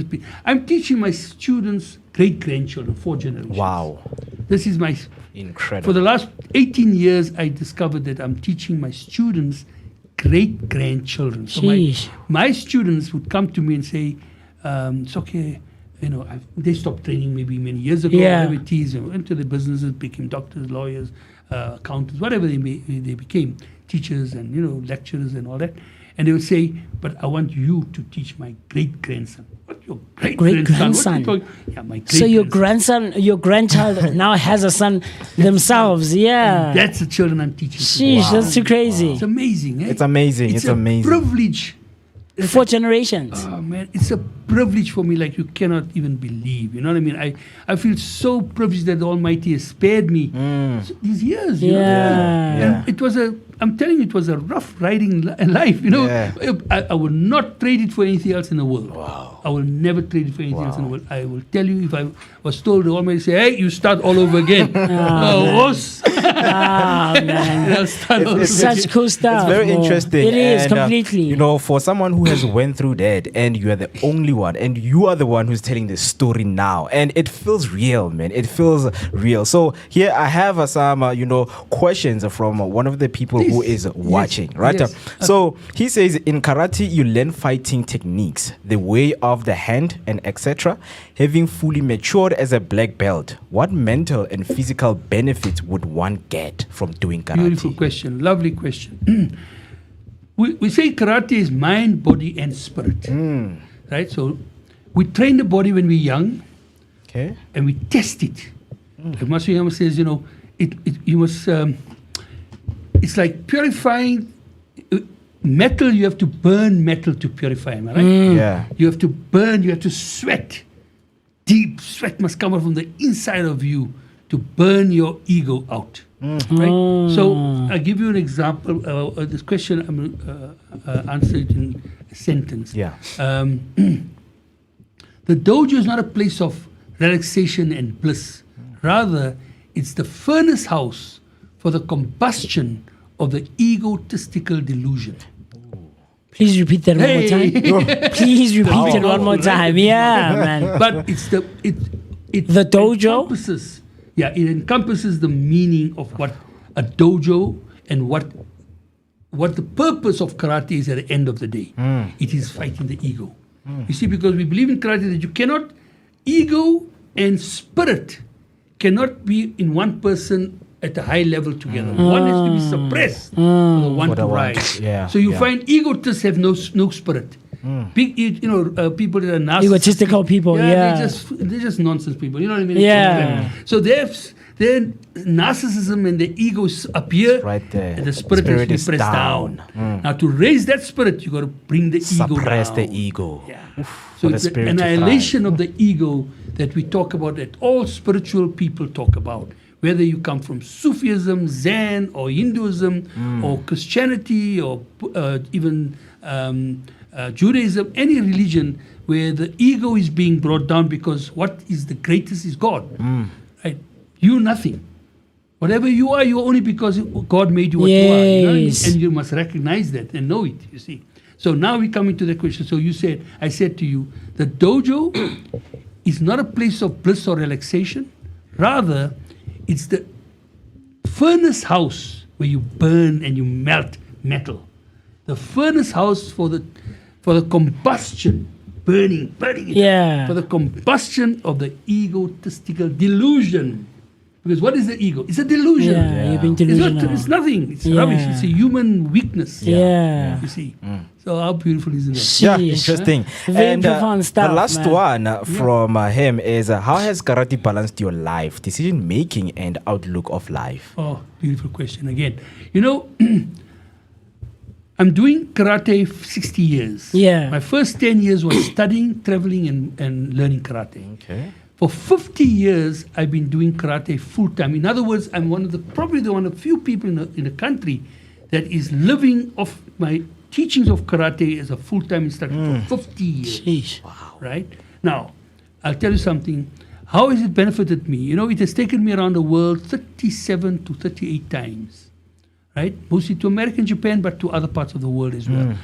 be. I'm teaching my students great-grandchildren, 4 generations. Wow. This is my... Incredible. For the last 18 years, I discovered that I'm teaching my students great-grandchildren. So my students would come to me and say, it's okay, they stopped training maybe many years ago, whatever it is, went to the businesses, became doctors, lawyers, accountants, whatever they became, teachers and, lecturers and all that. And they would say, but I want you to teach my great-grandson. What, your great-grandson? Yeah, my great-grandson. So your grandchild now has a son themselves, And that's the children I'm teaching. Sheesh, that's too crazy. It's amazing, eh? It's amazing. It's amazing. Privilege. 4 generations. Oh man, it's a privilege for me like you cannot even believe. You know what I mean? I feel so privileged that the Almighty has spared me these years. You know? And it was I'm telling you, it was a rough riding life. I would not trade it for anything else in the world. Wow. I will never trade it for anything else in the world. I will tell you, if I was told the Almighty say, hey, you start all over again. Man. Such cool stuff. It's very interesting. It is, completely. For someone who has went through that, and you are the only one, and you are the one who's telling the story now, and it feels real, man. It feels real. So here I have some, questions from one of the people who is watching, right? Yes. So he says, in karate, you learn fighting techniques, the way of the hand, and etc. Having fully matured as a black belt, what mental and physical benefits would one get from doing karate? Beautiful question. Lovely question. We say karate is mind, body, and spirit. Right? So we train the body when we're young, and we test it. Like Master Yama says, you must. It's like purifying metal. You have to burn metal to purify, am I right? Yeah. You have to burn. You have to sweat. Deep sweat must come out from the inside of you to burn your ego out. Right? So I'll give you an example. This question I'm answered in a sentence. Yeah. The dojo is not a place of relaxation and bliss. Rather, it's the furnace house for the combustion of the egotistical delusion. Please repeat that one more time. Please repeat it one more time. Yeah, man. But it's the dojo encompasses. Yeah, it encompasses the meaning of what a dojo and what the purpose of karate is at the end of the day. It is fighting the ego. You see, because we believe in karate that you cannot, ego and spirit cannot be in one person at a high level together. One has to be suppressed for the one to rise. So you find egotists have no spirit. Big, people that are narcissists. Egotistical people, they're just nonsense people. You know what I mean? Yeah. So their narcissism and the ego up here, right there. And the spirit has to be pressed down. Now to raise that spirit, you got to bring the ego down. Suppress the ego. Yeah. So it's the annihilation of the ego that we talk about, that all spiritual people talk about. Whether you come from Sufism, Zen, or Hinduism, or Christianity, or even Judaism, any religion where the ego is being brought down, because what is the greatest is God. Right? You nothing. Whatever you are, you're only because God made you what you are. You know what I mean? And you must recognize that and know it, you see. So now we come into the question. So I said to you, the dojo is not a place of bliss or relaxation. Rather, it's the furnace house where you burn and you melt metal. The furnace house for the for the combustion, burning it Yeah. up, for the combustion of the egotistical delusion. Because what is the ego? It's a delusion. Yeah, you've been It's, not, delusional. it's nothing. It's Yeah. rubbish. It's a human weakness. Yeah. You see. So how beautiful is it? Yeah, Sheesh. interesting. Very And profound stuff, the last man. one from him is how has karate balanced your life, decision making, and outlook of life? Oh, beautiful question again. You know, I'm doing karate 60 years. Yeah. My first 10 years was studying, traveling, and learning karate. Okay. For 50 years, I've been doing karate full time. In other words, I'm probably one of the few people in the country that is living off my teachings of karate as a full time instructor for 50 years. Sheesh. Right? Now, I'll tell you something. How has it benefited me? You know, it has taken me around the world 37 to 38 times. Right? Mostly to America and Japan, but to other parts of the world as well.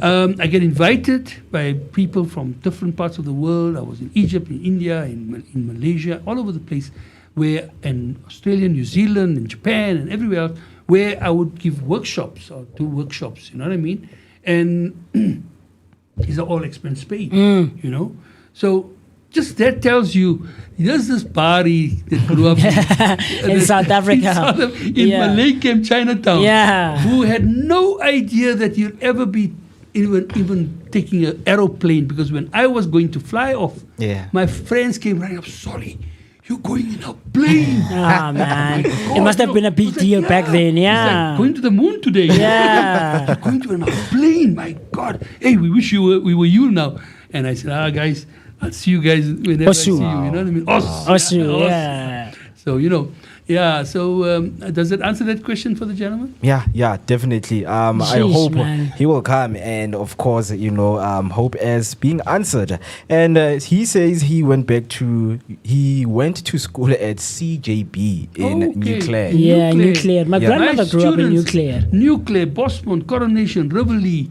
I get invited by people from different parts of the world. I was in Egypt, in India, in Malaysia, all over the place, in Australia, New Zealand, and Japan, and everywhere else, where I would give workshops or do workshops, you know what I mean? And these are all expense paid, you know? So just that tells you, there's this Bari that grew up In South Africa. in Malay Camp, Chinatown, Yeah. who had no idea that you'd ever be even taking an aeroplane, because when I was going to fly off, my friends came running up, sorry, you're going in a plane. Ah, man. God, It must have been a big deal back then, It's yeah. like going to the moon today. Yeah. You're going to a plane, my God. Hey, we wish we were you now. And I said, guys, I'll see you guys whenever I see you. You know what I mean? Osu, yeah. So, you know, so does that answer that question for the gentleman? Yeah, definitely. I Jeez, hope man. he will come, and of course, hope as being answered. And he says he went to school at CJB in Nuclear. Yeah, Nuclear. My grandmother grew up in Nuclear. Nuclear, Bosmont, Coronation, Rivoli,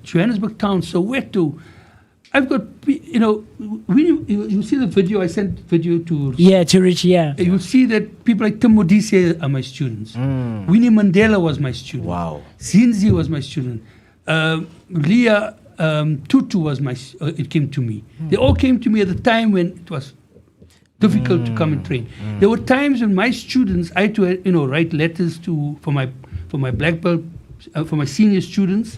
Johannesburg Town, Soweto. I've got, you see the video, I sent video to... Yeah, to Rich, yeah. You'll see that people like Tim Modise are my students. Winnie Mandela was my student. Wow. Zinzi was my student. Leah Tutu was it came to me. They all came to me at the time when it was difficult to come and train. There were times when my students, I had to, write letters for my black belt, for my senior students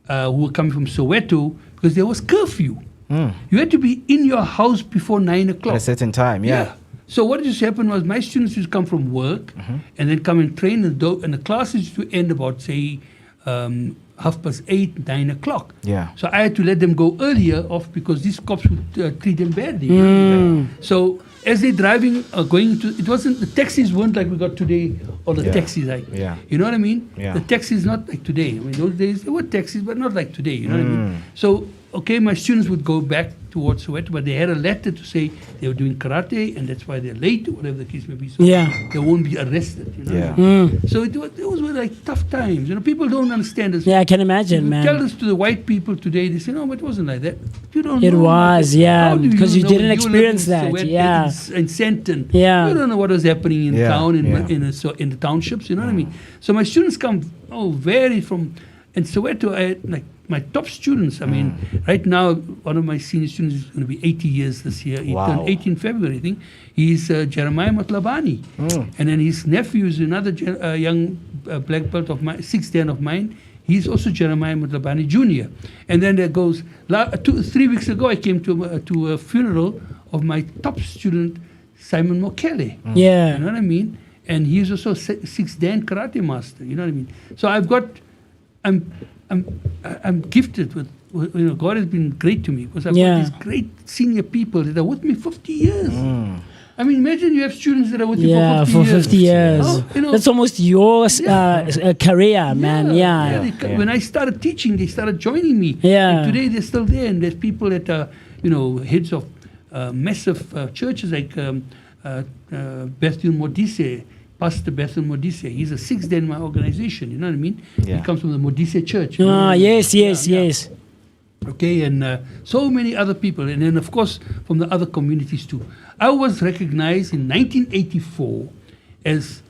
who were coming from Soweto, because there was curfew. You had to be in your house before 9 o'clock. At a certain time, yeah. So what used to happen was my students used to come from work and then come and train, and the classes used to end about, say, 8:30, 9 o'clock. Yeah. So I had to let them go earlier off because these cops would treat them badly. You know? So as they're driving, the taxis weren't like we got today, or the taxis like, you know what I mean? Yeah. The taxis not like today. I mean, those days there were taxis, but not like today, you know what I mean? So, okay, my students would go back towards Soweto, but they had a letter to say they were doing karate and that's why they're late, or whatever the case may be. So they won't be arrested, you know? So those were like tough times. You know, people don't understand this. Yeah, I can imagine, man. Tell this to the white people today, they say, no, but it wasn't like that. You don't know. It was, yeah, because you know? didn't You experience live in that, Soweto, yeah. in Senton. Yeah. You don't know what was happening in town, in the townships, you know what I mean? So my students come, varied from, and Soweto, I had like my top students. I mean, right now, one of my senior students is going to be 80 years this year. He turned 18 February, I think. He's Jeremiah Matlabani. And then his nephew is another young black belt of mine, 6th dan of mine. He's also Jeremiah Matlabani Jr. And then there goes, 3 weeks ago, I came to a funeral of my top student, Simon Mokele. Yeah. You know what I mean? And he's also 6th dan karate master. You know what I mean? So I'm gifted with, God has been great to me because I've got these great senior people that are with me 50 years. I mean, imagine you have students that are with you for 50 years. Oh, that's almost your career, man. Yeah. When I started teaching, they started joining me. Yeah. And today they're still there, and there's people that are, heads of massive churches like Bethel Modise. Pastor Bethel Modise. He's a 6th dan in my organization. You know what I mean? He comes from the Modise church. Yes. Okay, and so many other people. And then, of course, from the other communities too. I was recognized in 1984 as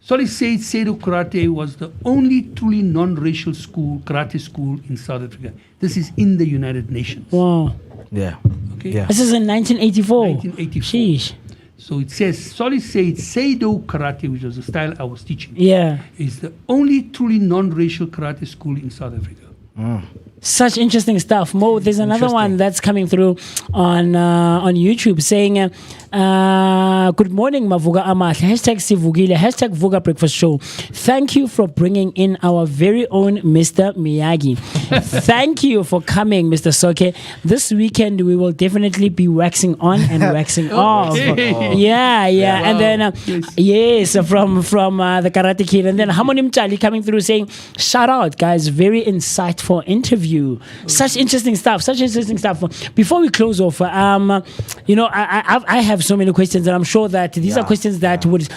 Solly said Seido Karate was the only truly non-racial karate school in South Africa. This is in the United Nations. Wow. Yeah. Okay. Yeah. This is in 1984. 1984. Sheesh. So it says, Solly said Seido Karate, which was the style I was teaching, Yeah. is the only truly non-racial karate school in South Africa. Such interesting stuff. Mo, there's another one that's coming through on YouTube saying, good morning, Mavuga Amat. Hashtag Sivugile. Hashtag Vuga Breakfast Show. Thank you for bringing in our very own Mr. Miyagi. Thank you for coming, Mr. Soke. This weekend, we will definitely be waxing on and waxing off. Yeah. And then, yes, from the Karate Kid. And then Harmonim Chali coming through saying, shout out, guys. Very insightful interview. Such interesting stuff. Before we close off, I have so many questions, and I'm sure that these are questions that would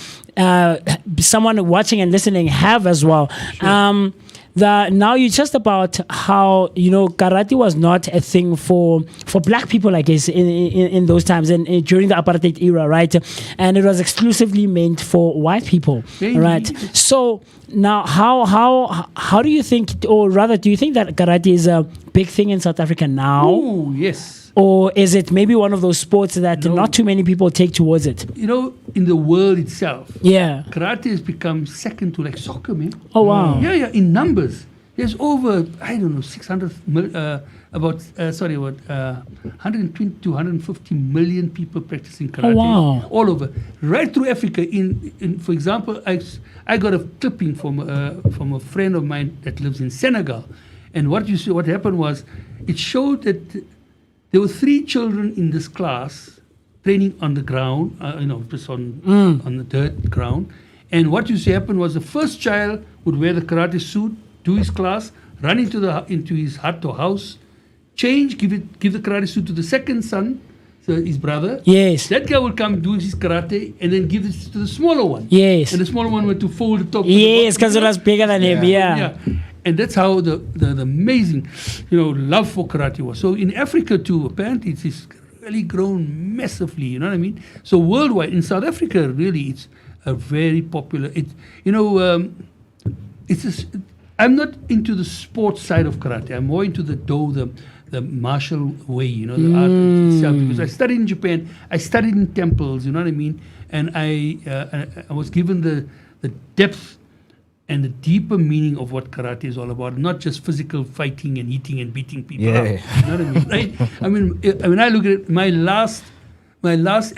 someone watching and listening have as well. Sure. Now you just about how karate was not a thing for black people, I guess, in those times and during the apartheid era, right? And it was exclusively meant for white people, right? So now, how do you think, or rather, do you think that karate is a big thing in South Africa now? Oh, yes. Or is it maybe one of those sports that not too many people take towards it? In the world itself, karate has become second to like soccer, man. Oh, wow. Yeah, in numbers. There's over, 600, 120 to 150 million people practicing karate all over, right through Africa. In for example, I got a clipping from a friend of mine that lives in Senegal, and what happened was, it showed that there were 3 children in this class training on the ground, just on the dirt ground. And what used to happen was the first child would wear the karate suit, do his class, run into his hut or house, change, give the karate suit to the second son, so his brother. Yes. That guy would come do his karate and then give it to the smaller one. Yes. And the smaller one went to fold the top. Yes, because it was bigger than him. Yeah. And that's how the amazing, love for karate was. So in Africa too, apparently it's really grown massively. You know what I mean? So worldwide, in South Africa, really, it's a very popular. I'm not into the sports side of karate. I'm more into the martial way, the art itself. Because I studied in Japan, I studied in temples. You know what I mean? And I was given the depth and the deeper meaning of what karate is all about, not just physical fighting and hitting and beating people up. You know what I mean? Right? I mean, when I look at it, my last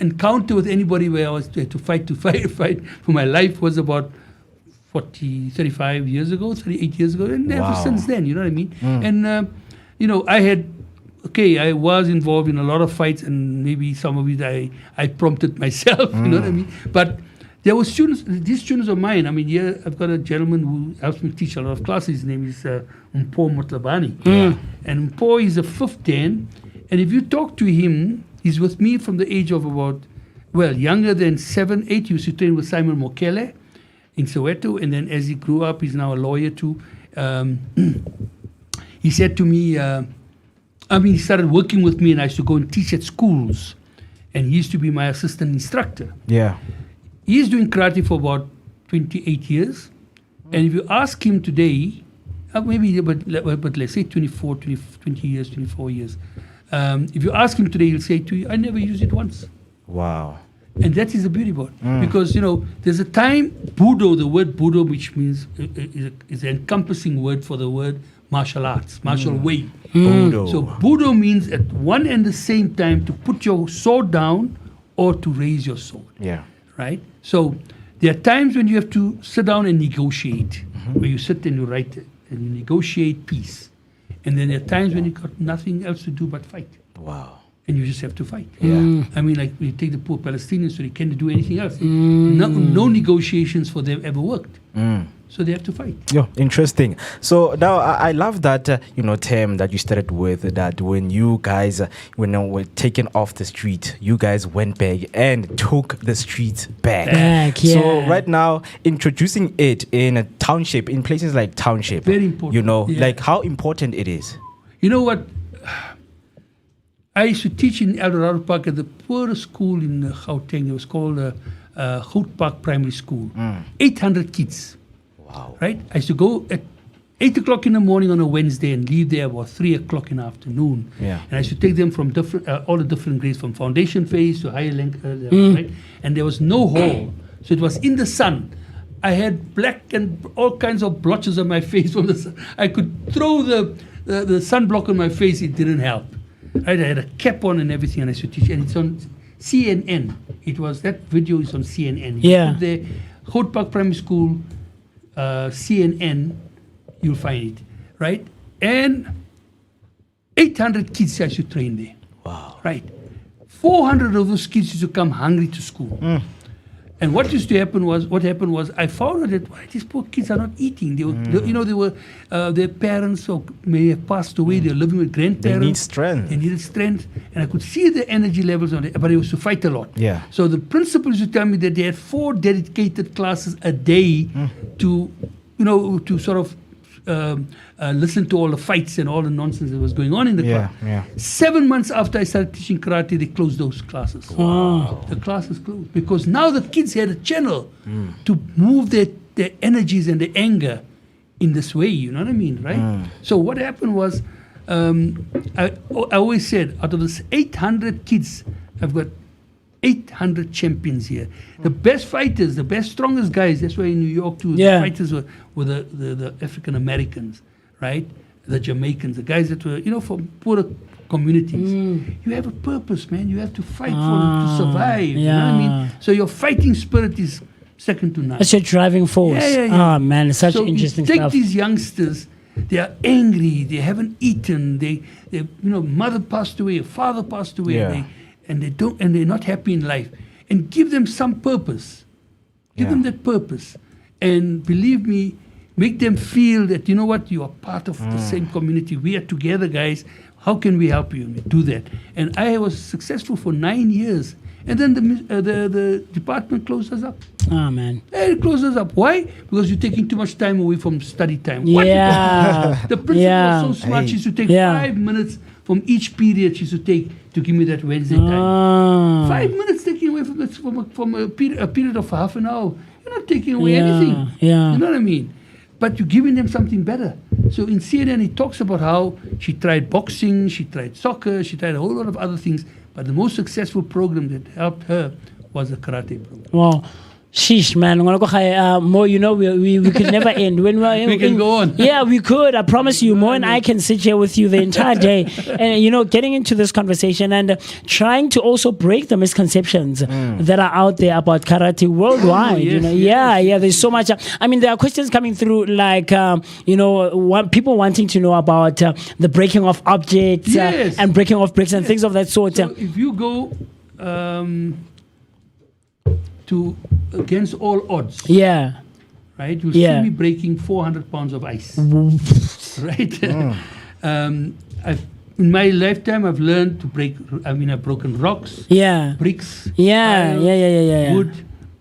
encounter with anybody where I was to fight for my life was about 35 years ago, 38 years ago, and ever since then, you know what I mean? And, I was involved in a lot of fights, and maybe some of it I prompted myself, you know what I mean? But there were these students of mine. I mean, here I've got a gentleman who helps me teach a lot of classes. His name is Mpo Motlabani. And Mpo is a 5th Dan. And if you talk to him, he's with me from the age of about, younger than 7, 8. He used to train with Simon Mokele in Soweto. And then as he grew up, he's now a lawyer too. He said to me, he started working with me, and I used to go and teach at schools. And he used to be my assistant instructor. Yeah. He's doing karate for about 28 years. And if you ask him today, but let's say 20 years, 24 years. If you ask him today, he'll say to you, I never used it once. Wow. And that is the beauty about it. Because, there's a time, Budo, the word Budo, which means is an encompassing word for the word martial arts, martial way. Budo. So Budo means at one and the same time to put your sword down or to raise your sword. Yeah. Right? So there are times when you have to sit down and negotiate, where you sit and you write it, and you negotiate peace. And then there are times when you got nothing else to do but fight. Wow. And you just have to fight. Yeah. I mean, like, you take the poor Palestinians, so they can't do anything else. No negotiations for them ever worked. So they have to fight. Yeah, interesting. So now I love that term that you started with, that when you guys were taken off the street, you guys went back and took the streets back. So right now, introducing it in a township, in places like township, very important. Like how important it is. You know what? I used to teach in El Dorado Park at the poorest school in Gauteng. It was called Goat Park Primary School. 800 kids. Wow. Right? I used to go at 8 o'clock in the morning on a Wednesday and leave there about 3 o'clock in the afternoon. Yeah. And I used to take them from all the different grades, from foundation phase to higher length, right? And there was no hall. So it was in the sun. I had black and all kinds of blotches on my face from the sun. I could throw the sunblock on my face, it didn't help. Right? I had a cap on and everything, and I used to teach. And it's on CNN. That video is on CNN. You Yeah. put there, Goat Park Primary School, CNN, you'll find it. Right? And 800 kids I used to train there. Wow. Right? 400 of those kids used to come hungry to school. And what happened was, I found out that why these poor kids are not eating. They were, their parents may have passed away. They're living with grandparents. They need strength. They needed strength, and I could see the energy levels on it. But they used to fight a lot. Yeah. So the principal used to tell me that they had 4 dedicated classes a day to sort of listen to all the fights and all the nonsense that was going on in the class. Yeah. 7 months after I started teaching karate, they closed those classes. Wow. The classes closed because now the kids had a channel to move their energies and their anger in this way. You know what I mean, right? So what happened was, I always said, out of this 800 kids, I've got 800 champions here. The best fighters, the best, strongest guys, that's why in New York too, Yeah. the fighters were the African Americans, right? The Jamaicans, the guys that were, from poorer communities. You have a purpose, man. You have to fight to survive. You know what I mean? So your fighting spirit is second to none. That's your driving force. Yeah. Oh man, it's such So interesting you take stuff. these youngsters, they are angry, they haven't eaten, they mother passed away, father passed away, Yeah. and they're not happy in life, and give them some purpose. Give them that purpose, and believe me, make them feel that you are part of the same community. We are together, guys. How can we help you? And we do that. And I was successful for 9 years, and then the department closed us up. Oh man. It closes up. Why? Because you're taking too much time away from study time. Yeah. The principal was so smart. She used to take Yeah. 5 minutes from each period. She used to take to give me that Wednesday time. 5 minutes taking away from a period of half an hour. You're not taking away anything. Yeah. You know what I mean? But you're giving them something better. So in CNN, it talks about how she tried boxing, she tried soccer, she tried a whole lot of other things. But the most successful program that helped her was the karate program. Wow. Sheesh, man. More, we could never end. When We can go on. Yeah, we could. I promise you. Mo and I can sit here with you the entire day. And, getting into this conversation and trying to also break the misconceptions that are out there about karate worldwide. Yes. There's so much. There are questions coming through like, people wanting to know about the breaking of objects and breaking of bricks and things of that sort. So if you go to against all odds, right, you see me breaking 400 pounds of ice, right? In my lifetime, I've learned to break. I've broken rocks, bricks, tiles, wood,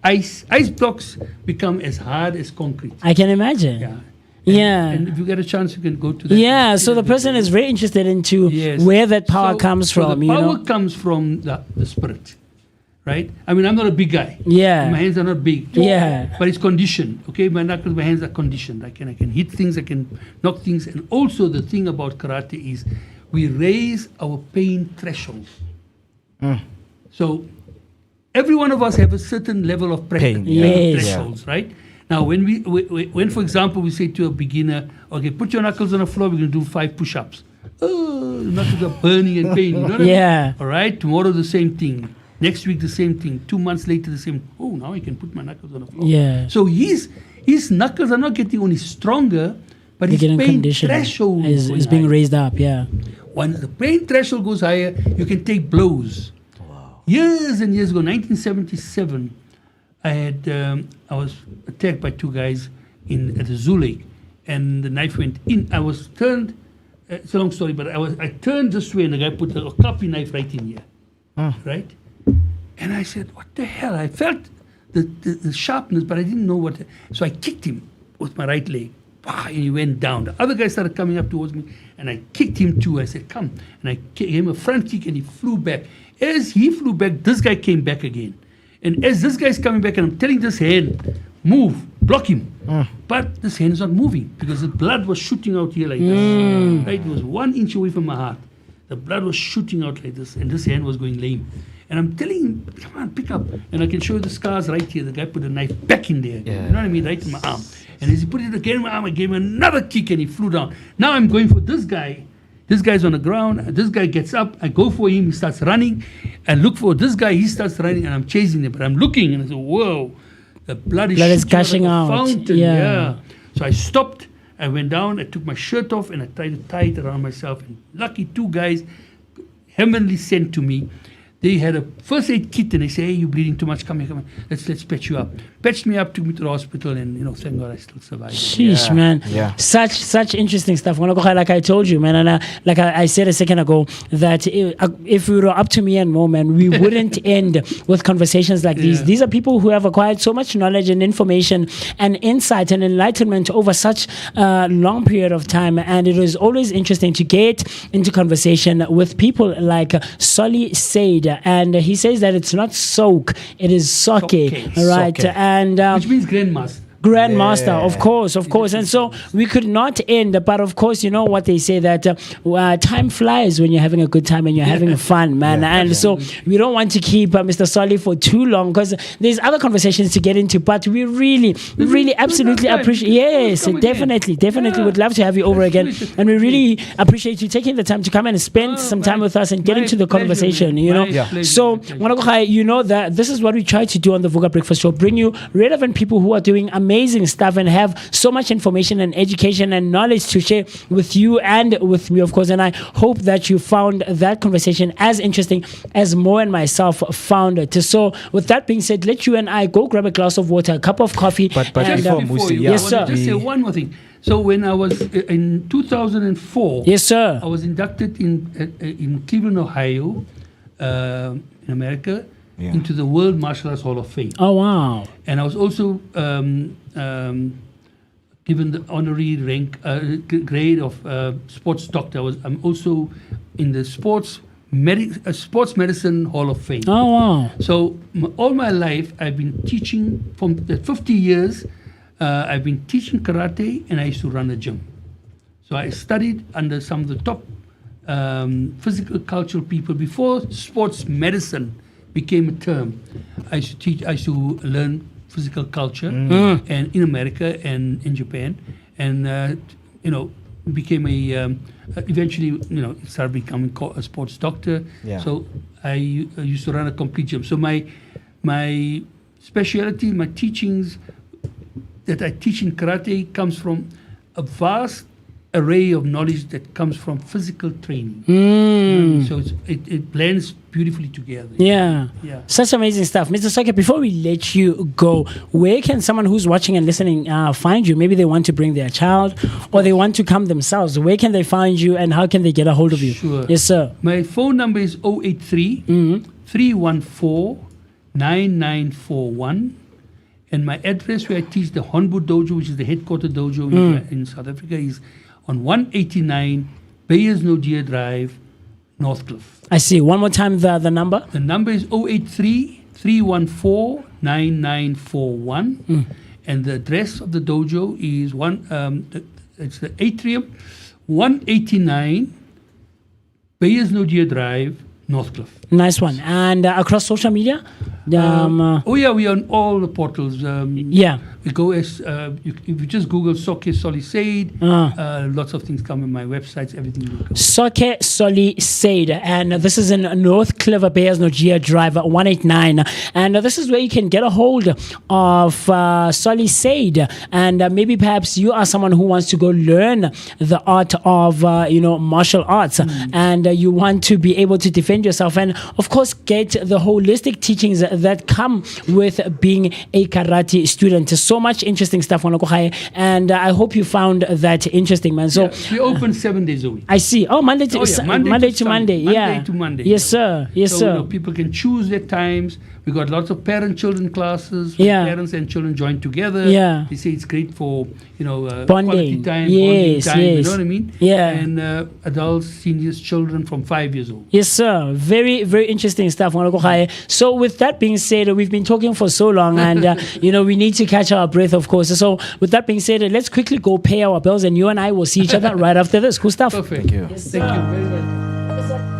ice. Ice blocks become as hard as concrete. I can imagine. And if you get a chance, you can go to that. So the person is very interested into where that power comes from. The power comes from the spirit, right? I'm not a big guy. My hands are not big. But it's conditioned. Okay, my hands are conditioned. I can hit things. I can knock things. And also the thing about karate is we raise our pain threshold. So every one of us have a certain level of pain thresholds, right? Now, when for example we say to a beginner, okay, put your knuckles on the floor, we're going to do 5 push-ups. Oh, knuckles are burning and pain. You know what I mean? All right. Tomorrow the same thing. Next week the same thing. 2 months later the same. Oh, now I can put my knuckles on the floor. So his knuckles are not getting only stronger, but his pain threshold is being raised up. When the pain threshold goes higher, you can take blows. Wow. Years and years ago, 1977, I was attacked by 2 guys at the Zoo Lake, and the knife went in. I was turned. It's a long story, but I turned this way, and the guy put a copy knife right in here, right? And I said, "What the hell?" I felt the sharpness, but I didn't know what. So I kicked him with my right leg, and he went down. The other guy started coming up towards me, and I kicked him too. I said, "Come!" And I gave him a front kick, and he flew back. As he flew back, this guy came back again. And as this guy's coming back, and I'm telling this hand, move, block him. But this hand is not moving because the blood was shooting out here like this. Right? It was 1 inch away from my heart. The blood was shooting out like this, and this hand was going lame. And I'm telling him, come on, pick up. And I can show you the scars right here. The guy put a knife back in there. You know what I mean? Right in my arm. And as he put it again in my arm, I gave him another kick and he flew down. Now I'm going for this guy. This guy's on the ground. This guy gets up. I go for him. He starts running. I look for this guy. He starts running, and I'm chasing him. But I'm looking, and I say, whoa, the blood is gushing out. out. Like a fountain. Yeah. So I stopped. I went down. I took my shirt off, and I tried to tie it around myself. And lucky 2 guys, heavenly sent to me. They had a first aid kit, and they say, hey, you're bleeding too much. Come here. Let's patch you up. Patched me up, took me to the hospital, and thank God I still survived. Sheesh, man. Yeah. Such interesting stuff. Like I told you, man, and like I said a second ago, that if it were up to me and Mo, man, we wouldn't end with conversations like these. These are people who have acquired so much knowledge and information and insight and enlightenment over such a long period of time. And it is always interesting to get into conversation with people like Solly Said. And he says that it's not soak, it is soke, right? Soke. And which means grandmaster. Grandmaster, of course. And so we could not end, but of course, you know what they say, that time flies when you're having a good time and you're having fun, man. And so we don't want to keep Mr. Solly for too long because there's other conversations to get into, but we really absolutely appreciate, yes, definitely would love to have you over again. And we really appreciate you taking the time to come and spend some time with us and get into the conversation, you know. So, you know that this is what we try to do on the Vooka Breakfast Show, bring you relevant people who are doing amazing stuff and have so much information and education and knowledge to share with you and with me, of course. And I hope that you found that conversation as interesting as Mo and myself found it. So with that being said, let you and I go grab a glass of water, a cup of coffee. But and, before you, yes, sir. I want to just say one more thing. So when I was in 2004, yes, sir, I was inducted in Cleveland, Ohio, in America, into the World Martial Arts Hall of Fame. Oh, wow. And I was also given the honorary rank grade of sports doctor. I'm also in the sports medicine Hall of Fame. Oh, wow. So all my life I've been teaching. From the 50 years I've been teaching karate, and I used to run a gym. So I studied under some of the top physical cultural people before sports medicine became a term. I used to learn physical culture, and in America and in Japan, and became eventually started becoming a sports doctor. So I used to run a complete gym. So my specialty, my teachings that I teach in karate comes from a vast array of knowledge that comes from physical training. So it blends beautifully together. Yeah. Such amazing stuff. Mr. Soke, before we let you go, where can someone who's watching and listening find you? Maybe they want to bring their child or they want to come themselves. Where can they find you and how can they get a hold of you? Sure. Yes, sir. My phone number is 083 314 9941. And my address where I teach, the Honbu Dojo, which is the headquarter dojo in South Africa, is on 189 Bayers Nodia Drive, Northcliffe. I see. One more time, the number? The number is 083 314 9941. And the address of the dojo is it's the atrium, 189 Bayers Nodia Drive, Northcliffe. Nice one. And across social media? We are on all the portals. We go as if you just Google Soke Solly Said, lots of things come on my websites. Everything will come. Soke Solly Said, and this is in North Clever Bayers Nodia Drive 189, and this is where you can get a hold of Solly Said, and maybe perhaps you are someone who wants to go learn the art of martial arts, and you want to be able to defend yourself, and of course get the holistic teachings that come with being a karate student. So much interesting stuff, and I hope you found that interesting, man. So we open 7 days a week. I see. Oh, Monday to Monday. Monday to Monday. Yes, sir. Yes, sir. People can choose their times. We got lots of parent-children classes. Parents and children join together. They say it's great for bonding. Quality time, yes, bonding time. Yes. You know what I mean? Yeah. And adults, seniors, children from 5 years old. Yes, sir. Very, very interesting stuff. So with that being being said, we've been talking for so long, and we need to catch our breath, of course. So, with that being said, let's quickly go pay our bills, and you and I will see each other right after this. Cool stuff. Perfect. Thank you. Yes, Thank sir. you very much. Yes, sir.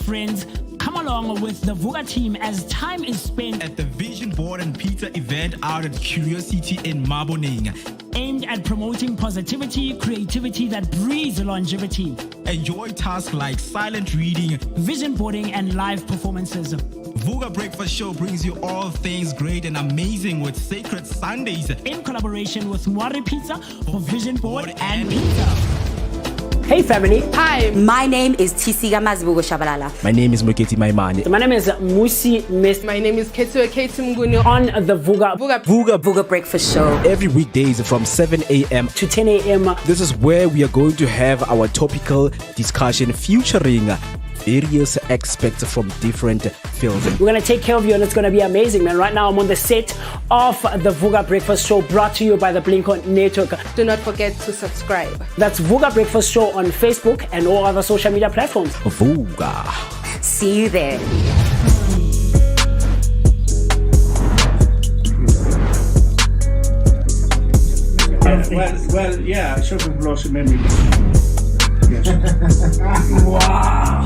Friends, come along with the Vooka team as time is spent at the Vision Board and Pizza event out at Curiosity in Maboneng, aimed at promoting positivity, creativity that breeds longevity. Enjoy tasks like silent reading, vision boarding, and live performances. Vooka Breakfast Show brings you all things great and amazing with Sacred Sundays in collaboration with Mwari Pizza for Vision Board and Pizza. Hey family. Hi, my name is Tisiga Mazibugo Shabalala. My name is Muketi Maimane. My name is Musi Miss. My name is Ketu Mgunu. On the Vooka Breakfast Show. Every weekdays from 7 a.m. to 10 a.m. This is where we are going to have our topical discussion featuring various experts from different fields. We're going to take care of you and it's going to be amazing, man. Right now I'm on the set of the Vooka Breakfast Show brought to you by the Blink-On Network. Do not forget to subscribe. That's Vooka Breakfast Show on Facebook and all other social media platforms. Vooka. See you there. Well, yeah, shopping blossom memory. Wow.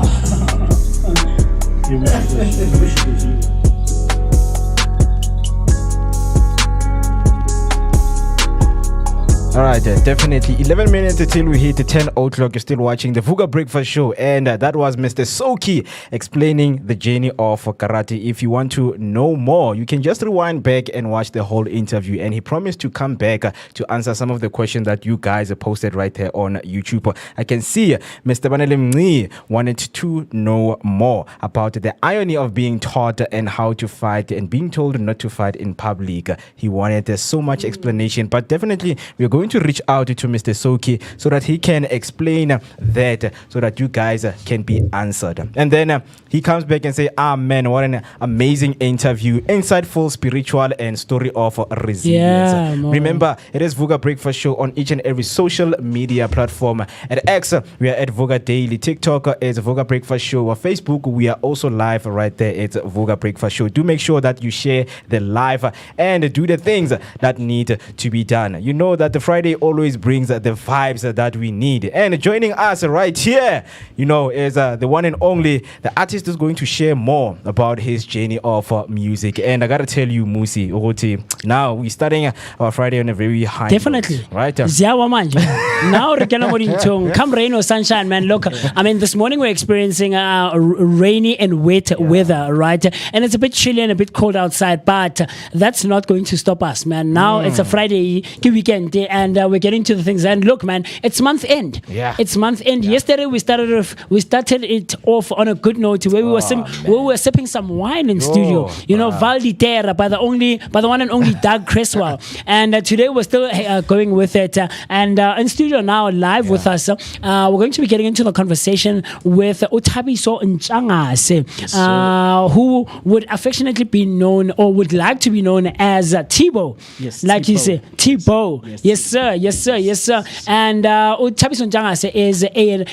All right, definitely 11 minutes until we hit the 10 o'clock. You're still watching the Vooka Breakfast Show, and that was Mr. Soki explaining the journey of karate. If you want to know more, you can just rewind back and watch the whole interview, and he promised to come back to answer some of the questions that you guys posted right there on YouTube. I can see Mr. Banele Mni wanted to know more about the irony of being taught and how to fight and being told not to fight in public. He wanted so much explanation, but definitely we're going going to reach out to Mr. Soki so that he can explain that, so that you guys can be answered. And then he comes back and say, man, what an amazing interview, insightful, spiritual, and story of resilience. Yeah, Remember, it is Vooka Breakfast Show on each and every social media platform. At X, we are at Vooka Daily. TikTok is Vooka Breakfast Show. Or Facebook, we are also live right there. It's Vooka Breakfast Show. Do make sure that you share the live and do the things that need to be done. You know that the Friday always brings the vibes that we need. And joining us right here, you know, is the one and only, the artist is going to share more about his journey of music. And I gotta tell you, Musi, now we're starting our Friday on a very high Definitely. note, right? Ziyawa manje. Now come rain or sunshine, man. Look, I mean, this morning we're experiencing rainy and wet weather, right? And it's a bit chilly and a bit cold outside, but that's not going to stop us, man. Now it's a Friday weekend, and we're getting to the things. And look, man, it's month end. Yeah. It's month end. Yesterday we started it off on a good note where we were sipping some wine in studio. You know, Val di Terra by the one and only Doug Creswell. And today we're still going with it. And in studio now, live with us, we're going to be getting into the conversation with Uthabiso Ntshangase, who would affectionately be known, or would like to be known as Tibo. Yes, like you say, Tibo. Yes, Yes, sir. And Uthabiso Ntshangase is an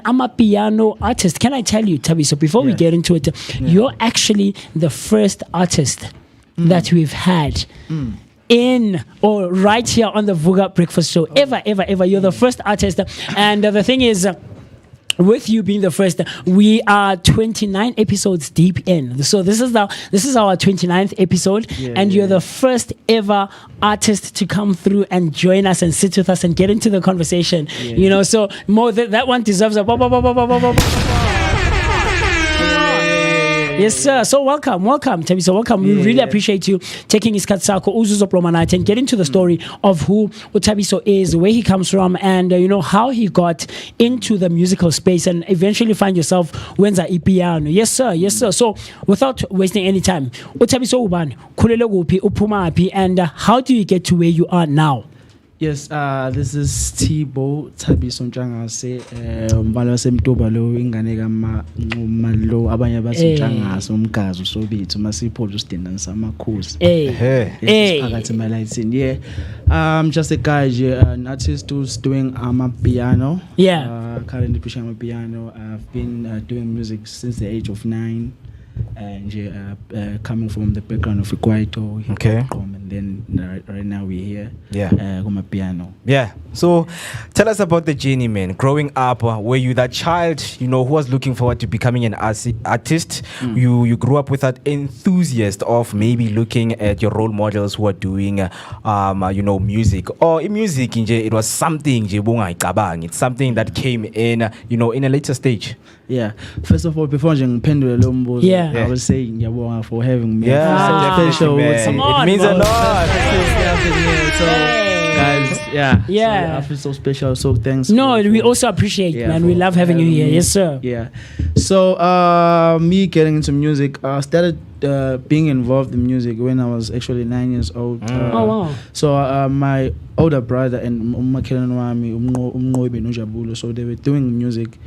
amapiano artist. Can I tell you, Tabiso, before we get into it, you're actually the first artist that we've had in or right here on the Vooka Breakfast Show. Ever. You're the first artist. And the thing is, with you being the first, we are 29 episodes deep in. So this is our 29th episode, and you're the first ever artist to come through and join us and sit with us and get into the conversation. You know, so more that one deserves a Yes, sir. So welcome, Tabi. So welcome. We really appreciate you taking his katsako uzuzo promanite and getting to the story of who Utabiso is, where he comes from, and you know how he got into the musical space and eventually find yourself wenza ipiano. Yes, sir. So without wasting any time, Utabiso ubani, kulele kuphi, uphuma aphi, and how do you get to where you are now? Yes, this is Tibo Thabiso Ntshangase, umbala wasemtoba lo ingane kamalo abanye bathi Ntshangase umgazi sobithu masiphola usidenda samakhosi. Phakathi emalaithini. Yeah. I'm just a guy, an artist who's doing piano. Yeah. Currently pushing piano. I've been doing music since the age of 9. And coming from the background of Kwaito, and then right now we're here. On my piano. Yeah. So tell us about the journey, man. Growing up, were you that child, you know, who was looking forward to becoming an artist? You grew up with that enthusiast of maybe looking at your role models who are doing, you know, music, or in music, it was something. It's something that came in, you know, in a later stage. Yeah. First of all, before I was saying Yabonga for having me. Yeah, definitely, man. It means a lot. Guys, so I feel so special. So thanks. No, we also appreciate, man. We love having you here. Yes, sir. Yeah. So me getting into music, I started being involved in music when I was actually 9 years old. Oh wow. So my older brother and Umnqobi, so they were doing music.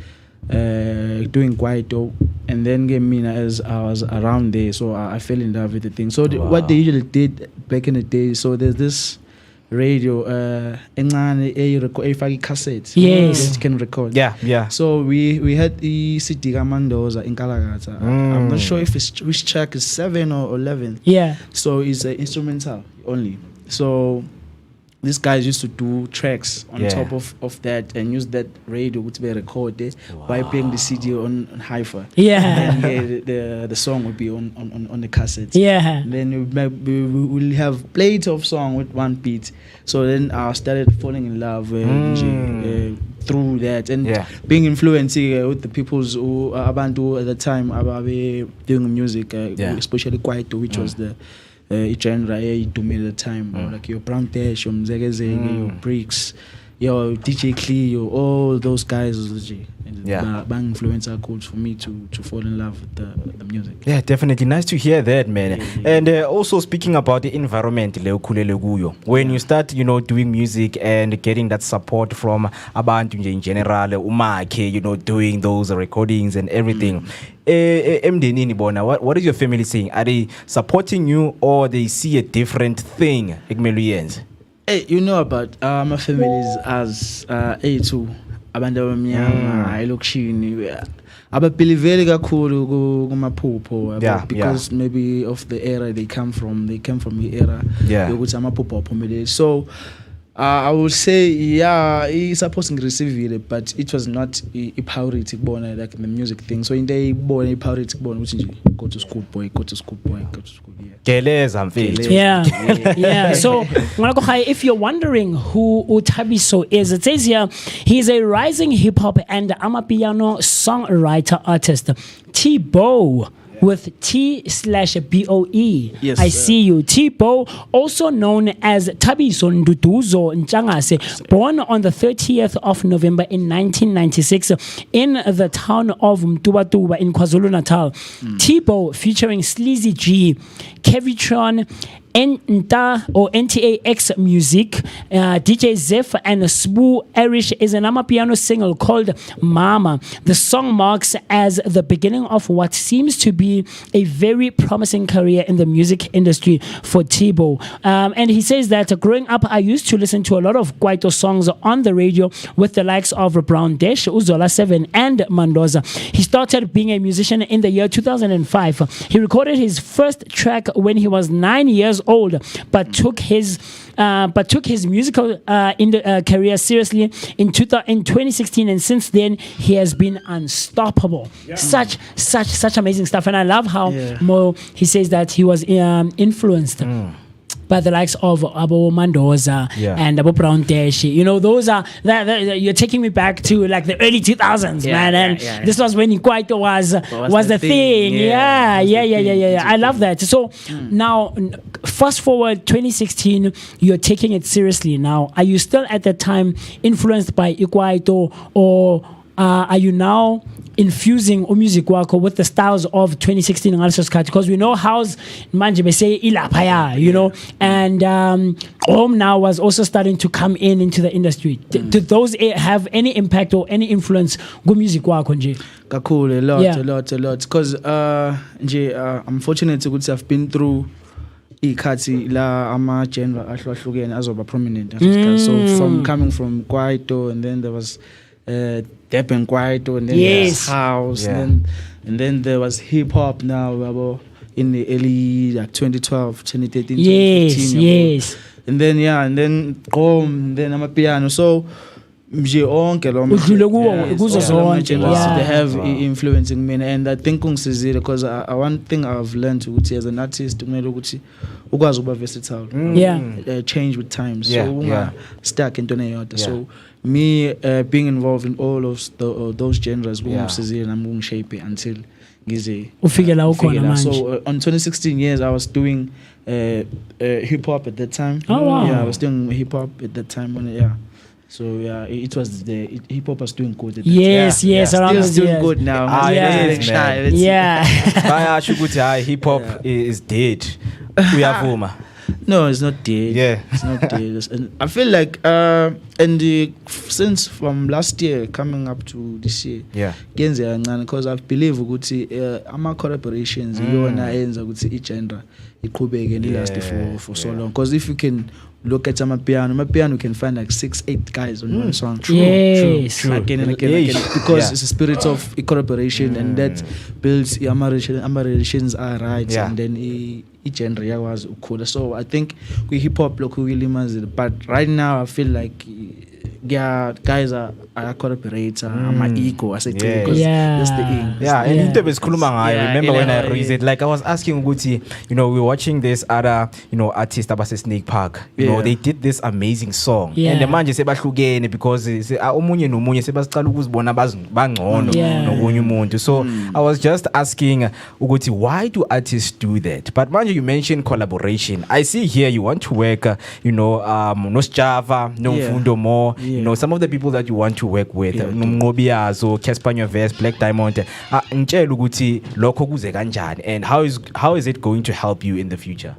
Doing Kwaito, and then Gemina as I was around there, so I fell in love with the thing. So what they usually did back in the day, so there's this radio, a cassette, yes, that you can record. Yeah. So we had the CD Gamandoza in Kalagata. I'm not sure if which track is 7 or 11. Yeah. So it's instrumental only. So these guys used to do tracks on top of that and use that radio to be recorded by playing the CD on hi-fi. Yeah. And the song would be on the cassette. Yeah. And then we will have plate of song with one beat. So then I started falling in love through that and being influenced with the people's abantu at the time doing music, especially Kwaito, which was the genre to me at the time, like your Brown Dash, your Mzegezege, your Bricks, yo DJ Cleo, all those guys Yeah. bang influencer codes for me to fall in love with the music. Yeah, definitely. Nice to hear that, man. And also speaking about the environment, when you start, doing music and getting that support from abantu in general, umake, doing those recordings and everything. Emdenini bona, what is your family saying? Are they supporting you or they see a different thing? Hey, you know about my families as A2 abantu abamnyama elokishini ababelievele kakhulu kumaphupho because maybe of the era they came from the era yokuthi amaphupho aphumelele. So I would say it's supposed to receive it, but it was not a priority kubona like the music thing. So in the born a priority kubona ukuthi nje go to school boy. Yeah. So, if you're wondering who Thabiso is, it says here he's a rising hip hop and amapiano songwriter artist. T-Bow with T/BOE. Yes, I see you. T-Bow, also known as Thabiso Nduduzo Ntshangase, born on the 30th of November in 1996 in the town of Mtubatuba in KwaZulu-Natal. T-Bow featuring Sleazy G, Kevitron, NTAX Music, DJ Zeph and Sbu Erish is an amapiano single called Mama. The song marks as the beginning of what seems to be a very promising career in the music industry for T-Bow. And he says that growing up, I used to listen to a lot of Kwaito songs on the radio with the likes of Brown Dash, Uzola 7 and Mandoza. He started being a musician in the year 2005. He recorded his first track when he was 9 years old, but took his musical career seriously in 2016, and since then he has been unstoppable. Such amazing stuff, and I love how Mo, he says that he was influenced by the likes of Abo Mandoza and Abo Brown Dash. Those are that you're taking me back to like the early 2000s, man. And this was when Kwaito was the thing. I love that. So now, fast forward 2016, you're taking it seriously now. Are you still at that time influenced by Kwaito, or are you now infusing music wako with the styles of 2016 analysis cut? Because we know house manje be say ilapaya, and home now was also starting to come into the industry. Did those have any impact or any influence go music wako nje? Kakhulu, a lot because I'm fortunate to have been through ikhathi la ama genre ahlukahlukene azoba prominent. So from coming from Kwaito, and then there was Durban Kwaito, and then there was house, and then there was hip hop now in the early 2012, 2013, 2015. And then and then amapiano. So they have influencing me, and I think because one thing I've learned as an artist versatile, change with times, so stuck into so me being involved in all of those genres, I'm going to shape it until so on 2016 years I was doing hip hop at that time. I was doing hip hop at that time. So it was the hip hop was doing good. Yes. Still doing good now. Hip hop is dead. No, it's not dead. It's not dead. And I feel like since from last year coming up to this year, because I believe ama collaborations each genre iqhubeke and last for so long. Because if you can look at my piano, you can find like 6-8 guys on one song. True. Again and again. Because it's a spirit of collaboration, and that builds our relations are right, and then each genre was cool. So I think we hip hop look really massive. But right now I feel like guys are collaborator, my ego, I say because that's the thing. And I remember when I read it, like I was asking Uguti, we're watching this other, artist about Snake Park. They did this amazing song. And the man just said because so I was just asking Uguti, why do artists do that? But man, you mentioned collaboration. I see here you want to work, no Java, no Fundo more. you know, some of the people that you want to work with, Nomgobiazo, Casper Nyovest, Black Diamond, ngitshela ukuthi lokho kuze kanjani, and how is it going to help you in the future?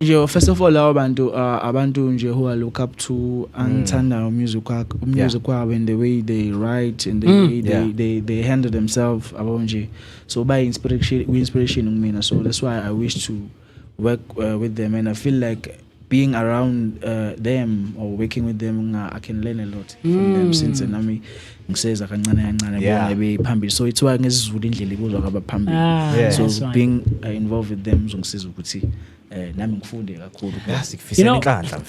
Yo, first of all, abantu nje who I look up to angithanda music wabo and the way they write and the way they handle themselves abonje. So by inspiration kumina. So that's why I wish to work with them, and I feel like being around them or working with them, I can learn a lot from them since nami ngiseza kancane bona bephambili. So it's why ngesizulu indlela ibuzwa ngaba phambili. So being involved with them uzongisiza ukuthi you know,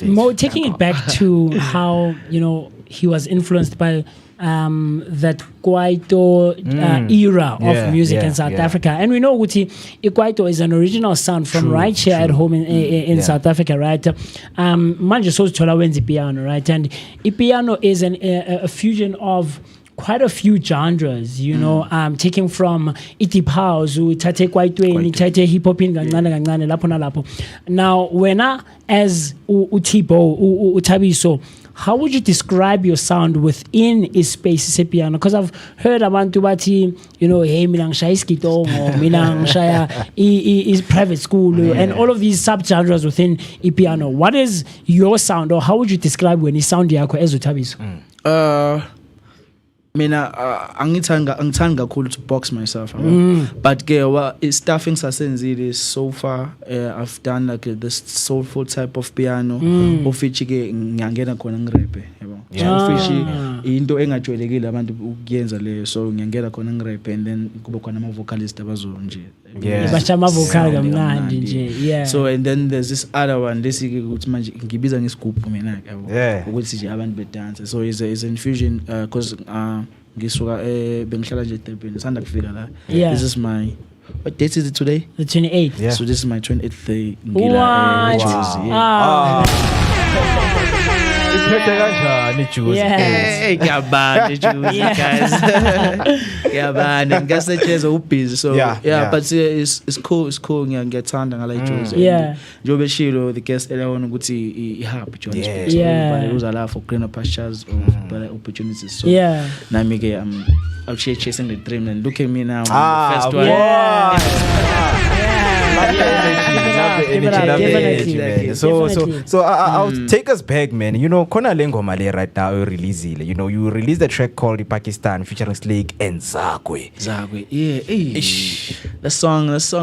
Mo, taking it back to how, you know, he was influenced by that Kwaito era of music in South Africa. And we know Uti Kwaito is an original sound from right here at home in South Africa, right? Manje so thola wenza piano, right? And piano is a fusion of quite a few genres, you know, taking from deep house, uthathe kwaito, uthathe hip hop kancane lapho nalapho. Now, wena as uTibo, uThabiso, how would you describe your sound within a space piano? Because I've heard abantu bathi, you know, hey, mina ngishaya iskito, or mina ngishaya is private school, and all of these subgenres within piano. What is your sound, or how would you describe when you sound yakho as uThabiso? Mina angithanda kakhulu to box myself, but stuffing sasenzile so far. I've done like this soulful type of piano ofithi ke ngiyangena khona ngirepe, yabo. Ofithi into engajwayelekile abantu ukuyenza leyo, so ngiyangena khona ngirepe, and then kube khona ama vocalist abazo nje. Bashama vocal kamnandi nje. So and then there's this other one lesike ukuthi manje ngibiza ngesigubhu mina, yabo. Ukuthi nje abantu bedance. So it's an infusion because ngisuka bengihlala nje eDurban sanda kufika la. This is my, what date is it today? The 28th. So this is my 28th day. Hey, ngiyabana Juicy guys. Ngiyabana ngasetshenza ubusy, so but it's cool ngiyangethanda ngala Juicy. Njobe shilo the guest elawona ukuthi ihub Johannesburg. But uza la for greener pastures of better opportunities. So nami ke I'm out here chasing the dream, and look at me now. First one. So I'll take us back, man. You know, Kona Lengoma le right now you release it. You know, you released a track called Pakistan featuring Slake and Zakwe. The song is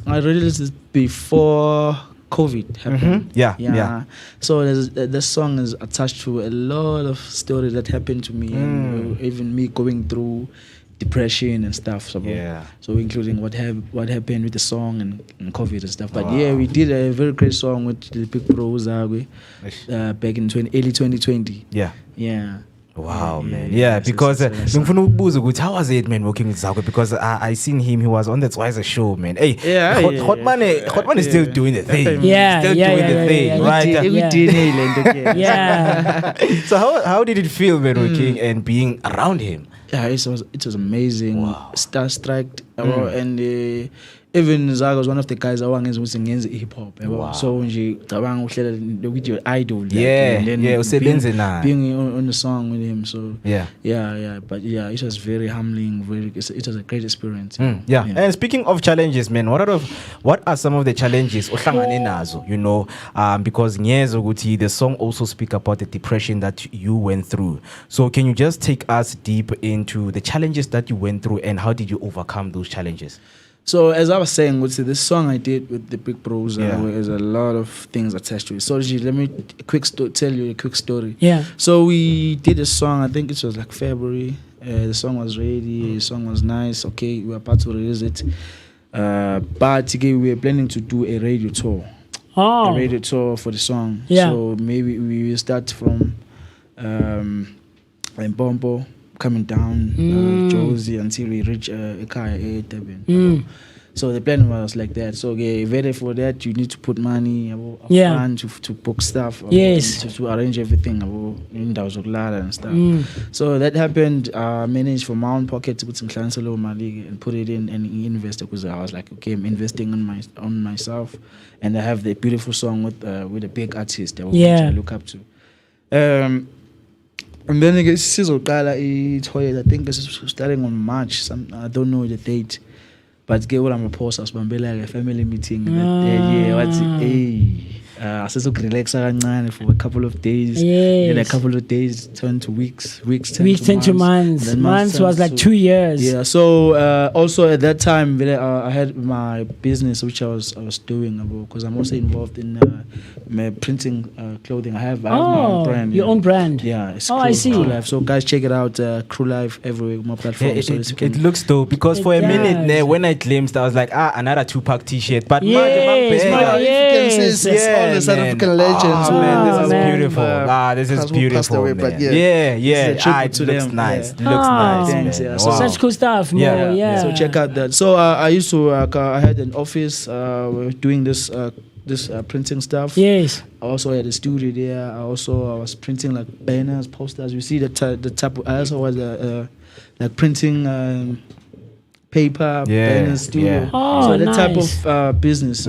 I released it before COVID happened. So the song is attached to a lot of stories that happened to me, and even me going through depression and stuff. So including what happened with the song and COVID and stuff. But we did a very great song with the Big Bro Zagwe back in early 2020. Wow, man. Because how was it, man, working with Zakwe? Because I seen him, he was on the Twice show, man. Hey, Hotman is still doing the thing. Still doing the thing, right? So how did it feel, man, working and being around him? It was amazing. Starstruck, and even Zaga was one of the guys I want to sing hip hop. So nje cabanga uhlela with your idol. Being on the song with him. So but it was very humbling. It was a great experience. And speaking of challenges, man, what are some of the challenges ohlangane nazo? You know, because the song also speak about the depression that you went through. So can you just take us deep into the challenges that you went through, and how did you overcome those challenges? So as I was saying, this song I did with the Big Bros, there's a lot of things attached to it. So let me tell you a quick story. So we did a song, I think it was like February. The song was ready, the song was nice. Okay, we were about to release it. But again, we were planning to do a radio tour. A radio tour for the song. So maybe we will start from Mbombo, coming down Josie until we reach Ekaya Durban. So the plan was like that. So very for that you need to put money to book stuff, to arrange everything in Dawzoglala and stuff. So that happened. Managed from my own pocket to put some Klansalo Mali and put it in and invest, because I was like, okay, I'm investing on myself, and I have the beautiful song with a big artist that I look up to. And then it sizoqala i-toilet. I think it's starting on March. I don't know the date. But get all I'm a post as a family meeting. What's relax for a couple of days. Then a couple of days turn to weeks turn to months. Months was like 2 years. Yeah. So also at that time, I had my business which I was doing because I'm also involved in my printing clothing. I have my own brand. Your own brand. Yeah. It's I see. Crew Life. So guys, check it out. Crew Life everywhere my platform. It looks dope because for a minute there when I glimpsed, I was like, another Tupac T-shirt. But yes. Yeah, the South African legends. Man, this is beautiful. This is beautiful. Away, man. but Yeah. It Looks them. nice. Yeah. Looks nice. Thanks, Man. yeah. Wow. Such cool stuff. Yeah. So check out that. So I used to. I had an office doing this printing stuff. Yes. I also had a studio there. I was printing like banners, posters. You see the type. I also was like printing. Paper, banners, studio. So the type of business.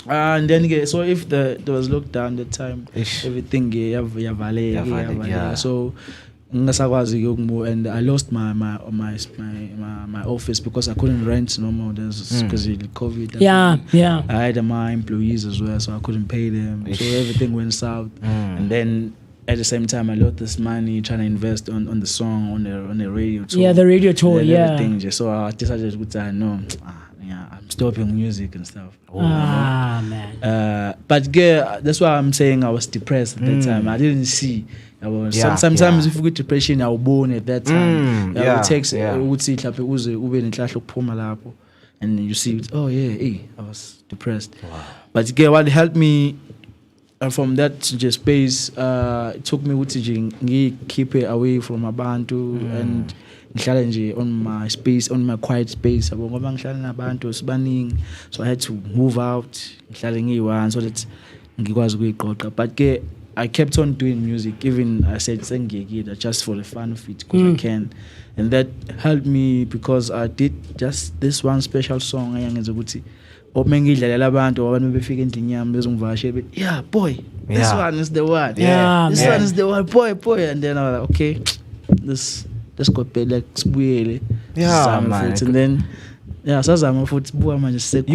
And then so if there was lockdown that time, everything so and I lost my office because I couldn't rent no more because of COVID. Yeah. I had my employees as well, so I couldn't pay them. So everything went south. And then at the same time, I lost this money trying to invest on the song on the radio tour. Yeah, the radio tour. Everything. So I decided I'm stopping music and stuff. Man. But that's why I'm saying I was depressed at that time. I didn't see. Sometimes if you get depression, I was born at that time. It takes and you see, I was depressed. Wow. But what helped me from that space, it took me to keep it away from Abantu and on my space, on my quiet space. So I had to move out so that but I kept on doing music. Even I said just for the fun of it because I can, and that helped me because I did just this one special song. Yeah, boy, this one is the one. This one is the one, boy. And then I was like, okay, let's go pay like man. And then you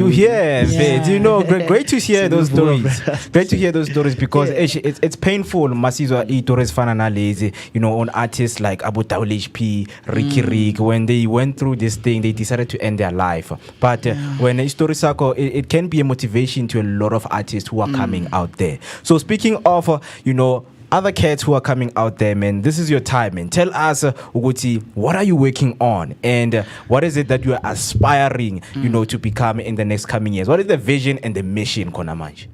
hear, you know, great to hear those stories. Great to hear those stories because it's painful. Masizwa stories lazy, you know, on artists like Abu Tawil HP, Ricky Rick, when they went through this thing, they decided to end their life. But when a story circle, it can be a motivation to a lot of artists who are coming out there. So speaking of, you know, other cats who are coming out there, man, this is your time, man. Tell us, Uguti, what are you working on? And what is it that you are aspiring, you know, to become in the next coming years? What is the vision and the mission, Konamanj?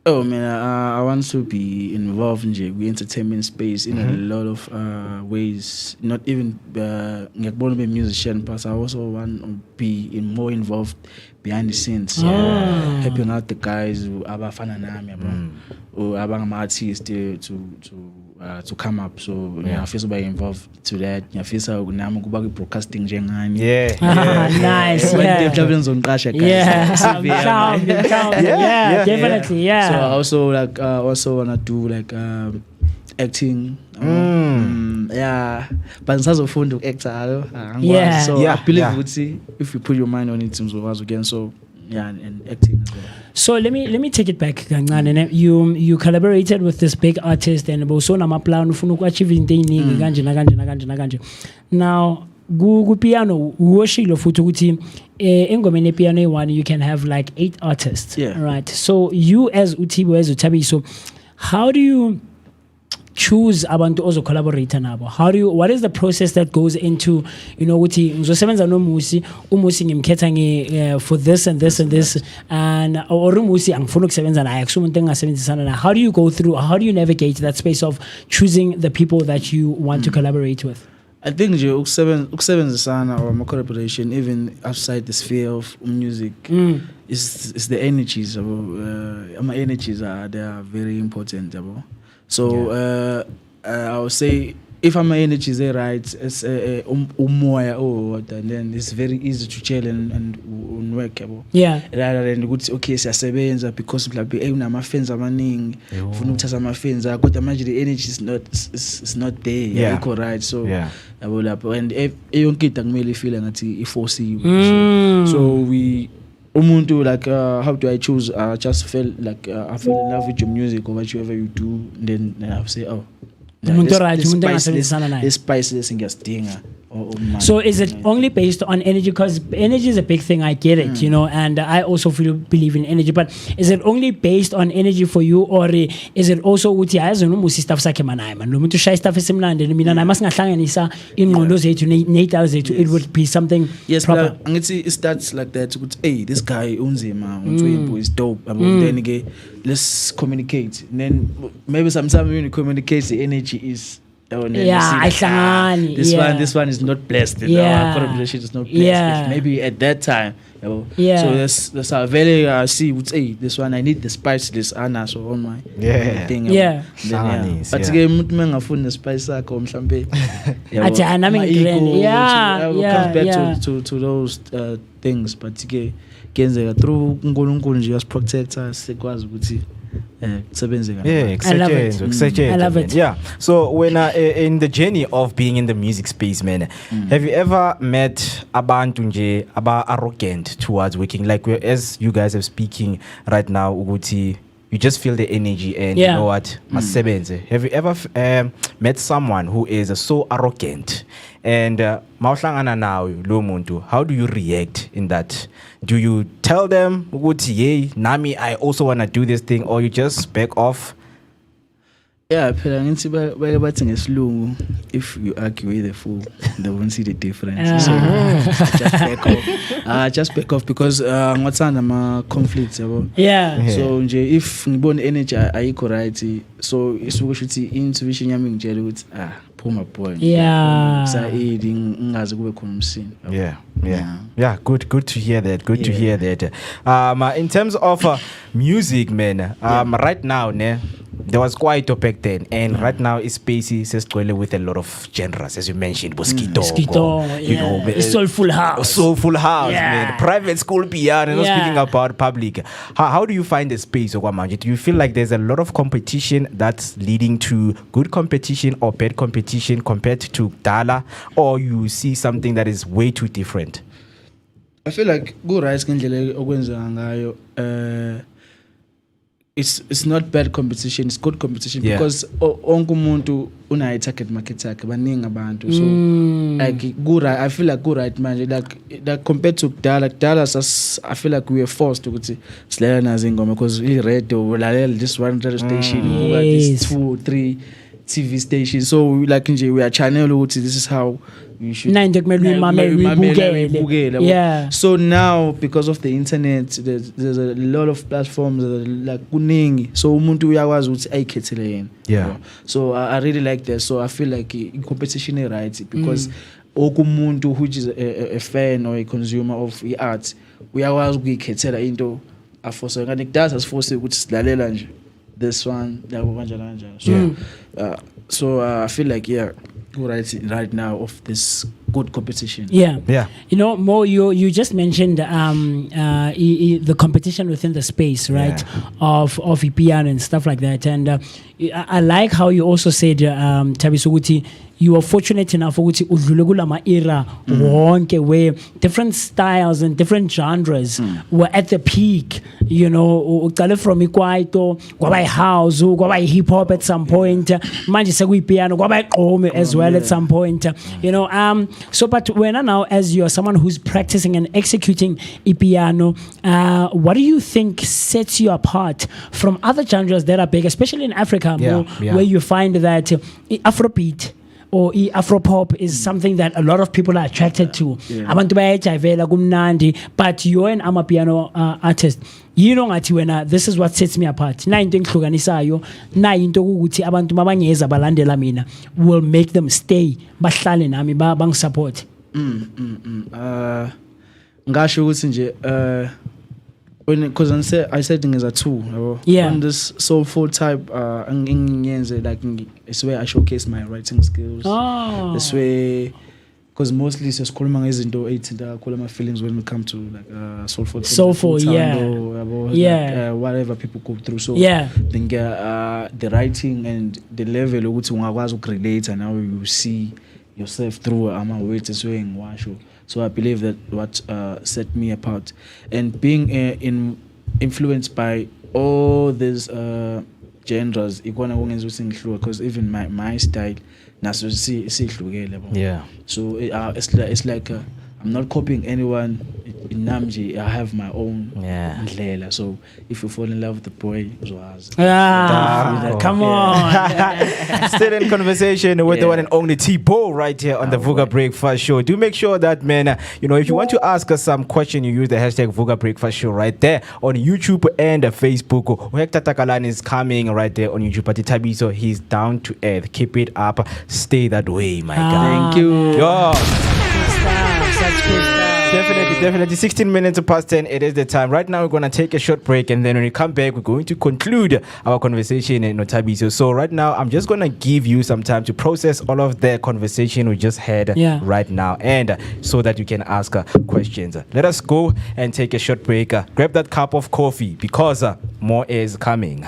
Oh, man, I want to be involved in the entertainment space in a lot of ways. Not even a musician, but I also want to be more involved behind the scenes, helping out the guys who are or artists to come up. So I feel so involved to that. I feel so broadcasting. Nice. Definitely. Yeah. So I also wanna do acting. But ngizofunda actor. So I believe if you put your mind on it, again. So and acting as well. So let me take it back, and you collaborated with this big artist and also nama plan ufuna achieve into kanje. Now Google piano woshilo futhi ukuthi engomeni piano one you can have like 8 artists, right? So you as Utibo as Utabi, so how do you choose abantu ozo collaborate nabo? What is the process that goes into, you know, ukuthi ngizosebenza no Musi ngimkhetha for this and this and this, and or Musi angifuna ukusebenza naye akusumuntu engasebenzisana naye? How do you go through, how do you navigate that space of choosing the people that you want to collaborate with? I think ukusebenzisana or my collaboration even outside the sphere of music is the energies. My energies they are very important. So I would say if my energy is right, it's umoya and then it's very easy to chill and work yabo. Yeah. Rather than ukuthi okay siyasebenza because mhlawumbe unama fans amaningi ufuna ukuthatha ama fans kodwa manje the energy is not there. Yeah. Right. So yeah. Yabo lapho and yonke into kumele ifeel ngathi iforce. So we umuntu like how do I choose? Just feel like I fell in love with your music or whatever you do. Then I say, oh, this spice ngiyasdinga. So is it only based on energy? Because energy is a big thing. I get it, you know, and I also believe in energy. But is it only based on energy for you, or is it also uthi hayi no musi stuff sakhe manai man lo muntu shy stuff esimnandi mina nayi masingahlanganisa ingqondo zethu neidal zethu it would be something proper. Angithi it starts like that ukuthi hey this guy unzima umthwebo is dope then ke let's communicate and then maybe sometimes when you communicate the energy is this one is not blessed. Collaboration is not blessed. Maybe at that time. So that's how very see would say this one I need the spice this Anna so on my thing. But again mutmenga the spice akho mhlambe. Comes back to those things but ke kenzeka through uNkulunkulu nje yasiprotect us sekwazi ukuthi I love it. Yeah. So when in the journey of being in the music space, man, have you ever met abantu nje aba arrogant towards working? Like as you guys are speaking right now, Uguti, you just feel the energy and you know what? Masebenze. Have you ever met someone who is so arrogant and mawuhlangana nawe lo muntu, how do you react in that? Do you tell them ukuthi yey nami I also want to do this thing, or you just back off? Yeah, phela ngithi bathi ngesilungu if you argue with a fool they won't see the difference. So just back off because ngothanda ama conflicts yabo. So nje if ngibona energy ayikho right so isuke ukuthi intuition yami ngitshela ukuthi phuma boy. Saidi ngazi kube khona umsini. Yeah, good to hear that. To hear that. In terms of music, man, right now, there was quite a back then, and right now it's spacey, with a lot of genres, as you mentioned, Mosquito, you know, soulful house, man, private school piano, speaking about public. How do you find the space, Ogwamanje? Do you feel like there's a lot of competition that's leading to good competition or bad competition compared to Dala, or you see something that is way too different? I feel like good rights ngendlela okwenza ngayo it's not bad competition, it's good competition because onke umuntu una target market yakhe baningi abantu so like good right, I feel like good right manje like compared to Dala I feel like we were forced to silela nazo ingoma because we radio lalela this one radio station this 2 3 TV station so like nje we are channel ukuthi this is how you should so now because of the internet there's a lot of platforms like kuningi so umuntu uyakwazi ukuthi ayikhethele yena so I really like that so I feel like competition is right because okumuntu which is a fan or a consumer of art uyakwazi ukuyikhethela into aforce ngani kudala asiforce ukuthi silalela nje this one yabo kanjalo so I feel like right now of this good competition. You know, Mo, you just mentioned the competition within the space, right? Of piano and stuff like that. And I like how you also said, Thabiswa, you were fortunate enough ukuthi udlule kulama era wonke where different styles and different genres were at the peak, you know, uqale from ikwaito kwaba house kwaba hip hop at some point manje sekuyipiano kwaba igqome as well at some point, you know, so but when now as you are someone who's practicing and executing piano, what do you think sets you apart from other genres that are big, especially in Africa, where you find that Afrobeat or Afropop is something that a lot of people are attracted to. Abantu bayajayivela kumnandi, but you're an amapiano artist. You know ngathi wena this is what sets me apart. Na into engihluganisayo, na into ukuthi abantu mabangeza balandela mina will make them stay bahlale nami bangisupport. Ngasho ukuthi nje because I said things are two. On this soulful type, like it's where I showcase my writing skills. This way, because mostly sesikhuluma ngezinto ey'thinta kakhulu ama-feelings when we come to like soulful things, Soulful, like yeah. uthando, Yeah. like, whatever people go through. So Yeah. I think the writing and the level ukuthi ungakwazi ukurelate and now you see yourself through ama-words esuke ngiwasho. So I believe that what set me apart and being influenced by all these genres ikona kungenza ukuthi ngihluke, because even my style naso sihlukile yabo. Yeah. So it's like I'm not copying anyone. In Namji, I have my own ndlela. So if you fall in love with the boy, come on. Still in conversation with the one and only T-Bo right here on the Vooka Breakfast Show. Do make sure that, man, if you want to ask us some question, you use the hashtag Vooka Breakfast Show right there on YouTube and Facebook. Hector Takalani is coming right there on YouTube. But Tabiso, he's down to earth. Keep it up. Stay that way, my guy. Thank you. Yo. Such cool stuff. Definitely. 16 minutes past 10. It is the time. Right now, we're going to take a short break. And then when we come back, we're going to conclude our conversation in Notabiso. So right now, I'm just going to give you some time to process all of the conversation we just had right now. And so that you can ask questions. Let us go and take a short break. Grab that cup of coffee because more is coming.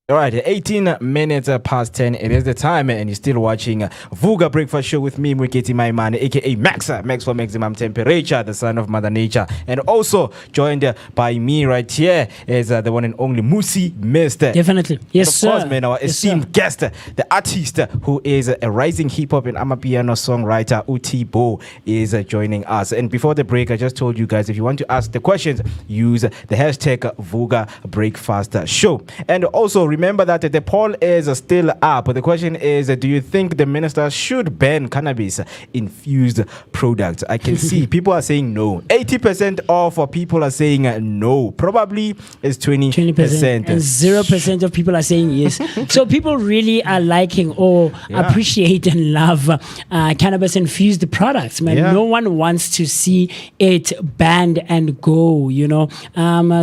All right, 18 minutes past 10. It is the time, and you're still watching Vooka Breakfast Show with me, Mwiketi Maimane, aka Max for Maximum Temperature, the son of Mother Nature. And also joined by me right here is the one and only Musi Mr. Definitely. Yes, and of course, sir. man, our esteemed guest, the artist who is a rising hip hop and amapiano songwriter, T-Bo, is joining us. And before the break, I just told you guys, if you want to ask the questions, use the hashtag Vooka Breakfast Show. And also remember that the poll is still up. The question is, do you think the minister should ban cannabis infused products? I can see people are saying no. 80% of people are saying no. Probably is 20%. And 0% of people are saying yes. So people really are liking or appreciate and love cannabis infused products, man. No one wants to see it banned and go, you know.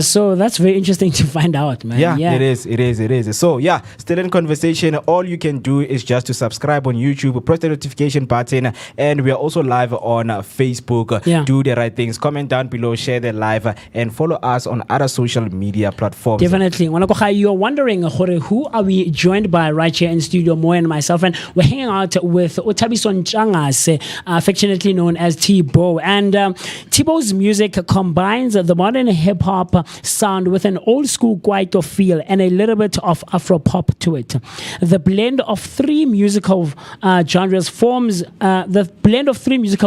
So that's very interesting to find out, man. Yeah, it is. is. So yeah, still in conversation. All you can do is just to subscribe on YouTube, press the notification button, and we are also live on Facebook. Yeah. Do the right things. Comment down below, share the live, and follow us on other social media platforms. Definitely. You're wondering who are we joined by right here in studio, Mo and myself, and we're hanging out with Thabiso Ntshangase, affectionately known as T-Bo. And T-Bo's music combines the modern hip-hop sound with an old-school kwaito feel and a little bit of Afro-pop to it. The blend of three musical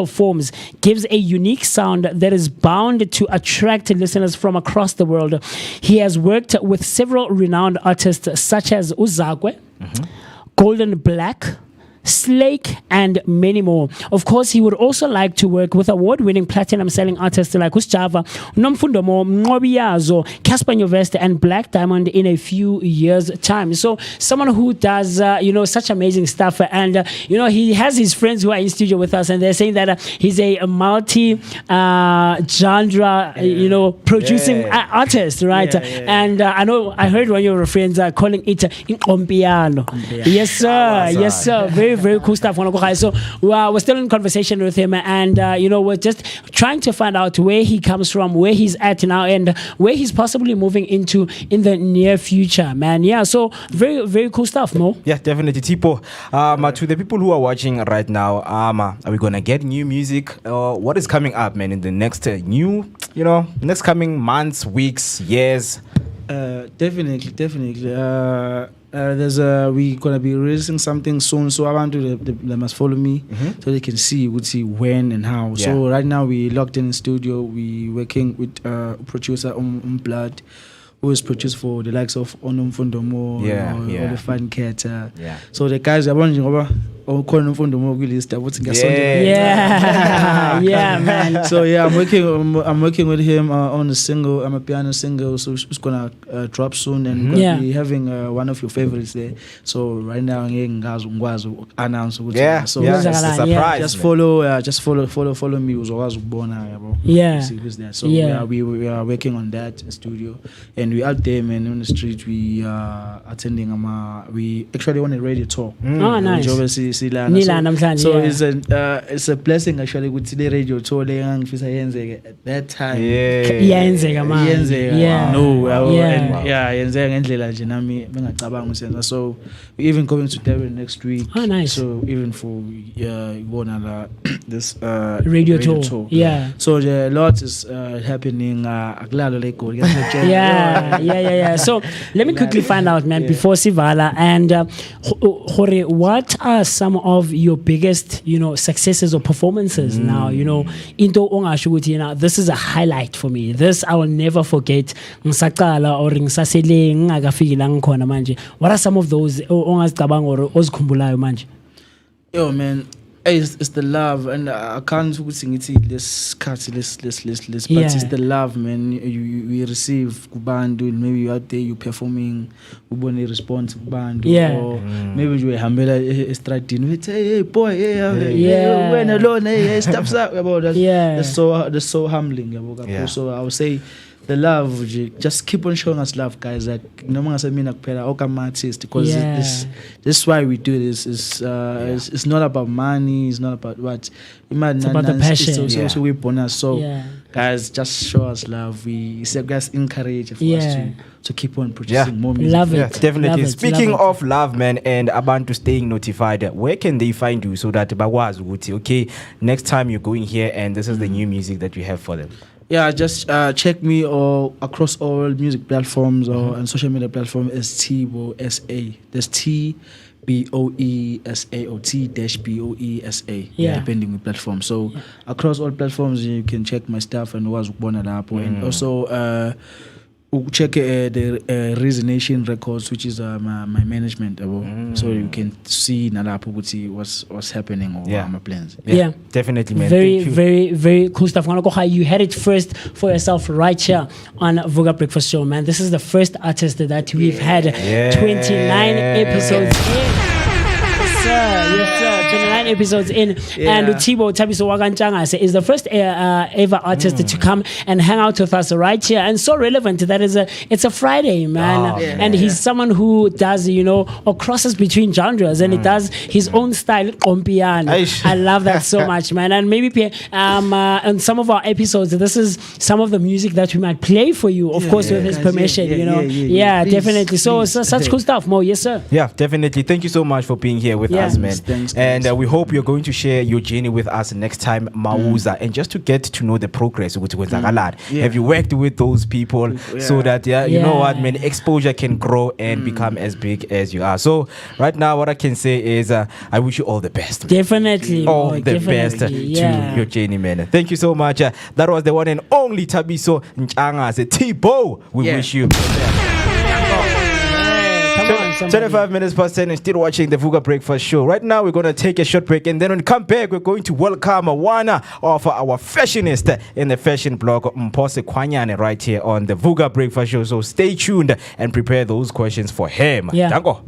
forms gives a unique sound that is bound to attract listeners from across the world. He has worked with several renowned artists such as Uzakwe, Golden Black, Slake, and many more. Of course, he would also like to work with award-winning platinum-selling artists like Usjava, Nomfundomo, Ngobiyazo, Casper Nyovest, and Black Diamond in a few years' time. So, someone who does, such amazing stuff. And, he has his friends who are in studio with us, and they're saying that he's a multi-genre, producing artist, right? And I know I heard one of your friends calling it Inkompiano. Yes, sir. Yes, sir. Very, very cool stuff. So we're still in conversation with him, and we're just trying to find out where he comes from, where he's at now, and where he's possibly moving into in the near future, man. Yeah, so very, very cool stuff, Mo. Yeah, definitely. Tipo, to the people who are watching right now, are we gonna get new music? What is coming up, man, in the next next coming months, weeks, years? Definitely. We're gonna be releasing something soon, so I want they must follow me so they can see when and how. Yeah. So right now we locked in studio. We working with producer Blood, who is produced for the likes of Onum Fundomo, all the fun cat. So the guys are wondering yeah, man. So I'm working with him on a single. I'm a piano single, so it's gonna drop soon, and we're gonna be having one of your favorites there. So right now, announce. So it's a surprise. Just follow me. Yeah. See who's there. So we are working on that studio, and we out there, man, on the street. We are attending. We actually on a radio tour. Oh, nice. So it's a blessing actually with the radio tour at that time. So we even going to Devon next week. Oh, nice. So even for this radio tour. Yeah. So a lot is happening. So let me quickly find out, man, before Sivala, and what are some of your biggest, successes or performances now? Into ongashuguti, this is a highlight for me. This I will never forget. Ngisaqala or ngisasele ngingakafika ngikhona manje. What are some of those ongazicabanga or ozikhumbulayo manje? Yo, man, it's the love, and I can't sing it. Let's but it's the love, man. You receive kubandu, maybe you out there, you performing, ubone response kubandu, or maybe you hamela estradini. Hey boy, when alone, steps up about that. That's so humbling. So I would say, the love, just keep on showing us love, guys. Like artist, because this is why we do this. It's not about money. It's not about what. It's about the passion. It's also we bonus. So guys, just show us love. We guys encourage for us to keep on producing more music. Love it. Definitely. Love Speaking of love, man, and about to staying notified, where can they find you so that okay, next time you're going here and this is the new music that you have for them? Yeah, just check me across all music platforms or and social media platforms as T-Bo SA. There's TBOESA or T-BOESA. Depending on platform. So across all platforms you can check my stuff and what's born at Apple, and also check the Resonation Records, which is my management, so you can see what's happening or my plans. Yeah, definitely, man. Very, very, very cool stuff. You had it first for yourself right here on Vooka Breakfast Show, man. This is the first artist that we've had 29 episodes in. Yes, sir. 29 episodes in. And Thibo Thabiso Waganchangase is the first ever artist to come and hang out with us right here. And so relevant that it's a Friday, man. And he's someone who does, or crosses between genres, and he does his own style, Kompiano. I love that so much, man. And maybe on some of our episodes, this is some of the music that we might play for you, of course, with his permission, Please, definitely. So such cool stuff, Mo. Yes, sir. Yeah, definitely. Thank you so much for being here with us, man. Thanks. And we hope you're going to share your journey with us next time, Mauza, and just to get to know the progress with Zagalad. Have you worked with those people so that, you know what, man, exposure can grow and become as big as you are. So right now, what I can say is I wish you all the best. Man. Definitely. All the best to your journey, man. Thank you so much. That was the one and only Thabiso Ntshangase. Thibo, we wish you. 25 minutes past 10 and still watching the Vooka Breakfast Show. Right now, we're going to take a short break, and then when we come back, we're going to welcome one of our fashionista in the fashion blog, Mpose Kwanyane, right here on the Vooka Breakfast Show. So stay tuned and prepare those questions for him. Dango.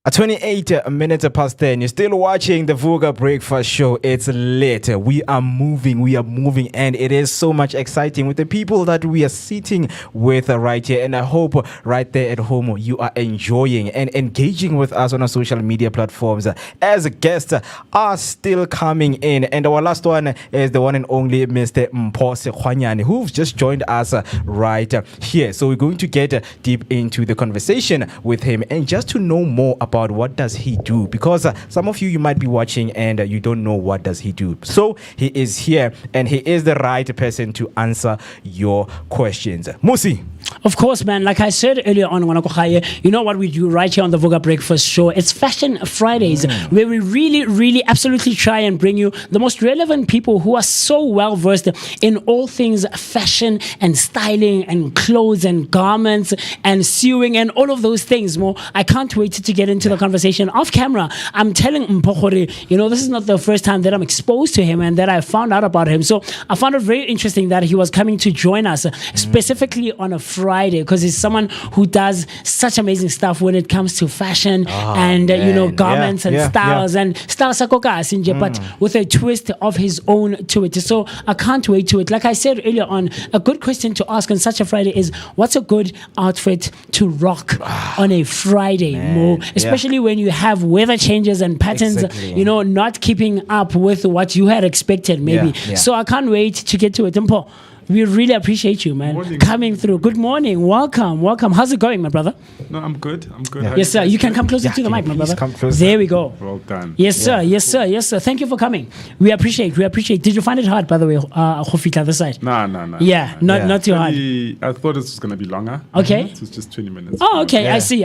At 28 minutes past 10, you're still watching the Vooka Breakfast Show. It's lit. We are moving, and it is so much exciting with the people that we are sitting with right here. And I hope right there at home you are enjoying and engaging with us on our social media platforms as guests are still coming in. And our last one is the one and only Mr. Mpose Kwanyane, who's just joined us right here. So we're going to get deep into the conversation with him and just to know more about what does he do, because some of you might be watching and you don't know what does he do. So he is here and he is the right person to answer your questions. Musi. Of course, man. Like I said earlier on, you know what we do right here on the Vooka Breakfast Show? It's Fashion Fridays, where we really, absolutely try and bring you the most relevant people who are so well versed in all things fashion and styling and clothes and garments and sewing and all of those things more. I can't wait to get into into the conversation off camera. I'm telling Mpokore, this is not the first time that I'm exposed to him and that I found out about him. So I found it very interesting that he was coming to join us, specifically on a Friday, because he's someone who does such amazing stuff when it comes to fashion and garments and styles and style sakoka asinje, but with a twist of his own to it. So I can't wait to it. Like I said earlier on, a good question to ask on such a Friday is, what's a good outfit to rock on a Friday, Mo? Especially when you have weather changes and patterns, not keeping up with what you had expected, maybe. So I can't wait to get to it. Mpo, we really appreciate you, man, coming through. Good morning. Welcome. How's it going, my brother? No, I'm good. Yes, sir. You can come closer to the mic, my brother. Come closer. There we go. Well done. Yes, sir. Yes, sir. Yes, sir. Thank you for coming. We appreciate. Did you find it hard, by the way, Khofit, other side? No. Yeah, not too hard. I thought this was going to be longer. Okay. It was just 20 minutes. Oh, okay. I see.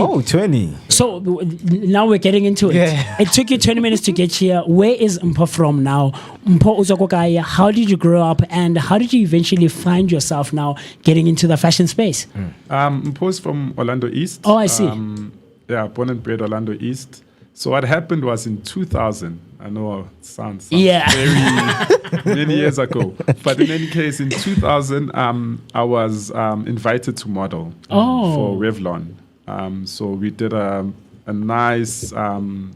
Oh, 20. So now we're getting into it. Yeah. It took you 20 minutes to get here. Where is Mpo from now? Mpo Uzokokaya, how did you grow up and how did you eventually find yourself now getting into the fashion space? Mpo's from Orlando East. Oh, I see. Born and bred Orlando East. So what happened was in 2000, I know it sounds very many years ago, but in any case, in 2000, I was invited to model for Revlon. So we did a nice, we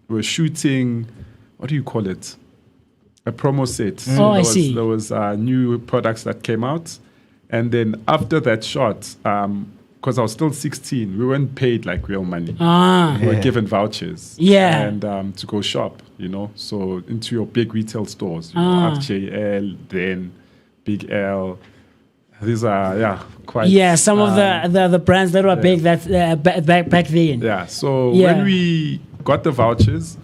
were shooting, what do you call it? A promo set. So I see. There was new products that came out. And then after that shot, because I was still 16, we weren't paid like real money. We were given vouchers. Yeah. And to go shop, so into your big retail stores. FJL, then Big L. These are, quite... Yeah, some of the brands that were big back then. Yeah, so when we got the vouchers,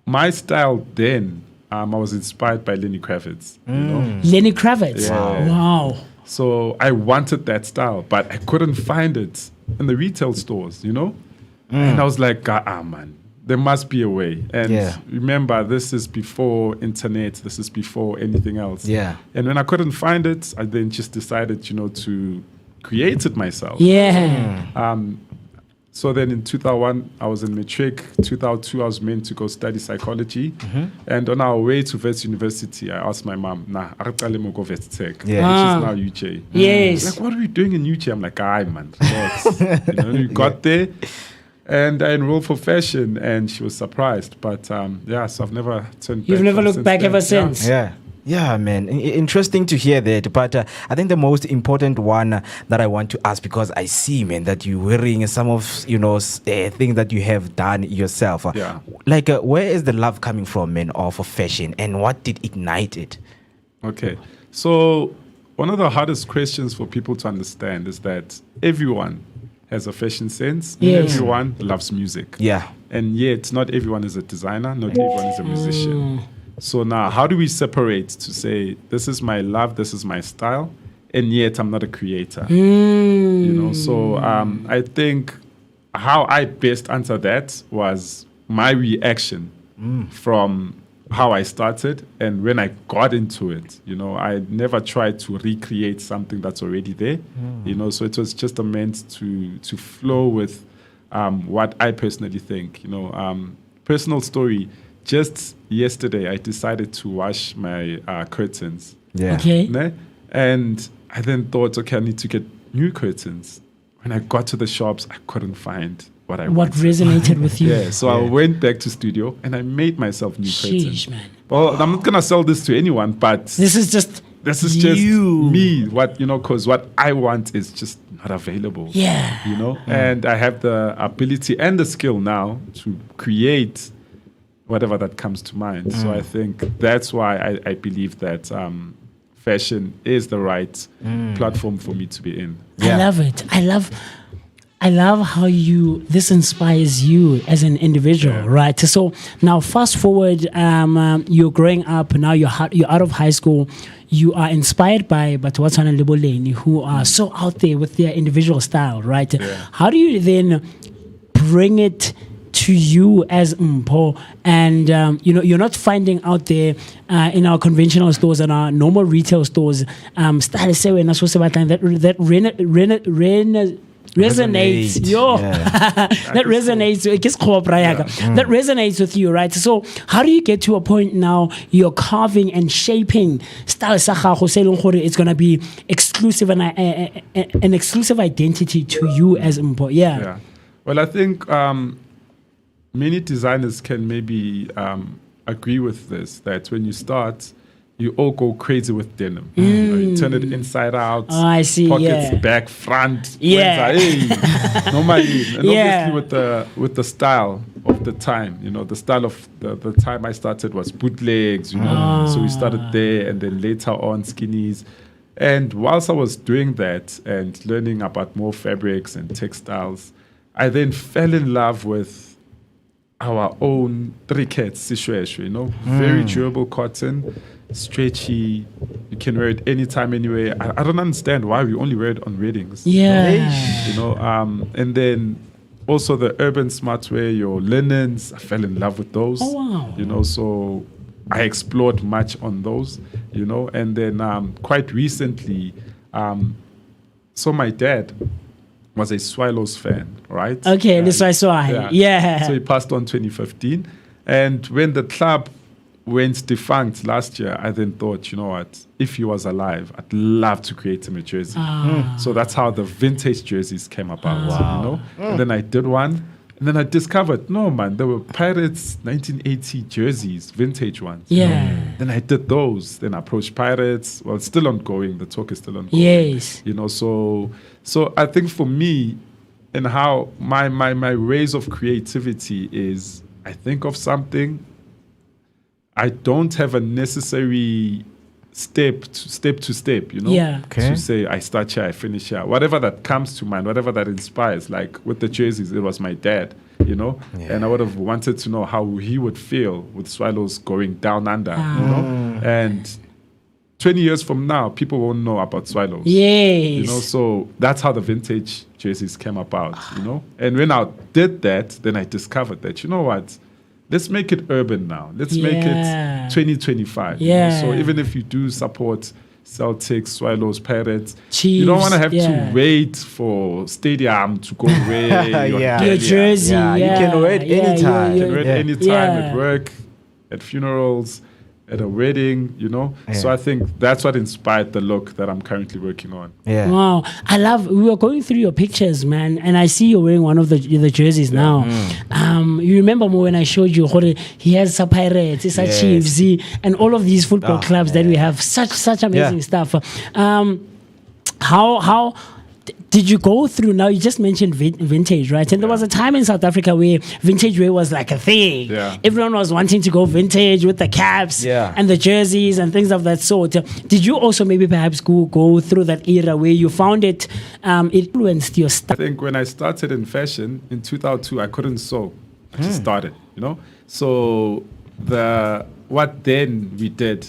my style then, I was inspired by Lenny Kravitz. Lenny Kravitz? Yeah. Wow. So I wanted that style, but I couldn't find it in the retail stores, And I was like, man, there must be a way. And remember, this is before internet. This is before anything else. Yeah. And when I couldn't find it, I then just decided, to create it myself. Yeah. So then in 2001, I was in matric. 2002, I was meant to go study psychology. And on our way to Wits University, I asked my mom, go Wits Tech, which is now UJ. Yes. Like, what are we doing in UJ? I'm like, man, relax. We got there. And I enrolled for fashion, and she was surprised. But so I've never turned back. You've never looked back ever since? Yeah. Yeah, man. Interesting to hear that. But I think the most important one that I want to ask, because I see, man, that you're wearing some of, things that you have done yourself. Like, where is the love coming from, man, of fashion, and what did ignite it? Okay. So one of the hardest questions for people to understand is that everyone has a fashion sense. Yes. Everyone loves music. Yeah. And yet, not everyone is a designer. Not everyone is a musician. So now, how do we separate to say, this is my love, this is my style, and yet I'm not a creator? So I think how I best answered that was my reaction from how I started and when I got into it. I never tried to recreate something that's already there. So it was just meant to flow with what I personally think. Personal story. Just yesterday, I decided to wash my curtains. Yeah. Okay. And I then thought, okay, I need to get new curtains. When I got to the shops, I couldn't find what I wanted. What resonated with you? So I went back to studio and I made myself new curtains. Man. Well, I'm not gonna sell this to anyone, but this is just you. Me. What because what I want is just not available. Yeah. And I have the ability and the skill now to create whatever that comes to mind. So I think that's why I believe that fashion is the right platform for me to be in. I love it. I love how this inspires you as an individual, right? So now fast forward, you're growing up, now you're out of high school, you are inspired by Batwatsana and Liboleni, who are so out there with their individual style, right? How do you then bring it to you as Mpo, and you're not finding out there in our conventional stores and our normal retail stores that resonates. Yo, that resonates. That resonates with you, right? So, how do you get to a point now you're carving and shaping style sa gago se leng gore it's gonna be exclusive and an exclusive identity to you as Mpo? Yeah. Well, I think many designers can maybe agree with this, that when you start, you all go crazy with denim. You turn it inside out. Oh, I see. Pockets, back, front. Yeah. Normally, and obviously with the style of the time, the style of the time I started was bootlegs. So we started there, and then later on skinnies. And whilst I was doing that and learning about more fabrics and textiles, I then fell in love with our own triket situation, very durable cotton, stretchy. You can wear it anytime, anywhere. I don't understand why we only wear it on weddings. And then also the urban smart wear, your linens. I fell in love with those. Oh, wow. So I explored much on those, and then quite recently, so my dad was a Swallows fan, right? Okay, this I saw. Yeah. So he passed on 2015. And when the club went defunct last year, I then thought, you know what? If he was alive, I'd love to create him a jersey. So that's how the vintage jerseys came about, And then I did one. And then I discovered, no, man, there were Pirates 1980 jerseys, vintage ones. Yeah. Then I did those. Then I approached Pirates. Well, it's still ongoing. The talk is still ongoing. Yes. So I think for me, and how my ways of creativity is, I think of something, I don't have a necessary step to step, Yeah. to say I start here, I finish here. Whatever that comes to mind, whatever that inspires. Like with the jerseys, it was my dad, and I would have wanted to know how he would feel with Swallows going down under, and 20 years from now, people won't know about Swallows. Yes. So that's how the vintage jerseys came about, And when I did that, then I discovered that, you know what? Let's make it urban now. Let's make it 2025. Yeah. So even if you do support Celtics, Swallows, Pirates, Chiefs, you don't want to have to wait for stadium to go wear your jersey. You can wear it anytime. You can wear it anytime at work, at funerals, at a wedding, So I think that's what inspired the look that I'm currently working on. Yeah. Wow. We were going through your pictures, man, and I see you're wearing one of the jerseys now. You remember more when I showed you, he has some Pirates, it's a Chiefs, and all of these football clubs that we have. Such amazing stuff. How did you go through, now you just mentioned vintage, right? And there was a time in South Africa where vintage wear was like a thing. Everyone was wanting to go vintage with the caps and the jerseys and things of that sort. Did you also maybe perhaps go through that era where you found it influenced your style? I think when I started in fashion in 2002, I couldn't sew. I just started, So what then we did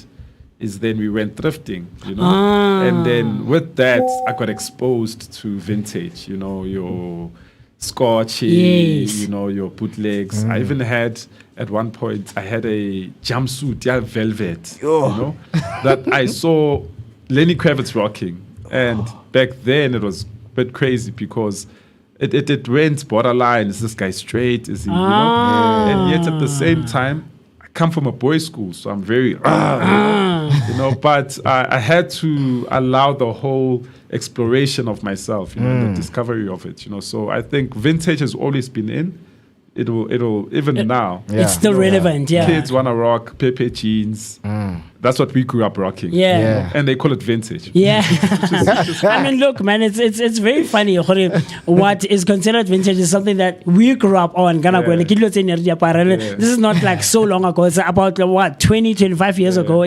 is then we went thrifting, and then with that I got exposed to vintage, your Scotches, your bootlegs. I even had at one point I had a jumpsuit, velvet, that I saw Lenny Kravitz rocking, and back then it was a bit crazy because it went borderline. Is this guy straight? Is he, and yet at the same time, come from a boys' school, so I'm very, but I had to allow the whole exploration of myself, the discovery of it, So I think vintage has always been in. It'll even now. It's still relevant, Kids want to rock Pepe jeans. That's what we grew up rocking. And they call it vintage. I mean, look, man, it's very funny. What is considered vintage is something that we grew up on. This is not like so long ago. It's about 20, 25 years ago.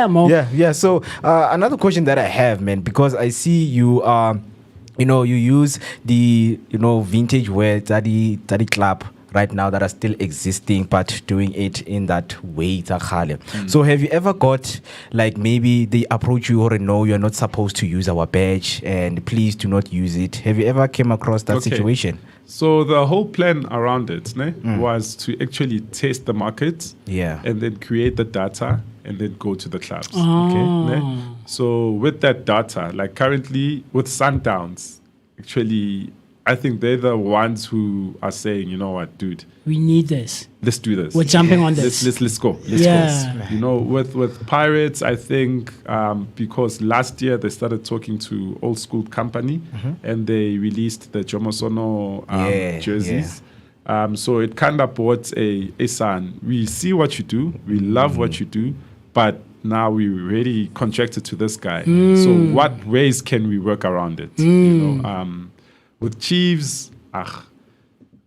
Mo. So another question that I have, man, because I see you you use the vintage wear tadi club right now that are still existing, but doing it in that way. So have you ever got like maybe they approach you or no, you're not supposed to use our badge and please do not use it? Have you ever came across that situation? So the whole plan around it was to actually test the market and then create the data and then go to the clubs. So with that data, like currently with Sundowns, actually, I think they're the ones who are saying, you know what, dude, we need this. let's do this. We're jumping on this. Let's go. Let's Yeah. go. You know, with Pirates, I think because last year they started talking to Old School Company and they released the Jomosono jerseys. So it kind of brought a sign. We see what you do. We love what you do. But now we're already contracted to this guy. So what ways can we work around it? You know, with Chiefs,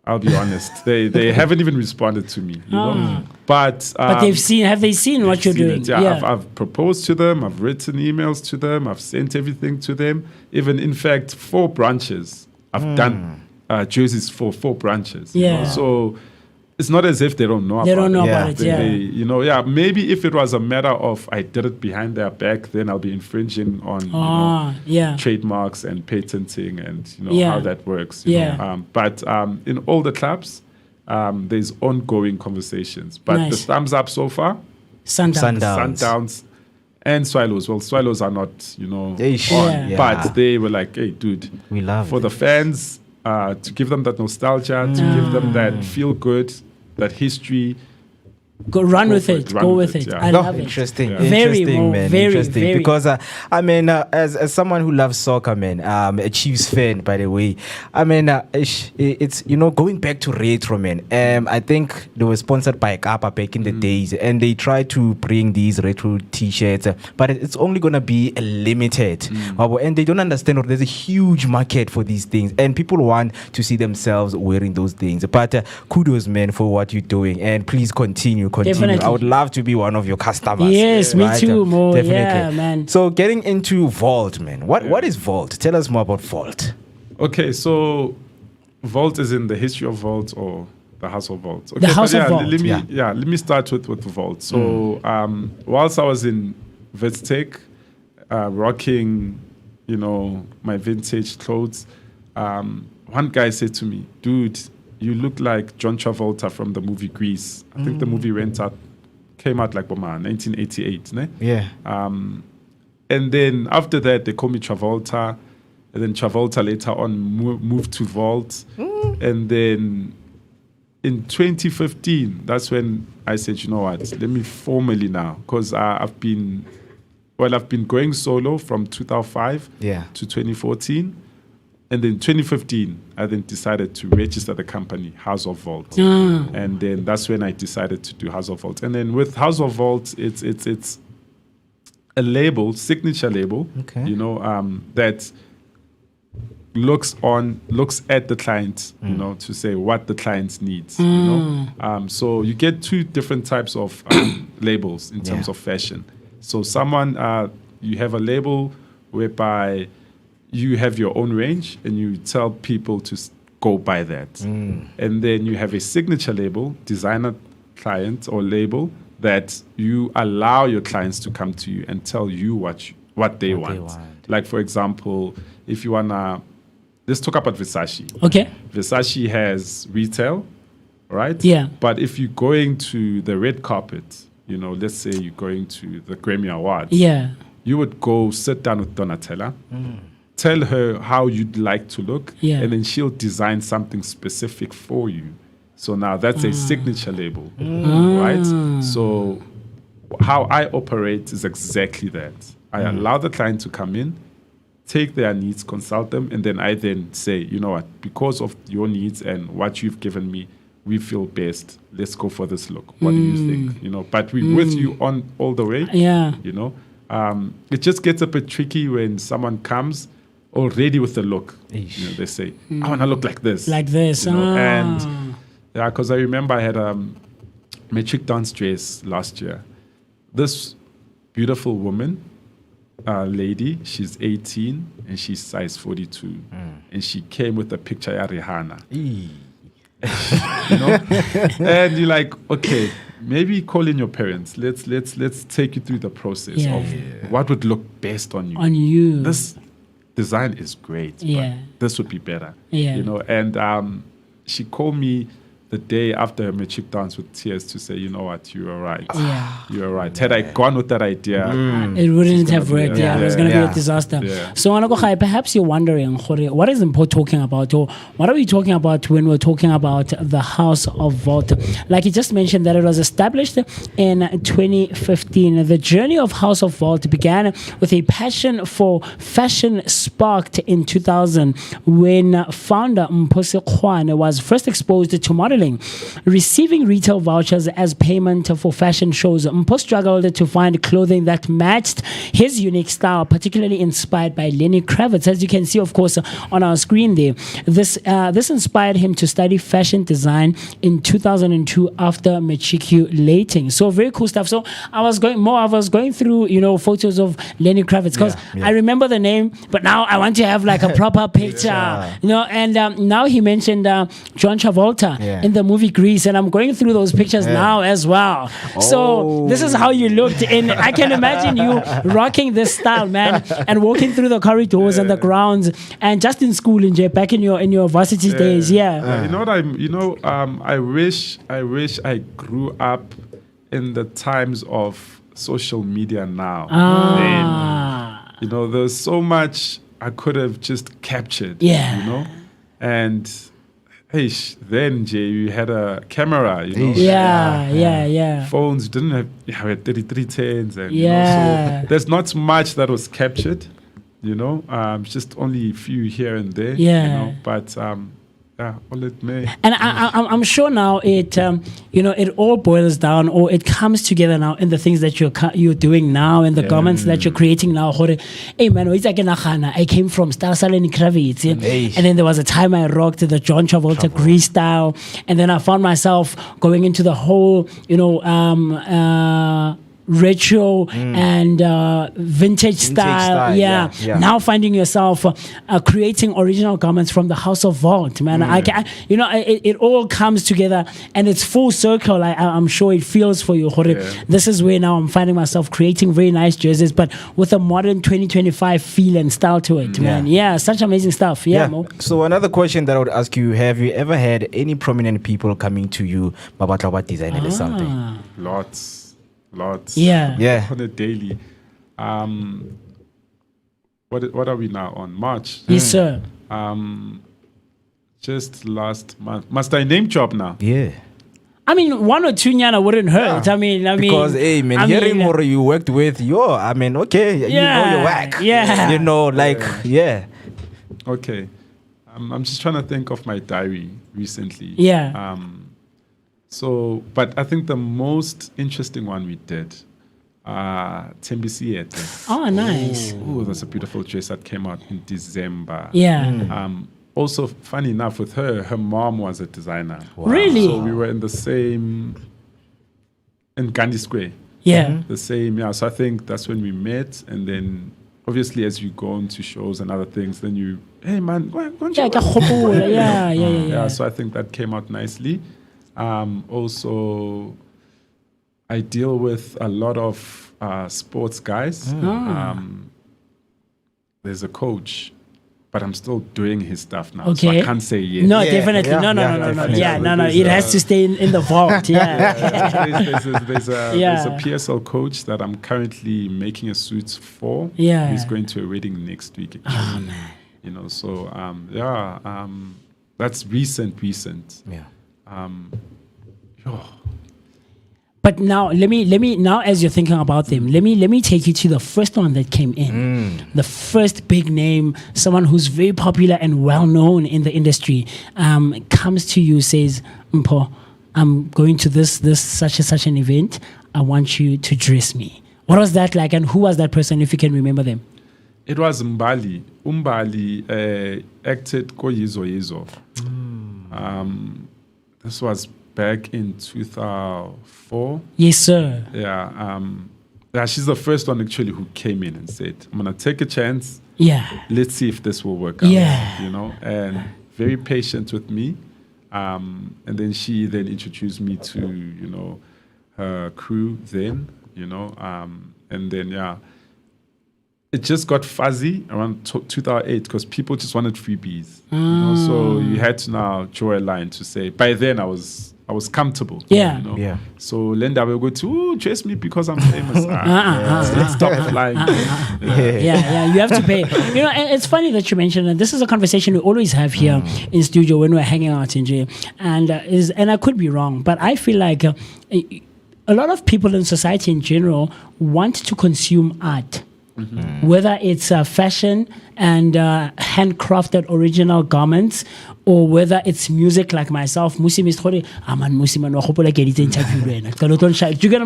I'll be honest, they haven't even responded to me. You know? But But have they seen what you're doing? It, yeah. I've proposed to them. I've written emails to them. I've sent everything to them. Even in fact, 4 branches. I've done jerseys for 4 branches. Yeah. You know? So it's not as if they don't know They about don't know it. about it, yeah. You know, maybe if it was a matter of I did it behind their back, then I'll be infringing on you know, trademarks and patenting and you know how that works. You know? But in all the clubs, there's ongoing conversations. But the thumbs up so far, Sundowns and Swallows. Well, Swallows are not, you know, but they were like, hey, dude, we love for the fans. To give them that nostalgia, to give them that feel good, that history. Go with it. Yeah. I love interesting. it. Interesting, man. Very, interesting. very. Because I mean, as someone who loves soccer, man, a Chiefs fan, by the way. I mean, it's you know going back to retro, man. I think they were sponsored by Kappa back in the days, and they tried to bring these retro T-shirts, but it's only gonna be limited. And they don't understand there's a huge market for these things, and people want to see themselves wearing those things. But kudos, man, for what you're doing, and please continue. Definitely. I would love to be one of your customers. Yes, me too, Mo. Definitely. Yeah, man. So getting into Vault, man. What is Vault? Tell us more about Vault. Okay, so Vault is in the history of Vault or the House of Vault. Okay, the House of Vault. Let me start with Vault. So whilst I was in Vestec, rocking, you know, my vintage clothes, one guy said to me, dude, you look like John Travolta from the movie Grease. I think the movie came out like 1988. Ne? Yeah. And then after that, they called me Travolta. And then Travolta later on moved to Vault. And then in 2015, that's when I said, you know what, let me formally now. Because I've been going solo from 2005 to 2014. And then 2015, I then decided to register the company, House of Vault. And then that's when I decided to do House of Vault. And then with House of Vault, it's a label, signature label, you know, that looks at the client, you know, to say what the client needs, you know. So you get 2 different types of labels in terms of fashion. So you have a label whereby you have your own range and you tell people to go buy that. And then you have a signature label, designer client or label, that you allow your clients to come to you and tell you what they want. Like, for example, if you want to, let's talk about Versace. Okay. Versace has retail, right? Yeah. But if you're going to the red carpet, you know, let's say you're going to the Grammy Awards. Yeah. You would go sit down with Donatella, tell her how you'd like to look, and then she'll design something specific for you. So now that's a signature label, right? So how I operate is exactly that. I allow the client to come in, take their needs, consult them, and then I then say, you know what, because of your needs and what you've given me, we feel best. Let's go for this look. What do you think? You know, but we're with you on all the way. Yeah. You know, it just gets a bit tricky when someone comes already with the look. You know, they say, I want to look like this. Like this. You know? And yeah, because I remember I had a matric dance dress last year. This beautiful woman, lady, she's 18 and she's size 42. And she came with a picture of Rihanna. You know? And you're like, okay, maybe call in your parents. Let's take you through the process of what would look best on you. On you. This design is great, but this would be better. Yeah. You know, and she called me the day after her matric dance with tears to say, you know what, you were right. Yeah. You were right. Had I gone with that idea, it wouldn't have worked. Yeah, it was going to be Yeah. a disaster. Yeah. So, Anakokhai, perhaps you're wondering, Khore, what is Mpo talking about, or what are we talking about when we're talking about the House of Vault? Like he just mentioned that it was established in 2015. The journey of House of Vault began with a passion for fashion sparked in 2000 when founder Mpho Kwan was first exposed to modeling. Receiving retail vouchers as payment for fashion shows, Mpho struggled to find clothing that matched his unique style, particularly inspired by Lenny Kravitz. As you can see, of course, on our screen there, this inspired him to study fashion design in 2002 after matriculating. So very cool stuff. So I was going through, photos of Lenny Kravitz because I remember the name, but now I want to have like a proper picture, and now he mentioned John Travolta in the movie Grease, and I'm going through those pictures now as well. So this is how you looked, and I can imagine you rocking this style, man, and walking through the corridors and the grounds, and just in school, back in your varsity days. You know what I wish I grew up in the times of social media now. Then, there's so much I could have just captured. And then Jay, you had a camera, Phones didn't have, we had 3310s, and so there's not much that was captured, just only a few here and there, but all it may. And I'm sure now it it all boils down, or it comes together now in the things that you're doing now, and the garments that you're creating now. Hey man, I came from Lenny Kravitz, and then there was a time I rocked the John Travolta Grease style, and then I found myself going into the whole retro and vintage style. Now finding yourself creating original garments from the House of Vault, man. It all comes together and it's full circle. I'm sure it feels for you, Khore. This is where now I'm finding myself creating very nice jerseys, but with a modern 2025 feel and style to it, man. Such amazing stuff. Mo. So another question that I would ask you: have you ever had any prominent people coming to you about designing or something? Lots. On a daily. What are we now on? March? Yes, sir. Just last month. Must I name drop now? Yeah. I mean, 1 or 2 nyana wouldn't hurt. Because hearing more you worked with, you know you're whack. Okay. I'm just trying to think of my diary recently. So, but I think the most interesting one we did, Tembisiete. Oh, nice. Oh, that's a beautiful dress that came out in December. Also, funny enough, with her mom was a designer. Wow. Really? So we were in the same, in Gandhi Square. The same, So I think that's when we met, and then obviously as you go into shows and other things, then you, hey man, go on. So I think that came out nicely. Also, I deal with a lot of sports guys. There's a coach, but I'm still doing his stuff now, so I can't say yes. No, definitely. No. It has to stay in the vault. There's a PSL coach that I'm currently making a suit for. He's going to a wedding next week. Oh man. So that's recent. But now let me now, as you're thinking about them, let me take you to the first one that came in. The first big name, someone who's very popular and well known in the industry, comes to you, says, Mpho, I'm going to this such and such an event. I want you to dress me. What was that like, and who was that person, if you can remember them? It was Mbali. Umbali acted Ko Yizo Yizo. This was back in 2004. Yes, sir. She's the first one actually who came in and said, I'm going to take a chance. Let's see if this will work out. And very patient with me. And then she introduced me to, her crew then, and then, it just got fuzzy around 2008 because people just wanted freebies. You know? So you had to now draw a line to say, by then I was comfortable. Yeah. You know? Yeah. So Linda will go to chase me because I'm famous. Let's stop flying. Yeah, you have to pay. You know, and it's funny that you mentioned that. This is a conversation we always have here in studio when we're hanging out in jail. And I could be wrong, but I feel like a lot of people in society in general want to consume art. Whether it's fashion and handcrafted original garments, or whether it's music like myself, do you get what I'm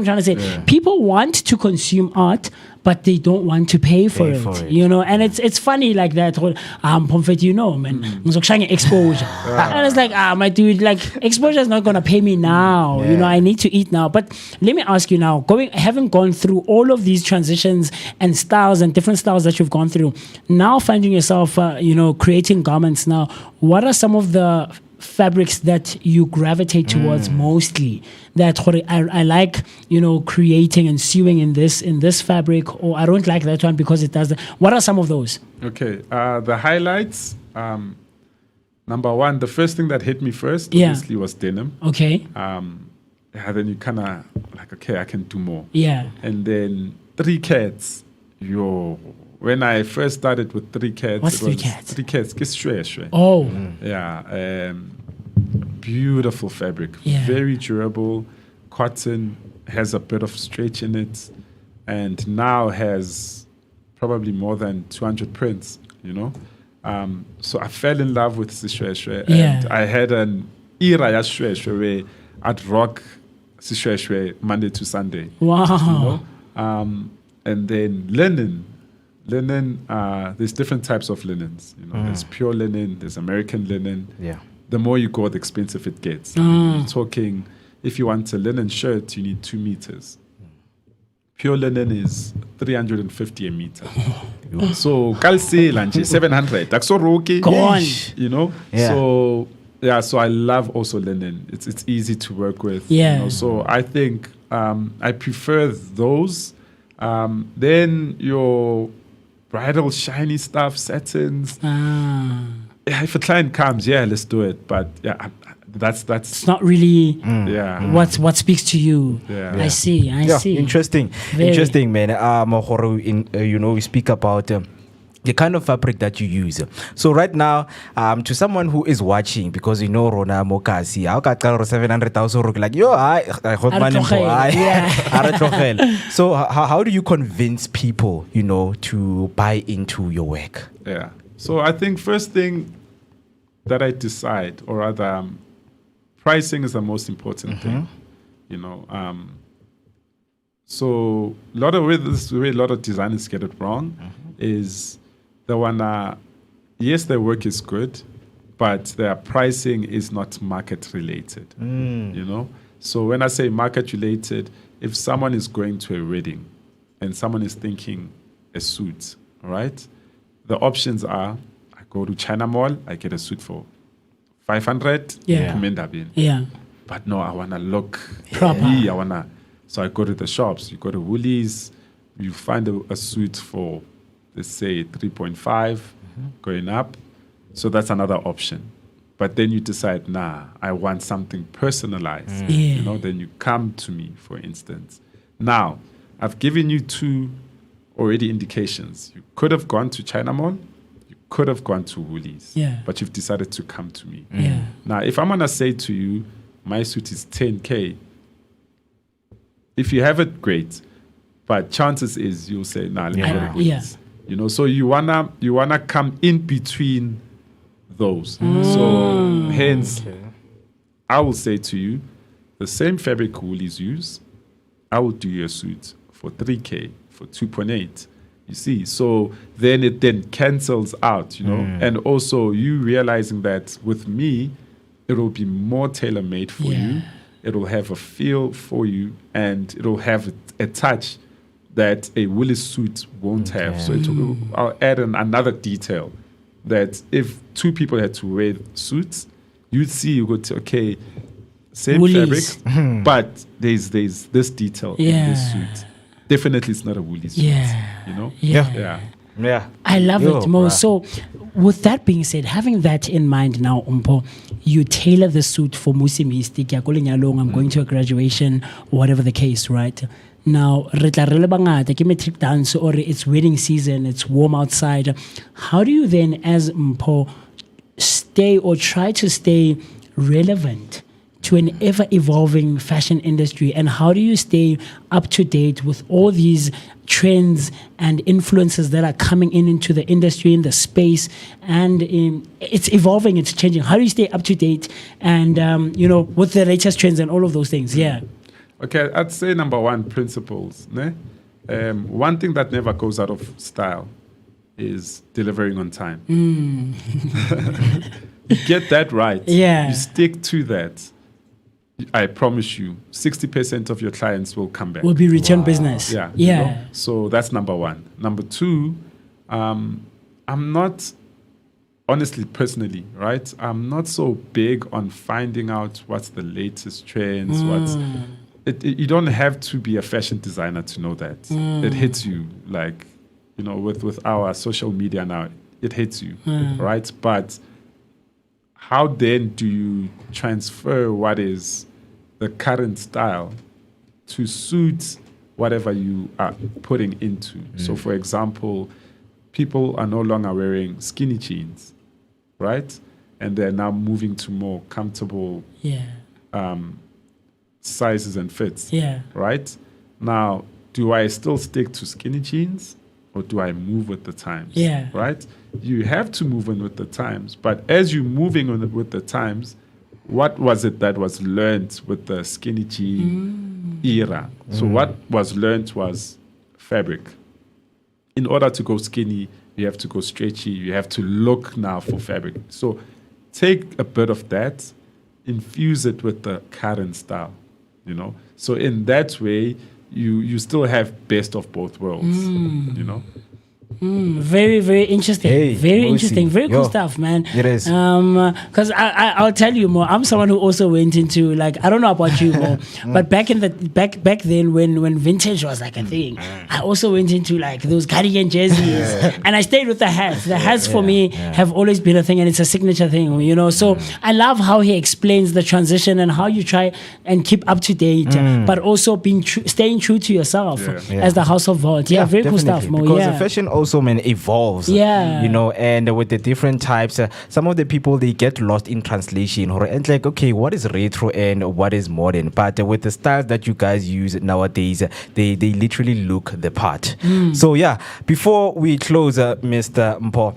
trying to say? Yeah. People want to consume art, but they don't want to pay for it. You know, and it's funny like that. You know, man, exposure. And it's like, my dude, like exposure is not gonna pay me now. You know, I need to eat now. But let me ask you now, having gone through all of these transitions and styles and different styles that you've gone through, now finding yourself, creating garments now, what are some of the fabrics that you gravitate towards mostly, that I like, creating and sewing in this fabric, or I don't like that one because it does what are some of those? Okay, the highlights, number one, the first thing that hit me first obviously was denim. Okay. Then you kind of like, okay, I can do more. Yeah. And then 3 cats, when I first started with 3 cats, what's 3 cats? 3 cats, shwe. Oh. Yeah. Beautiful fabric. Yeah. Very durable. Cotton, has a bit of stretch in it, and now has probably more than 200 prints, So I fell in love with shwe. And I had an era ya shwe where I'd rock shwe Monday to Sunday. Wow. And then linen, there's different types of linens. There's pure linen, there's American linen. Yeah. The more you go, the expensive it gets. You're talking, if you want a linen shirt, you need 2 meters. Pure linen is 350 a meter. So kalse lanje 700. That's so roki. Go on. Yeah. So I love also linen. It's easy to work with. Yeah. So I think I prefer those. Then your bridal shiny stuff, satins. If a client comes, let's do it. But that's it's not really what speaks to you. I see. Interesting, man. We speak about the kind of fabric that you use. So right now, to someone who is watching, because Rona Mokasi, I got 700,000 like I got money. So how do you convince people, to buy into your work? Yeah. So I think first thing that I decide, or rather, pricing is the most important thing. So a lot of designers get it wrong is the one. Yes, their work is good, but their pricing is not market related. So when I say market related, if someone is going to a wedding and someone is thinking a suit, all right. The options are, I go to China Mall, I get a suit for 500. Yeah. But no, I want to look proper. So I go to the shops. You go to Woolies, you find a suit for, let's say, 3.5 going up. So that's another option. But then you decide, I want something personalized. Then you come to me, for instance. Now, I've given you 2 already indications. You could have gone to China Mall, you could have gone to Woolies, but you've decided to come to me. Now, if I'm going to say to you, my suit is 10K, if you have it, great. But chances is you'll say, let me go to Woolies. So you wanna come in between those. So hence, I will say to you, the same fabric Woolies use, I will do your suit for 3K. For 2.8, you see, so then it cancels out, and also you realizing that with me, it will be more tailor-made for you. It will have a feel for you, and it will have a touch that a Woolies suit won't have. So I'll add another detail that if 2 people had to wear suits, you'd see, you go to, okay, same Woolies. fabric, but there's this detail in this suit. definitely it's not a Woolies jeans. Yeah. You know? Yeah. Yeah. I love Yo, it, Mo. bruh. So, with that being said, having that in mind now, Umpo, you tailor the suit for Musi Mystic. I'm going to a graduation, whatever the case, right? Now, metric dance or it's wedding season, it's warm outside. How do you then, as Mpo, stay or try to stay relevant to an ever-evolving fashion industry, and how do you stay up to date with all these trends and influences that are coming into the industry, in the space, and it's evolving, it's changing? How do you stay up to date and with the latest trends and all of those things? Yeah. Okay, I'd say number one, principles. Ne? One thing that never goes out of style is delivering on time. You get that right. Yeah. You stick to that. I promise you, 60% of your clients will come back. Will be return business. Yeah. Yeah. You know? So that's number one. Number two, I'm not, honestly, personally, right? I'm not so big on finding out what's the latest trends, you don't have to be a fashion designer to know that. It hits you, like, with our social media now, it hits you, right? But how then do you transfer what is the current style to suit whatever you are putting into? So, for example, people are no longer wearing skinny jeans, right? And they're now moving to more comfortable sizes and fits, right? Now, do I still stick to skinny jeans or do I move with the times, right? You have to move in with the times, but as you're moving with the times, what was it that was learned with the skinny jean era? So what was learned was fabric. In order to go skinny, you have to go stretchy, you have to look now for fabric. So take a bit of that, infuse it with the current style, So in that way, you still have best of both worlds, Very, very interesting. Hey, very Musi. interesting. Very cool Yo, stuff, man. it is. Because I'll tell you more. I'm someone who also went into, like, I don't know about you more, but back then when vintage was like a thing, I also went into like those cardigan jerseys, and I stayed with the hats. The hats for me have always been a thing, and it's a signature thing, So I love how he explains the transition and how you try and keep up to date, but also staying true to yourself as the House of Vault. Yeah, very cool stuff, Mo. Because Yeah. the fashion also evolves, Yeah. and with the different types, some of the people, they get lost in translation, and like, okay, what is retro and what is modern? But with the styles that you guys use nowadays, they literally look the part. So yeah, before we close, Mr. Mpo,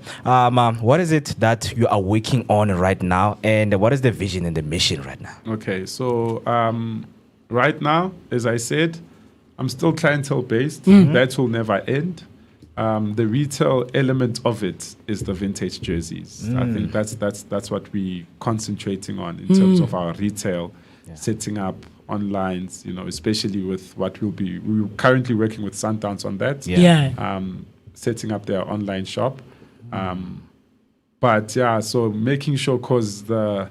what is it that you are working on right now, and what is the vision and the mission right now? Okay, so right now, as I said, I'm still clientele based. That will never end. The retail element of it is the vintage jerseys. I think that's what we're concentrating on in terms of our retail, setting up online, especially with what we're currently working with Sundowns on that. Setting up their online shop. So making sure, because the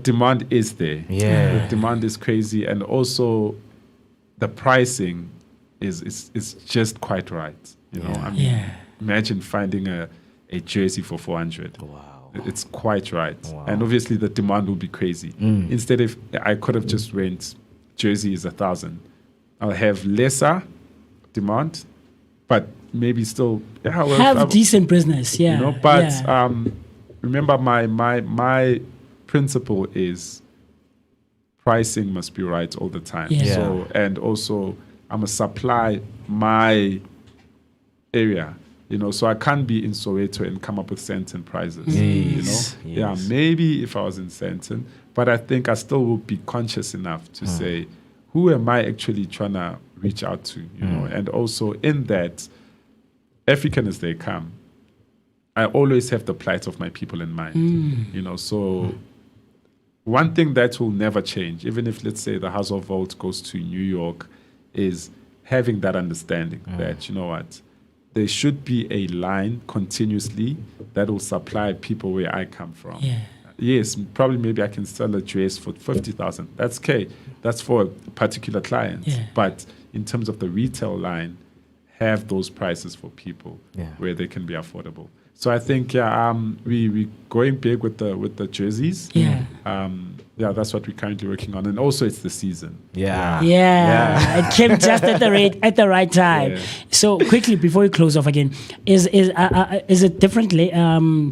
demand is there. The demand is crazy, and also the pricing is just quite right. Imagine finding a jersey for 400. Wow. It's quite right. Wow. And obviously the demand will be crazy. Instead, if I could have just went, jersey is 1,000. I'll have lesser demand, but maybe still have decent business. Remember, my principle is pricing must be right all the time. So, and also I must supply my area, so I can't be in Soweto and come up with Sandton prices, maybe if I was in Sandton, but I think I still will be conscious enough to say, who am I actually trying to reach out to, and also in that, African as they come, I always have the plight of my people in mind, so one thing that will never change, even if, let's say, the House of Vault goes to New York, is having that understanding that, there should be a line continuously that will supply people where I come from. yes, probably maybe I can sell a dress for 50,000. That's okay. That's for a particular client. Yeah. But in terms of the retail line, have those prices for people where they can be affordable. So I think we going big with the jerseys. Yeah. That's what we're currently working on, and also it's the season. Yeah. It came just at the right time. Yeah. So quickly before we close off again, is it different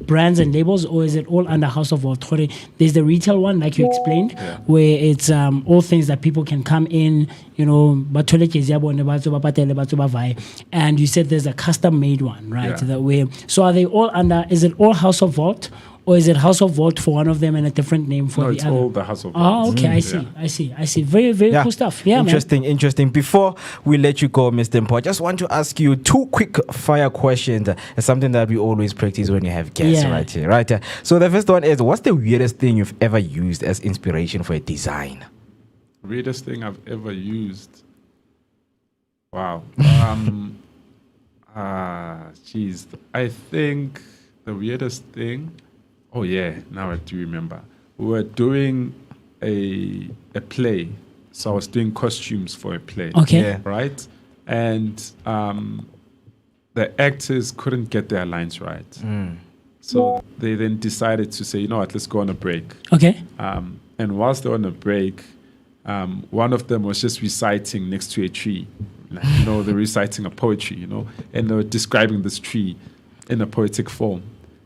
brands and labels, or is it all under House of Vault? There's the retail one, like you explained, where it's all things that people can come in, you know, and you said there's a custom made one, right? That way. So are they all under? Is it all House of Vault? Or is it House of Vault for one of them and a different name for the it's other? all the House of Vault. Oh, okay, I see. Very, very cool stuff. Yeah, Interesting. Before we let you go, Mr. Mpo, I just want to ask you 2 quick fire questions. It's something that we always practice when you have guests right here, right? So the first one is, what's the weirdest thing you've ever used as inspiration for a design? Weirdest thing I've ever used? Wow. Geez. I think the weirdest thing... Oh yeah, now I do remember. We were doing a play, so I was doing costumes for a play. Okay. Yeah. Right, and the actors couldn't get their lines right, so they then decided to say, you know what, let's go on a break. Okay. And whilst they're on a break, one of them was just reciting next to a tree, like, you know, they're reciting a poetry, you know, and they were describing this tree in a poetic form,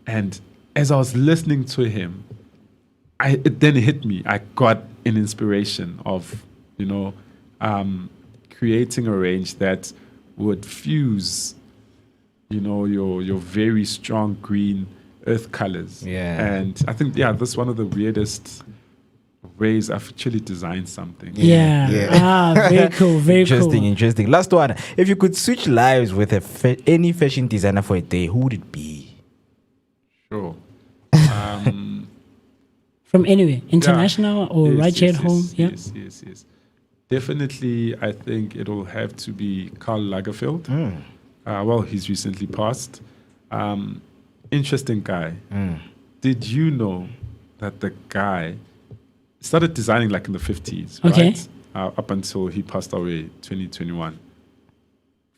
and as I was listening to him, it then hit me. I got an inspiration of, you know, creating a range that would fuse, you know, your very strong green earth colors. Yeah. And I think, that's one of the weirdest ways I've actually designed something. Very cool. Interesting. Last one. If you could switch lives with any fashion designer for a day, who would it be? Sure. From anywhere, international or right here at home? Yes. Definitely, I think it'll have to be Karl Lagerfeld. Well, he's recently passed. Interesting guy. Did you know that the guy started designing like in the 50s, right? Up until he passed away 2021.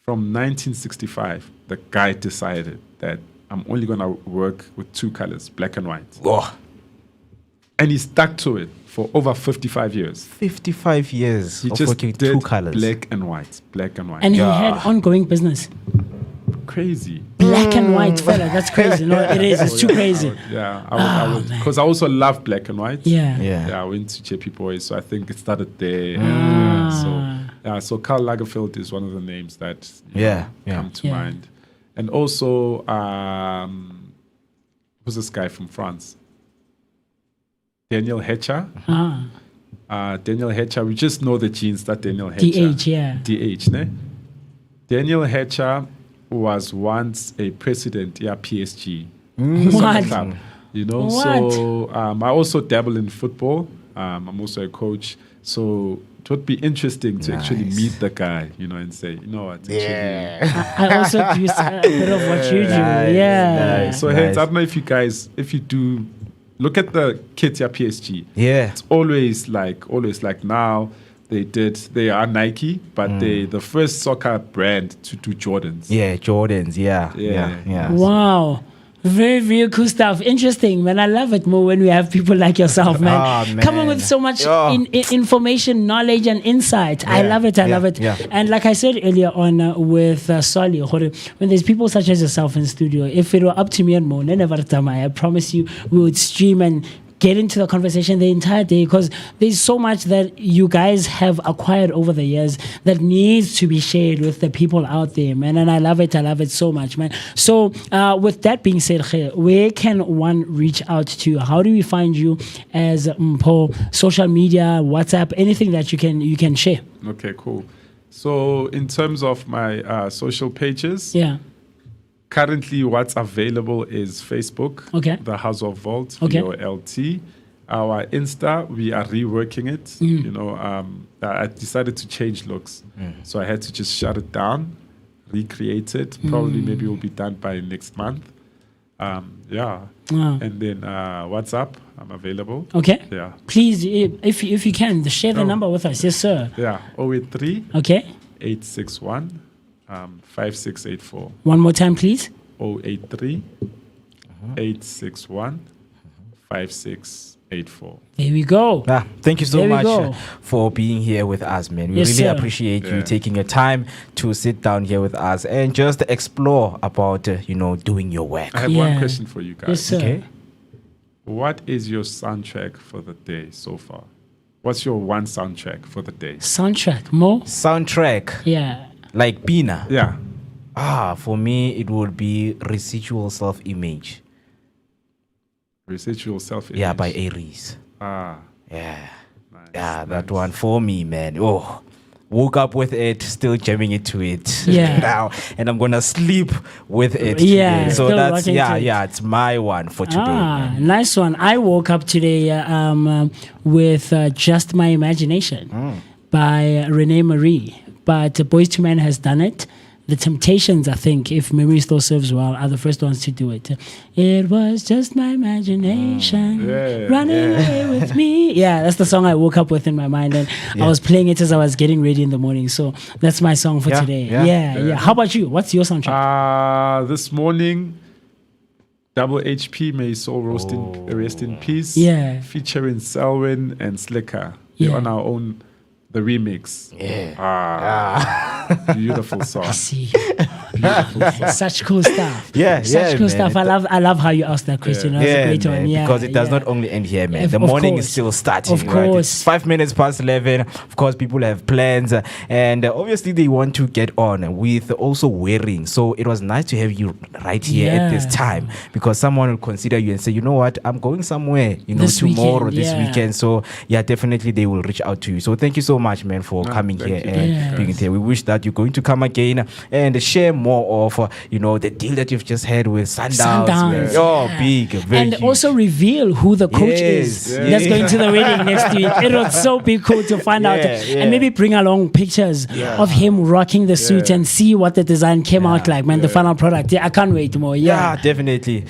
From 1965, the guy decided that I'm only going to work with 2 colors, black and white. Oh. And he stuck to it for over 55 years. 55 years he of just working did 2 colors. Black and white. And he had ongoing business. Crazy. Black and white, fella. That's crazy. No, it is. It's too crazy. I would. Because I also love black and white. Yeah. I went to JP Boys, so I think it started there. So Karl Lagerfeld is one of the names that come to mind. And also, who's this guy from France? Daniel Hetcher. Daniel Hetcher, we just know the genes that Daniel Hetcher. DH, ne? Daniel Hetcher was once a president at PSG. What? Club, you know, so I also dabble in football. I'm also a coach. So it would be interesting to actually meet the guy, you know, and say, you know what? I also do a bit of what you do. So hence, I don't know if you do look at the kits at PSG. It's always like now they are Nike, but they the first soccer brand to do Jordans. Jordans. Wow. Very, very cool stuff. Interesting, man. I love it more when we have people like yourself, man. Coming with so much information, knowledge, and insight. I love it. And like I said earlier on with Solly, when there's people such as yourself in the studio, if it were up to me and more, I promise you, we would stream and get into the conversation the entire day, because there's so much that you guys have acquired over the years that needs to be shared with the people out there, man. And I love it so much, man. So with that being said, where can one reach out to you? How do we find you as Mpo? Social media, WhatsApp, anything that you can share? Okay, cool. So in terms of my social pages, currently, what's available is Facebook, the House of Vault, VOLT. Our Insta, we are reworking it. You know, I decided to change looks, so I had to just shut it down, recreate it. Probably, maybe it will be done by next month. Yeah. Ah. And then WhatsApp, I'm available. Okay. Yeah. Please, if you can, share the number with us. Yes, sir. Yeah. 083 Okay. 861 5684. One more time, please. 083 861 5684. There we go. Thank you so There we much go. for being here with us, man. We Yes, really sir. appreciate you taking your time to sit down here with us and just explore about, doing your work. I have one question for you guys. Yes, sir. Okay. What is your soundtrack for the day so far? What's your one soundtrack for the day? Soundtrack, Mo? Soundtrack. Yeah. Like Bina. Yeah. For me, it would be Residual Self-Image. Residual Self-Image. Yeah, by Aries. Ah. Yeah. That one for me, man. Oh, woke up with it, still jamming it to it Yeah. now, and I'm gonna sleep with it. Yeah, today. So still that's rocking to it. it's my one for today. Man. Nice one. I woke up today with Just My Imagination by Renee Marie. But Boys to Men has done it. The Temptations, I think, if memory still serves well, are the first ones to do it. It was just my imagination running away with me. Yeah, that's the song I woke up with in my mind. And I was playing it as I was getting ready in the morning. So that's my song for today. Yeah. How about you? What's your soundtrack? This morning, Double HP, may his soul rest in peace. Yeah. Featuring Selwyn and Slicker. They're on our own, the remix. Beautiful song. I see. Beautiful song. Such cool stuff. Such cool man. stuff. I love how you asked that question. That was a great one. Yeah, because it does not only end here, man. Of The morning course. is still starting. Of right? course. It's 5 minutes past 11. Of course, people have plans, and obviously they want to get on with also wearing. So it was nice to have you right here at this time, because someone will consider you and say, you know what, I'm going somewhere, This tomorrow, weekend, this weekend. So definitely they will reach out to you. So thank you so much, man, for coming here and being here. We wish that you're going to come again and share more of the deal that you've just had with Sundowns. Sundowns. Oh, big, very and huge. also reveal who the coach is that's going to the wedding next week. It would so be cool to find out and maybe bring along pictures of him rocking the suit and see what the design came out like, man. The final product. I can't wait more. Yeah, definitely.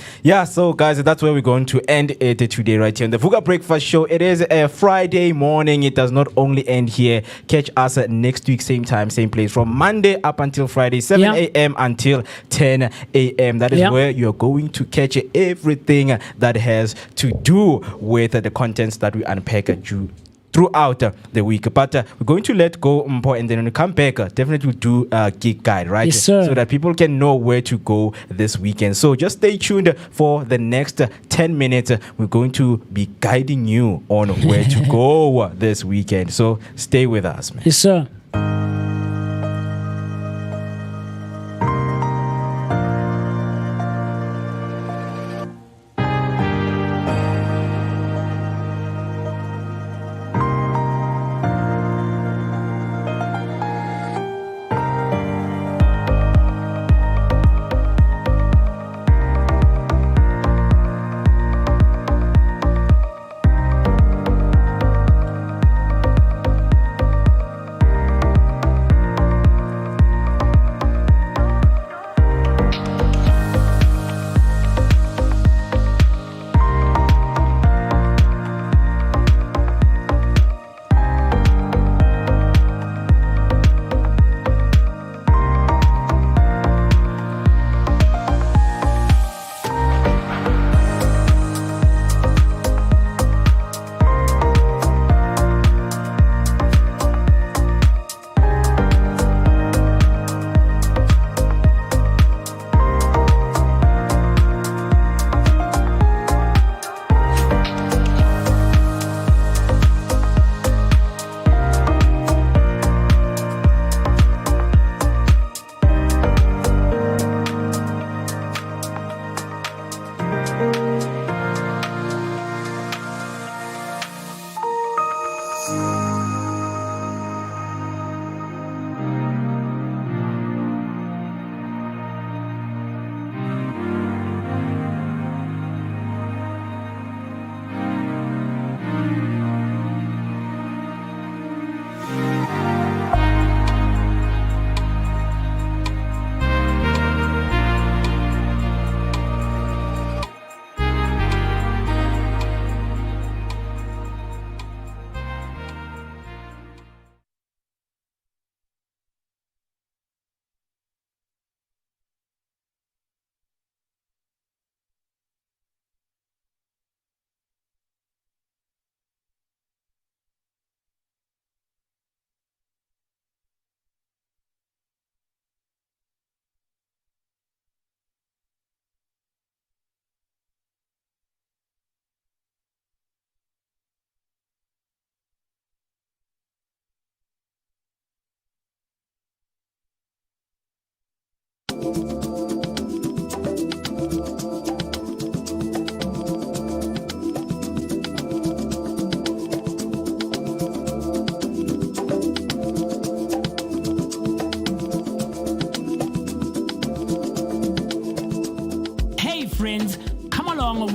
So guys, that's where we're going to end it today right here on the Vooka Breakfast Show. It is a Friday morning. It does not only end here. Catch us next week, same time, same place, from Monday up until Friday, 7 a.m. until 10 a.m. That is where you're going to catch everything that has to do with the contents that we unpack throughout the week. But we're going to let go Mpo, and then when we come back, definitely do a gig guide, right? Yes, sir. So that people can know where to go this weekend. So just stay tuned for the next 10 minutes. We're going to be guiding you on where to go this weekend. So stay with us, man. Yes, sir.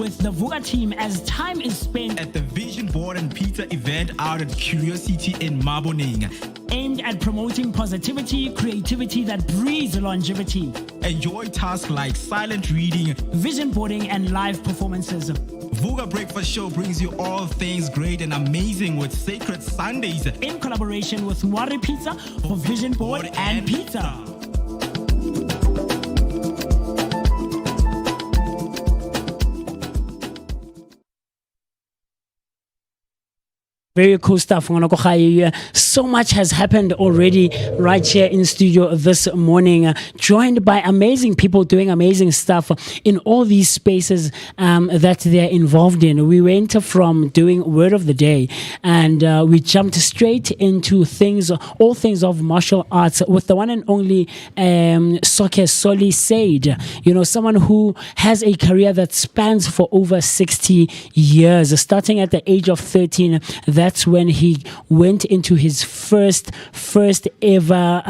with the Vooka team as time is spent at the Vision Board and Pizza event out at Curiosity in Maboneng, aimed at promoting positivity, creativity that breeds longevity. Enjoy tasks like silent reading, vision boarding, and live performances. Vooka Breakfast Show brings you all things great and amazing with Sacred Sundays in collaboration with Wari Pizza for Vision Board and Pizza. Very cool stuff. So much has happened already right here in studio this morning. Joined by amazing people doing amazing stuff in all these spaces that they're involved in. We went from doing Word of the Day and we jumped straight into all things of martial arts with the one and only Soke Soli Said. You know, someone who has a career that spans for over 60 years. Starting at the age of 13, that's when he went into his first ever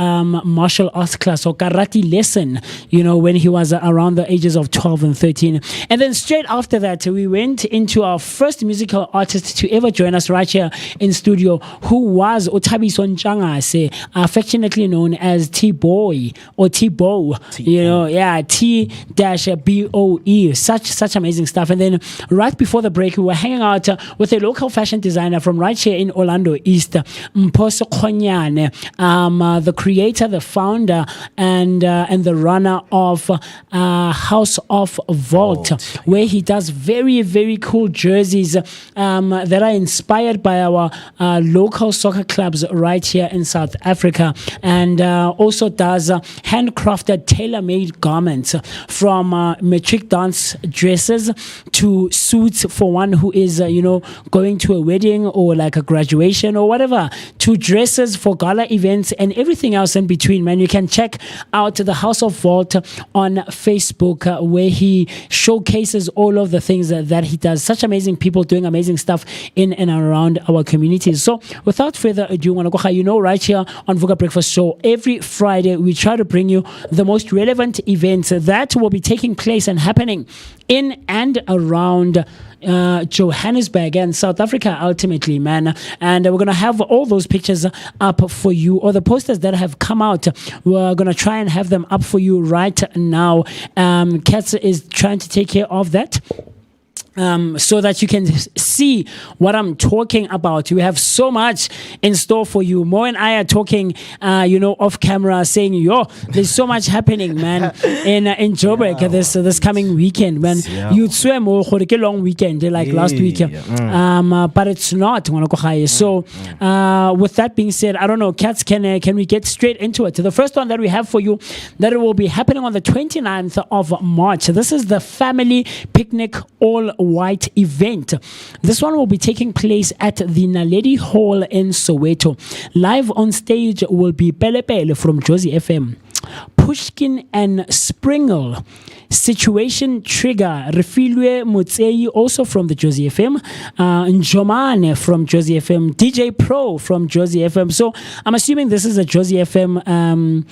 martial arts class or karate lesson, you know, when he was around the ages of 12 and 13. And then straight after that, we went into our first musical artist to ever join us right here in studio, who was Thabiso Ntshangase, affectionately known as T-Boy or T-Bo, you know, yeah, T-B-O-E. Such amazing stuff. And then right before the break, we were hanging out with a local fashion designer from right here in Orlando East, Mposo Khonyane, the creator, the founder, and the runner of House of Vault, where he does very, very cool jerseys that are inspired by our local soccer clubs right here in South Africa, and also does handcrafted, tailor-made garments from matric dance dresses to suits for one who is, going to a wedding or like a graduation or whatever, to dresses for gala events and everything else in between, man. You can check out the House of Vault on Facebook, where he showcases all of the things that he does. Such amazing people doing amazing stuff in and around our communities. So without further ado, right here on Vooka Breakfast Show, every Friday we try to bring you the most relevant events that will be taking place and happening in and around Johannesburg and South Africa, ultimately, man. And we're going to have all those pictures up for you, or the posters that have come out. We're going to try and have them up for you right now. Katz is trying to take care of that, so that you can see what I'm talking about. We have so much in store for you. Mo and I are talking, off camera, saying, there's so much happening, man, in Joburg this coming weekend, man. You'd swear more a long weekend, like last week, but it's not. So, with that being said, I don't know, Cats, can we get straight into it? The first one that we have for you, that will be happening on the 29th of March. This is the Family Picnic All White event. This one will be taking place at the Naledi Hall in Soweto. Live on stage will be Pele Pele from Josie FM, Pushkin and Springle, Situation Trigger, Refilwe Mutsei, also from the Josie FM, Njomane from Josie FM, DJ Pro from Josie FM. So I'm assuming this is a Josie FM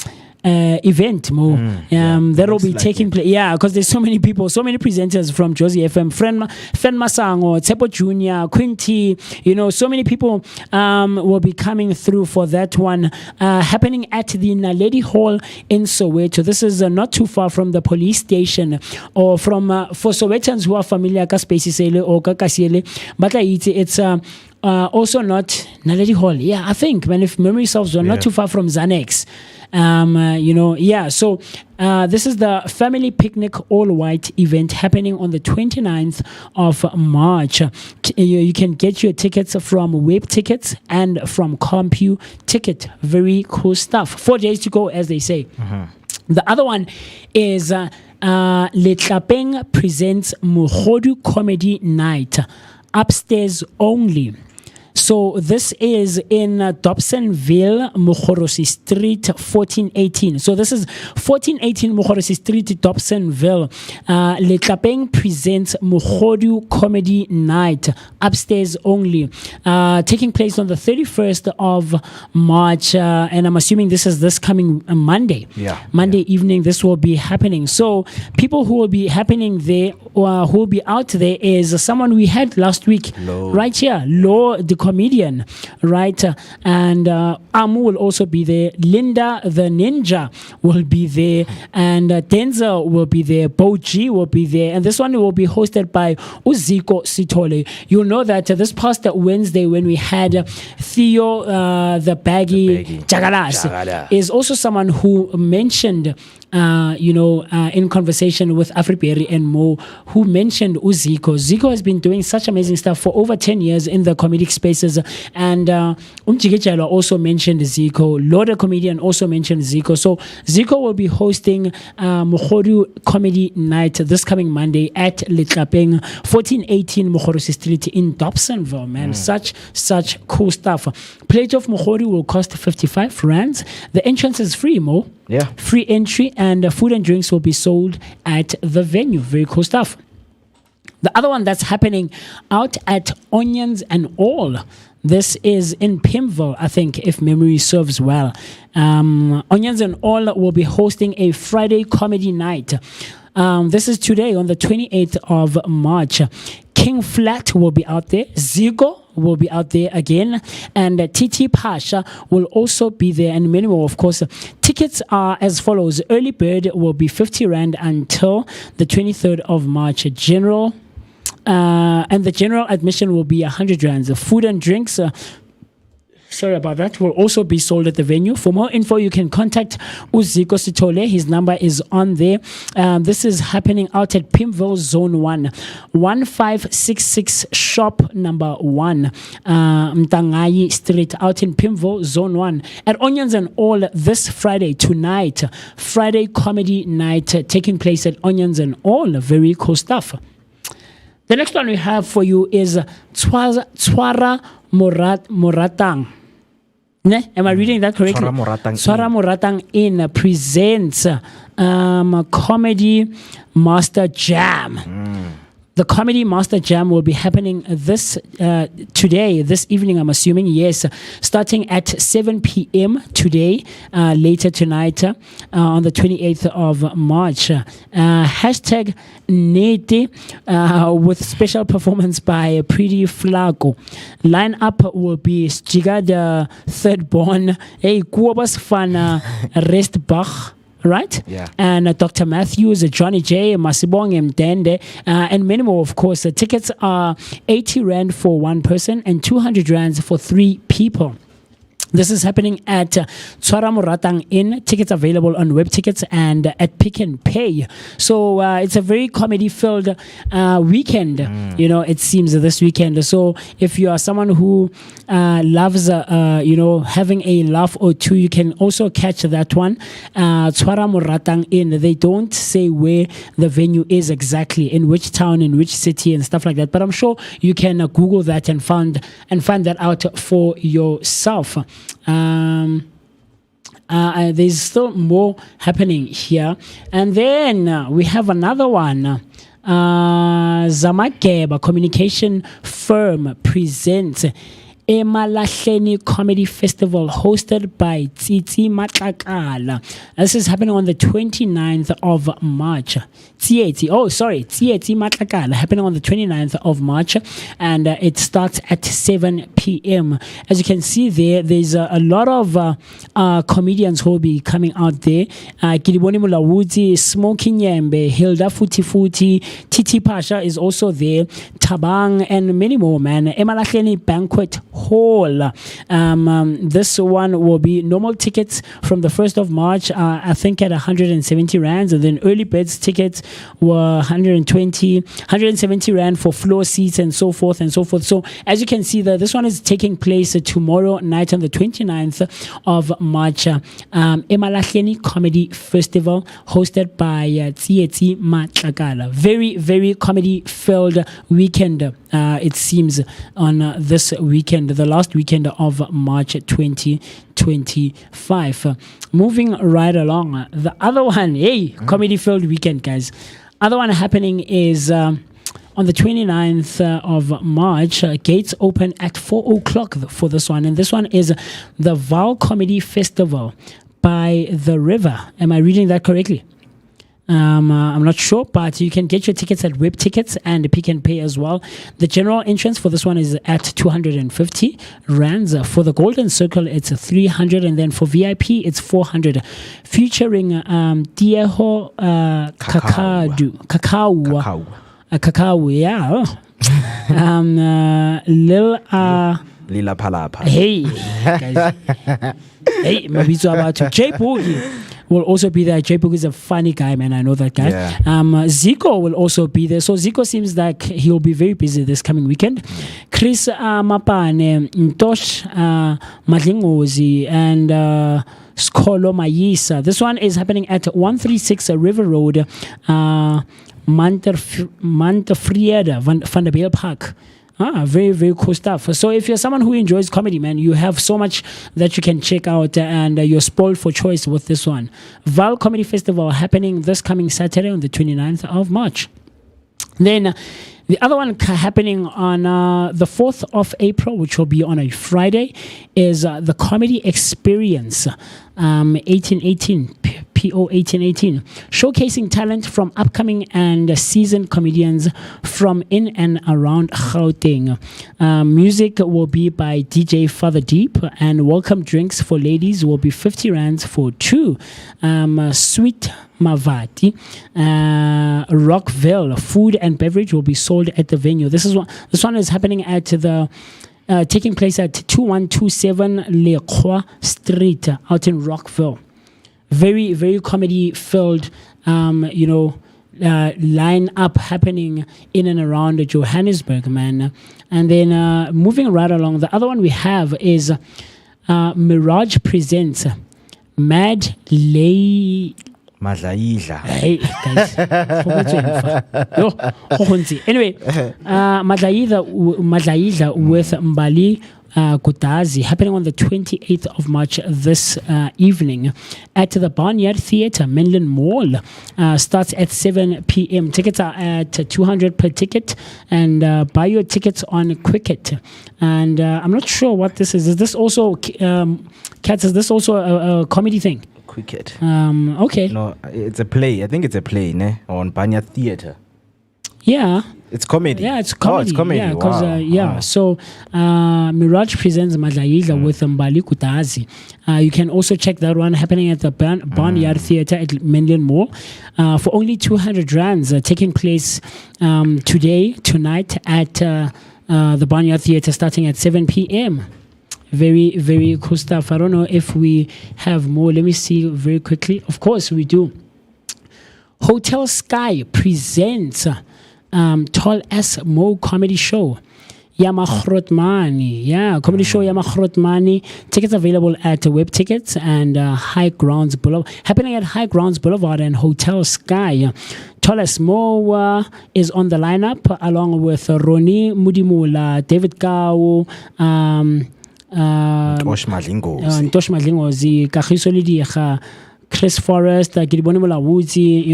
event, Mo. That will be taking place. Yeah, because there's so many people, so many presenters from Josie FM, Fen Masango, Tsepo Jr., Quinty, so many people will be coming through for that one, happening at the Naledi Hall in Soweto. This is not too far from the police station, or from, for Sowetans who are familiar, Kaspesi or Kakasiele, but it's also not Naledi Hall. Yeah, I think, man, if memory serves, we're not too far from Xanax. So this is the Family Picnic All White event happening on the 29th of March. You can get your tickets from Web Tickets and from Compu Ticket. Very cool stuff. 4 days to go, as they say. The other one is Letlapeng presents Mogodu Comedy Night, upstairs only. So this is in Dobsonville, Mokgorosi Street, 1418. So this is 1418 Mokgorosi Street, Dobsonville. Letlapeng presents Mokgodu Comedy Night, upstairs only, taking place on the 31st of March, and I'm assuming this is this coming Monday. Monday evening, this will be happening. So people who will be happening there, or who will be out there, is someone we had last week, right here, Lo the comedian, right? And Amu will also be there. Linda the Ninja will be there, and Denzel will be there. Bo G will be there, and this one will be hosted by Uziko Sitole. You'll know that this past Wednesday when we had Theo the Baggy Jagalas is also someone who mentioned in conversation with Afriberry and Mo, who mentioned Uziko. Zico has been doing such amazing stuff for over 10 years in the comedic spaces, and Umjigechalo also mentioned Zico. Lord the comedian also mentioned Zico. So Zico will be hosting Mokgodu Comedy Night this coming Monday at Letlapeng, 1418 Mokgorosi Street in Dobsonville, man. Such cool stuff. Plate of Mokgodu will cost 55 rands. The entrance is free, Mo. Free entry, and food and drinks will be sold at the venue. Very cool stuff. The other one that's happening out at Onions and All. This is in Pimville, I think, if memory serves well. Onions and All will be hosting a Friday comedy night. This is today on the 28th of March. King Flat will be out there. Zico will be out there again, and TT Pasha will also be there, and many more, of course. Tickets are as follows. Early bird will be 50 rand until the 23rd of March. General and the general admission will be 100 rand. The food and drinks sorry about that, will also be sold at the venue. For more info, you can contact Uziko Sitole. His number is on there. This is happening out at Pimville Zone 1, 1566 shop number 1, Mtangayi Street, out in Pimville Zone 1. At Onions and All this Friday, tonight, Friday comedy night taking place at Onions and All. Very cool stuff. The next one we have for you is Tswara Moratang. Am I reading that correctly? Tswara Moratang in presents Comedy Master Jam. The Comedy Master Jam will be happening this evening, I'm assuming, yes, starting at 7 p.m. today, later tonight, on the 28th of March. Hashtag Nete, with special performance by Pretty Flaco. Line up will be Stiga the Third Born, Kuobas Fana Restbach. Right? Yeah. And Dr. Matthews, Johnny J, Masibong Mdende, and many more, of course. The tickets are 80 rand for one person and 200 rands for 3 people. This is happening at Tswara Moratang Inn. Tickets available on web tickets and at Pick and Pay. So it's a very comedy-filled weekend, it seems, this weekend. So if you are someone who loves, having a laugh or two, you can also catch that one. Tswara Moratang Inn. They don't say where the venue is exactly, in which town, in which city, and stuff like that. But I'm sure you can Google that and find that out for yourself. There's still more happening here, and then we have another one. Zamakeba Communication Firm presents Emalahleni Comedy Festival hosted by Tsitsi Matlakala. This is happening on the 29th of March. Tsietsi Matlakala happening on the 29th of March, and it starts at 7 p.m. As you can see there's a lot of comedians who will be coming out there. Kiliboni Mulawuti, Smoky Nyembe, Hilda Futi, Titi Pasha is also there, Tabang, and many more, man. Emalahleni Banquet Hall. This one will be normal tickets from the 1st of March, I think at 170 rands, and then early birds tickets were 170 rand for floor seats, and so forth and so forth. So as you can see, this one is taking place tomorrow night on the 29th of March. Emalahleni Comedy Festival hosted by Tsietsi Matlakala. Very, very comedy filled weekend, it seems, on this weekend. weekend, the last weekend of March 2025. Moving right along, the other one, comedy-filled weekend, guys. Other one happening is on the 29th of March. Gates open at 4 o'clock for this one. And this one is the Val Comedy Festival by the River. Am I reading that correctly? I'm not sure, but you can get your tickets at Web Tickets and Pick and Pay as well. The general entrance for this one is at 250 rands. For the Golden Circle, it's 300, and then for VIP, it's 400. Featuring Tieho Cacao, yeah. Lila Palapa. Hey, guys. Hey, mabitso about to J Boogie will also be there. J Boogie is a funny guy, man. I know that guy. Yeah. Zico will also be there. So Zico seems like he'll be very busy this coming weekend. Chris Mapane, Ntosh Madlingozi, and Skolo Mayisa. This one is happening at 136 River Road, Montefrieda, Van der Beel Park. Very, very cool stuff. So if you're someone who enjoys comedy, man, you have so much that you can check out, and you're spoiled for choice with this one. Val Comedy Festival happening this coming Saturday on the 29th of March. Then the other one happening on the 4th of April, which will be on a Friday, is the Comedy Experience 1818. PO 1818, showcasing talent from upcoming and seasoned comedians from in and around Gauteng. Music will be by DJ Father Deep, and welcome drinks for ladies will be 50 rands for two. Sweet Mavati, Rockville, food and beverage will be sold at the venue. This one is happening at the taking place at 2127 Le Croix Street out in Rockville. Very, very comedy-filled, line up happening in and around Johannesburg, man. And then moving right along, the other one we have is Mirage Presents Mad Lay. Madlaidla. Hey, guys. Anyway, Madlaidla with Mbali Kutazi happening on the 28th of March this evening at the Barnyard Theatre, Menlyn Mall. Starts at 7 p.m. Tickets are at 200 per ticket, and buy your tickets on Quicket. And I'm not sure what this is. Is this also, Cats, is this also a comedy thing? Quicket. Okay. No, it's a play. I think it's a play, on Barnyard Theatre. Yeah. It's comedy. Yeah, it's comedy. Oh, it's comedy. Yeah, because Wow. So Mirage presents Madlaidla with Mbali Kutazi. You can also check that one happening at the Barnyard Theatre at Menlyn Mall for only 200 rands, taking place tonight at the Barnyard Theatre, starting at 7 p.m. Very, very cool stuff. I don't know if we have more. Let me see very quickly. Of course, we do. Hotel Sky presents Tall as Mo comedy show. Yamagrotmani. Yeah, comedy show Yamagrotmani. Tickets available at Web Tickets and High Grounds Boulevard. Happening at High Grounds Boulevard and Hotel Sky. Tall as Mo is on the lineup along with Ronnie Mudimula, David Gao, Ntosh Madlingozi, Kagiso Lidiega, Chris Forrest, Gidiboni Mulawuzi.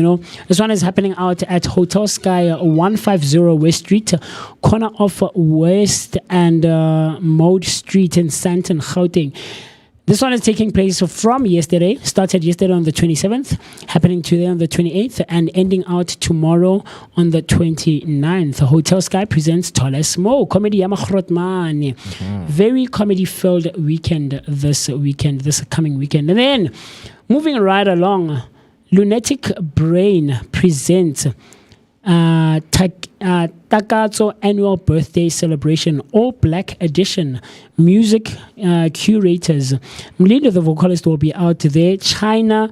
This one is happening out at Hotel Sky, 150 West Street, corner of West and Mode Street in Sandton, Gauteng. This one is taking place from yesterday, started yesterday on the 27th, happening today on the 28th, and ending out tomorrow on the 29th. Hotel Sky presents Tall Mo, comedy Yamagrotmani. Very comedy-filled weekend this coming weekend. And then, moving right along, Lunatic Brain presents Takatso annual birthday celebration, all black edition. Music curators. Mlindo, the vocalist, will be out there. China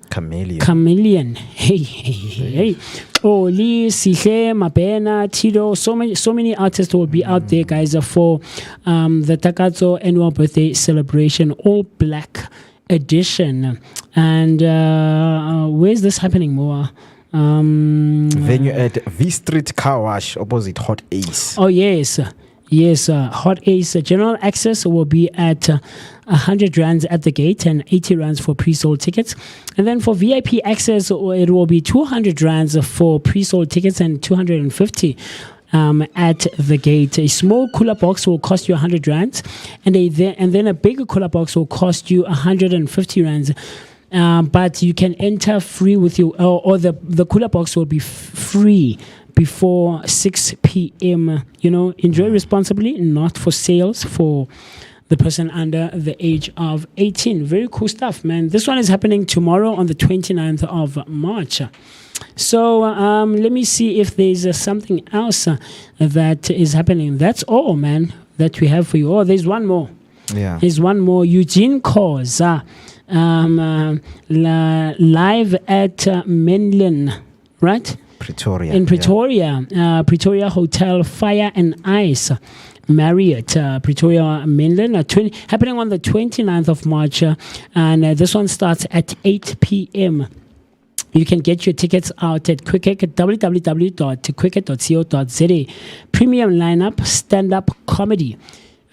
Chameleon. Hey. Oli, Sihle, Mabena, Tito. So many artists will be out there, guys, for the Takatso annual birthday celebration, all black edition. And where's this happening more? Venue at V Street Car Wash opposite Hot Ace. Oh yes, Yes, Hot Ace general access will be at 100 rands at the gate and 80 rands for pre-sold tickets. And then for VIP access, it will be 200 rands for pre-sold tickets and 250 at the gate. A small cooler box will cost you 100 rands, and then a bigger cooler box will cost you 150 rands. But you can enter free with your, or the cooler box will be free before 6 p.m. Enjoy responsibly, not for sales for the person under the age of 18. Very cool stuff, man. This one is happening tomorrow on the 29th of March. So let me see if there's something else that is happening. That's all, man, that we have for you. Oh, there's one more. Yeah. There's one more. Eugene Cause, live at Menlyn, right? Pretoria. In Pretoria, Pretoria Hotel Fire and Ice Marriott, Pretoria Mainland, happening on the 29th of March, and this one starts at 8 p.m. You can get your tickets out at Quicket, www.quicket.co.za. Premium lineup, stand-up comedy.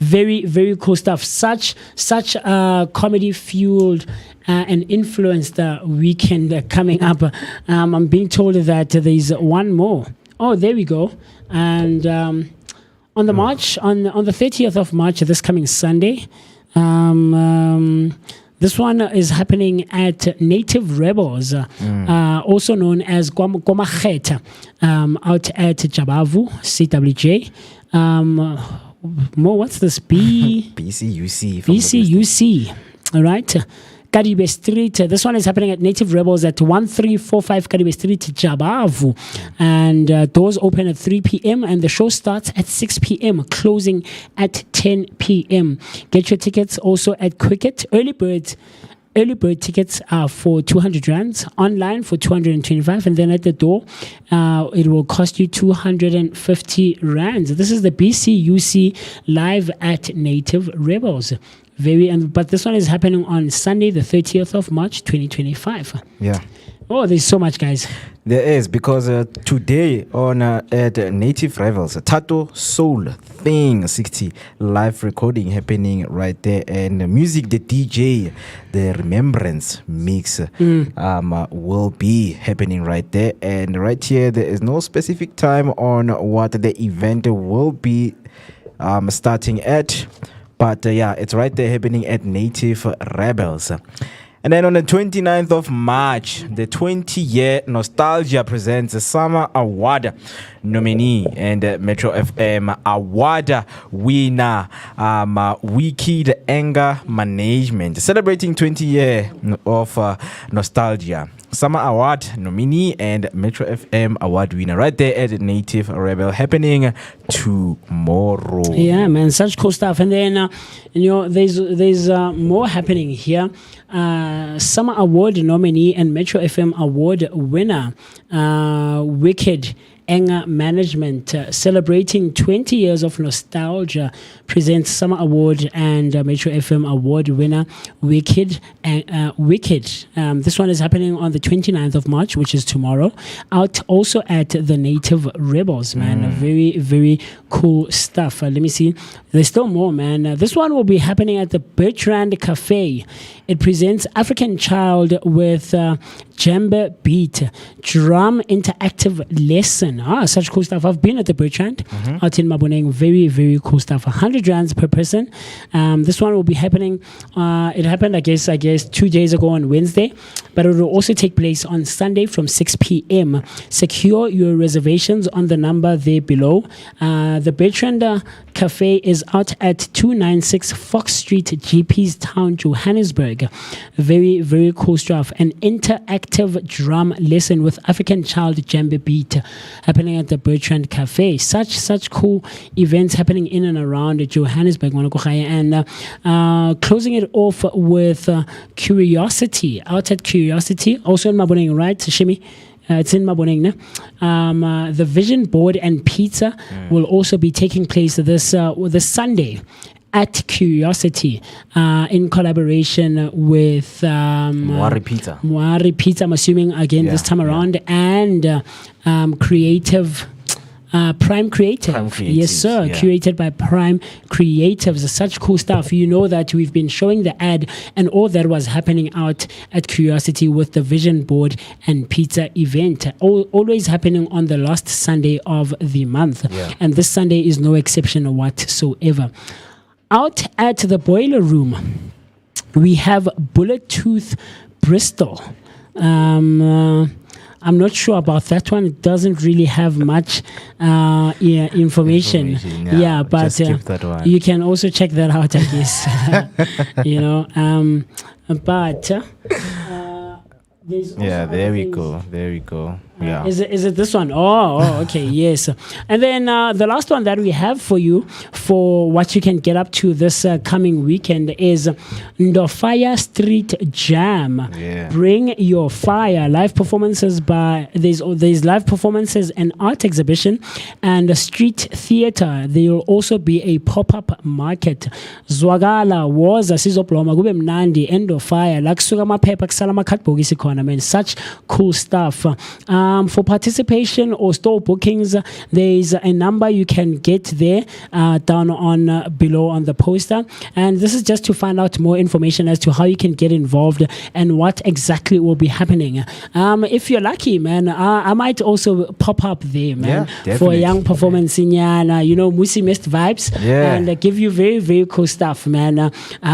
Very, very cool stuff. Such comedy fueled and influenced weekend coming up. I'm being told that there's one more. Oh, there we go. And on the March, on the 30th of March, this coming Sunday, this one is happening at Native Rebels, also known as Gomaketa, out at Jabavu, CWJ. What's this? BCUC. BCUC. All right. Karibe Street. This one is happening at Native Rebels at 1345 Karibe Street, Jabavu. And doors open at 3 p.m. and the show starts at 6 p.m., closing at 10 p.m. Get your tickets also at Quicket. Early bird tickets are for 200 rands, online for 225, and then at the door it will cost you 250 rands. This is the BCUC live at Native Rebels. But this one is happening on Sunday, the 30th of March, 2025. Yeah. Oh, there's so much, guys. There is, because today on at Native Rivals, Tato Soul Thing 60 live recording happening right there, and music, the DJ, the Remembrance mix will be happening right there. And right here, there is no specific time on what the event will be starting at. But yeah, it's right there happening at Native Rebels. And then on the 29th of March, the 20-year Nostalgia presents a Summer Award nominee and Metro FM Award winner, Wicked Anger Management, celebrating 20 years of Nostalgia. Summer Award nominee and Metro FM Award winner right there at Native Rebel, happening tomorrow. Yeah, man, such cool stuff. And then there's more happening here. Summer Award nominee and Metro FM Award winner, Wicked Anger Management, celebrating 20 years of nostalgia, presents Summer Award and Metro FM Award winner Wicked. This one is happening on the 29th of March, which is tomorrow, out also at the Native Rebels, man. Very, very cool stuff. Let me see. There's still more, man. This one will be happening at the Bertrand Cafe. It presents African Child with Djembe Beat, drum interactive lesson. Such cool stuff. I've been at the Bertrand out in Maboneng. Very, very cool stuff. 100 rands per person. This one will be happening. It happened, I guess 2 days ago on Wednesday, but it will also take place on Sunday from 6 p.m. Secure your reservations on the number there below. The Bertrand Cafe is out at 296 Fox Street, GP's Town, Johannesburg. Very, very cool stuff. An interactive drum lesson with African Child Djembe Beat happening at the Bertrand Cafe. Such cool events happening in and around Johannesburg. And closing it off with Curiosity, out at Curiosity, also in Maboneng, right, Shimi? It's in Maboneng. The Vision Board and Pizza will also be taking place this Sunday at Curiosity, in collaboration with Mwari Pizza. I'm assuming again this time around, and Creative. Prime Creative. Yes, sir. Yeah. Curated by Prime Creatives. Such cool stuff. You know that we've been showing the ad and all that was happening out at Curiosity with the Vision Board and Pizza event. Always happening on the last Sunday of the month. Yeah. And this Sunday is no exception whatsoever. Out at the Boiler Room, we have Bullet Tooth Bristol. I'm not sure about that one. It doesn't really have much information. Yeah, but just skip that one. you can also check that out, I guess. But there's also Yeah, there other we things. go. There we go. Yeah. Is it this one? Oh, okay, yes. And then the last one that we have for you for what you can get up to this coming weekend is Ndofaya Street Jam. Yeah. Bring your fire. Live performances there's live performances and art exhibition and a street theater. There will also be a pop-up market. Zwagala was sizoploma kube mnandi Ndofaya la kusuka amaphepha kusala amakhadibhokisi khona, man. Such cool stuff. For participation or store bookings, there's a number you can get there down on below on the poster. And this is just to find out more information as to how you can get involved and what exactly will be happening. If you're lucky, man, I might also pop up there, man, Yeah, for a definitely. young performance in Musi Mist vibes, Yeah. and give you very, very cool stuff, man.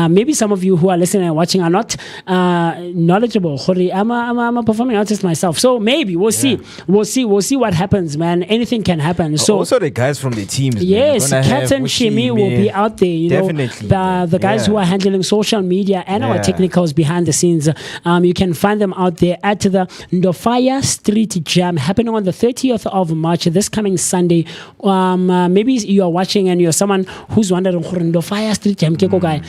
Maybe some of you who are listening and watching are not knowledgeable. I'm a performing artist myself, so maybe we'll see. We'll see what happens, man. Anything can happen. So also the guys from the teams. yes, man. We're gonna Kat have and Wushi, Shimi will man. be out there. Definitely. The guys Yeah. who are handling social media and our Yeah. technicals behind the scenes. You can find them out there at the Ndofaya Street Jam happening on the 30th of March, this coming Sunday. Maybe you are watching and you're someone who's wondering Ndofaya Street Jam ke ko kae?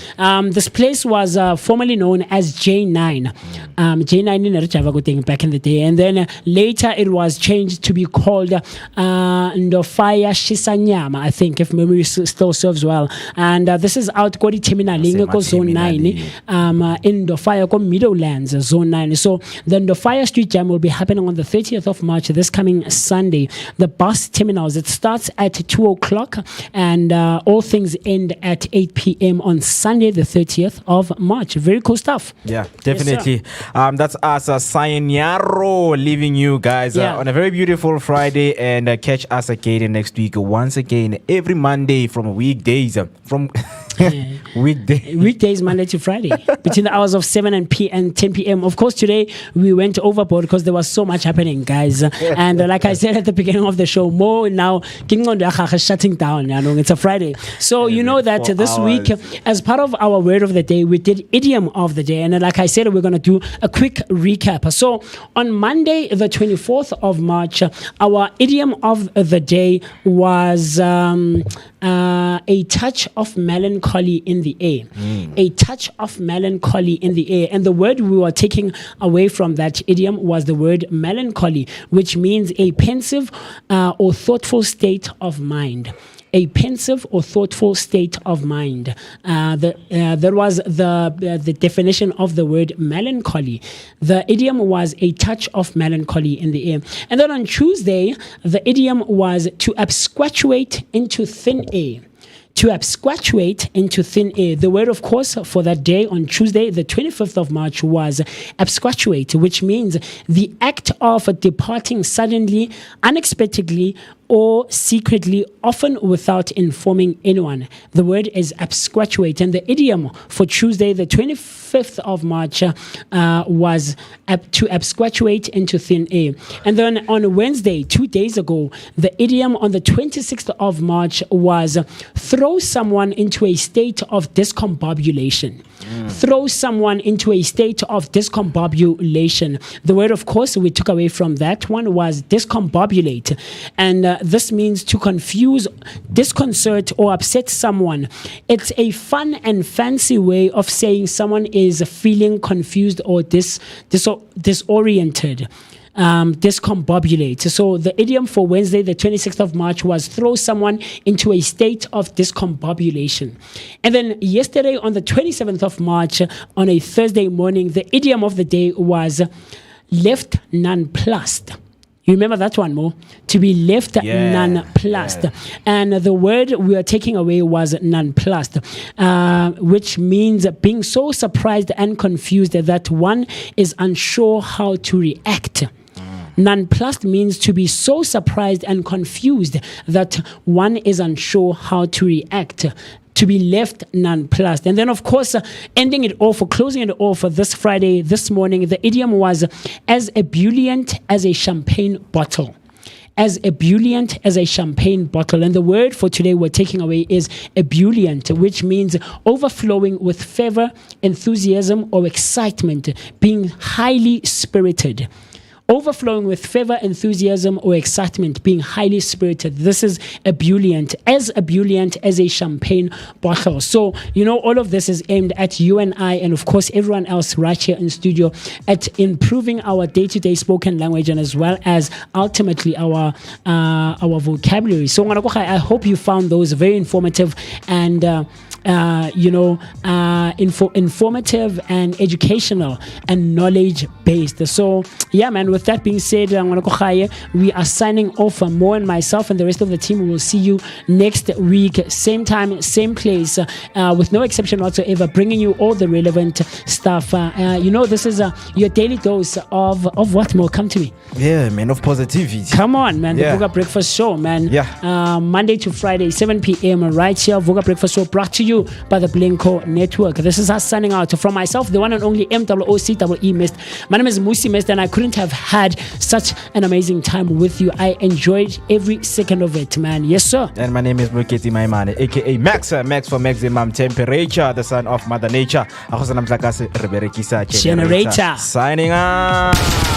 This place was formerly known as J9. J9 in Richava thing back in the day, and then later it was changed to be called Ndofaya Shisanyama, I think, if memory still serves well. And this is out Kodi Terminal Zone 9 in Ndofaya Meadowlands Zone 9. So the Ndofaya Street Jam will be happening on the 30th of March, this coming Sunday. The bus terminals, it starts at 2 o'clock and all things end at 8 p.m. on Sunday the 30th of March. Very cool stuff. Yeah, definitely. That's us, Sayanyaro, leaving you guys on a very beautiful Friday, and catch us again next week. Once again, every Monday from weekdays. Weekdays, Monday to Friday, between the hours of 7 and 10 p.m. Of course, today we went overboard because there was so much happening, guys. And like I said at the beginning of the show, more now shutting down. It's a Friday. So you know that this week, as part of our word of the day, we did idiom of the day. And like I said, we're going to do a quick recap. So on Monday, the 24th of March, our idiom of the day was a touch of melancholy in the air. A touch of melancholy in the air. And the word we were taking away from that idiom was the word melancholy, which means a pensive or thoughtful state of mind. A pensive or thoughtful state of mind. That was the definition of the word melancholy. The idiom was a touch of melancholy in the air. And then on Tuesday, the idiom was to absquatuate into thin air. To absquatuate into thin air. The word, of course, for that day on Tuesday, the 25th of March, was absquatuate, which means the act of departing suddenly, unexpectedly, or secretly, often without informing anyone. The word is absquatuate. And the idiom for Tuesday, the 25th of March, was to absquatuate into thin air. And then on Wednesday, 2 days ago, the idiom on the 26th of March was throw someone into a state of discombobulation. Throw someone into a state of discombobulation. The word, of course, we took away from that one was discombobulate. And this means to confuse, disconcert, or upset someone. It's a fun and fancy way of saying someone is feeling confused or disoriented. Discombobulate. So the idiom for Wednesday, the 26th of March, was throw someone into a state of discombobulation. And then yesterday, on the 27th of March, on a Thursday morning, the idiom of the day was left nonplussed. You remember that one, Mo? To be left nonplussed. And the word we are taking away was nonplussed, which means being so surprised and confused that one is unsure how to react. Nonplussed means to be so surprised and confused that one is unsure how to react. To be left nonplussed. And then, of course, ending it off or closing it off this Friday, this morning, the idiom was as ebullient as a champagne bottle. As ebullient as a champagne bottle. And the word for today we're taking away is ebullient, which means overflowing with fervor, enthusiasm, or excitement, being highly spirited. Overflowing with fervor, enthusiasm, or excitement, being highly spirited. This is ebullient as a champagne bottle. So, all of this is aimed at you and I, and of course, everyone else right here in studio, at improving our day-to-day spoken language and as well as ultimately our vocabulary. So, I hope you found those very informative and informative and educational and knowledge based. So yeah, man, with that being said, we are signing off. Mo and myself and the rest of the team will see you next week, same time, same place, with no exception whatsoever, bringing you all the relevant stuff. This is your daily dose of what, Mo? Come to me. Yeah, man, of positivity. Come on, man. The Vooka Breakfast Show, man. Yeah. Monday to Friday, 7 p.m. right here. Vooka Breakfast Show brought to you by the Blinko Network. This is us signing out. From myself, the one and only MOOCEE Mist. My name is Musi Mist, and I couldn't have had such an amazing time with you. I enjoyed every second of it, man. Yes, sir. And my name is Muketi Maimane, aka Max for maximum temperature, the son of Mother Nature. Generator. Signing out.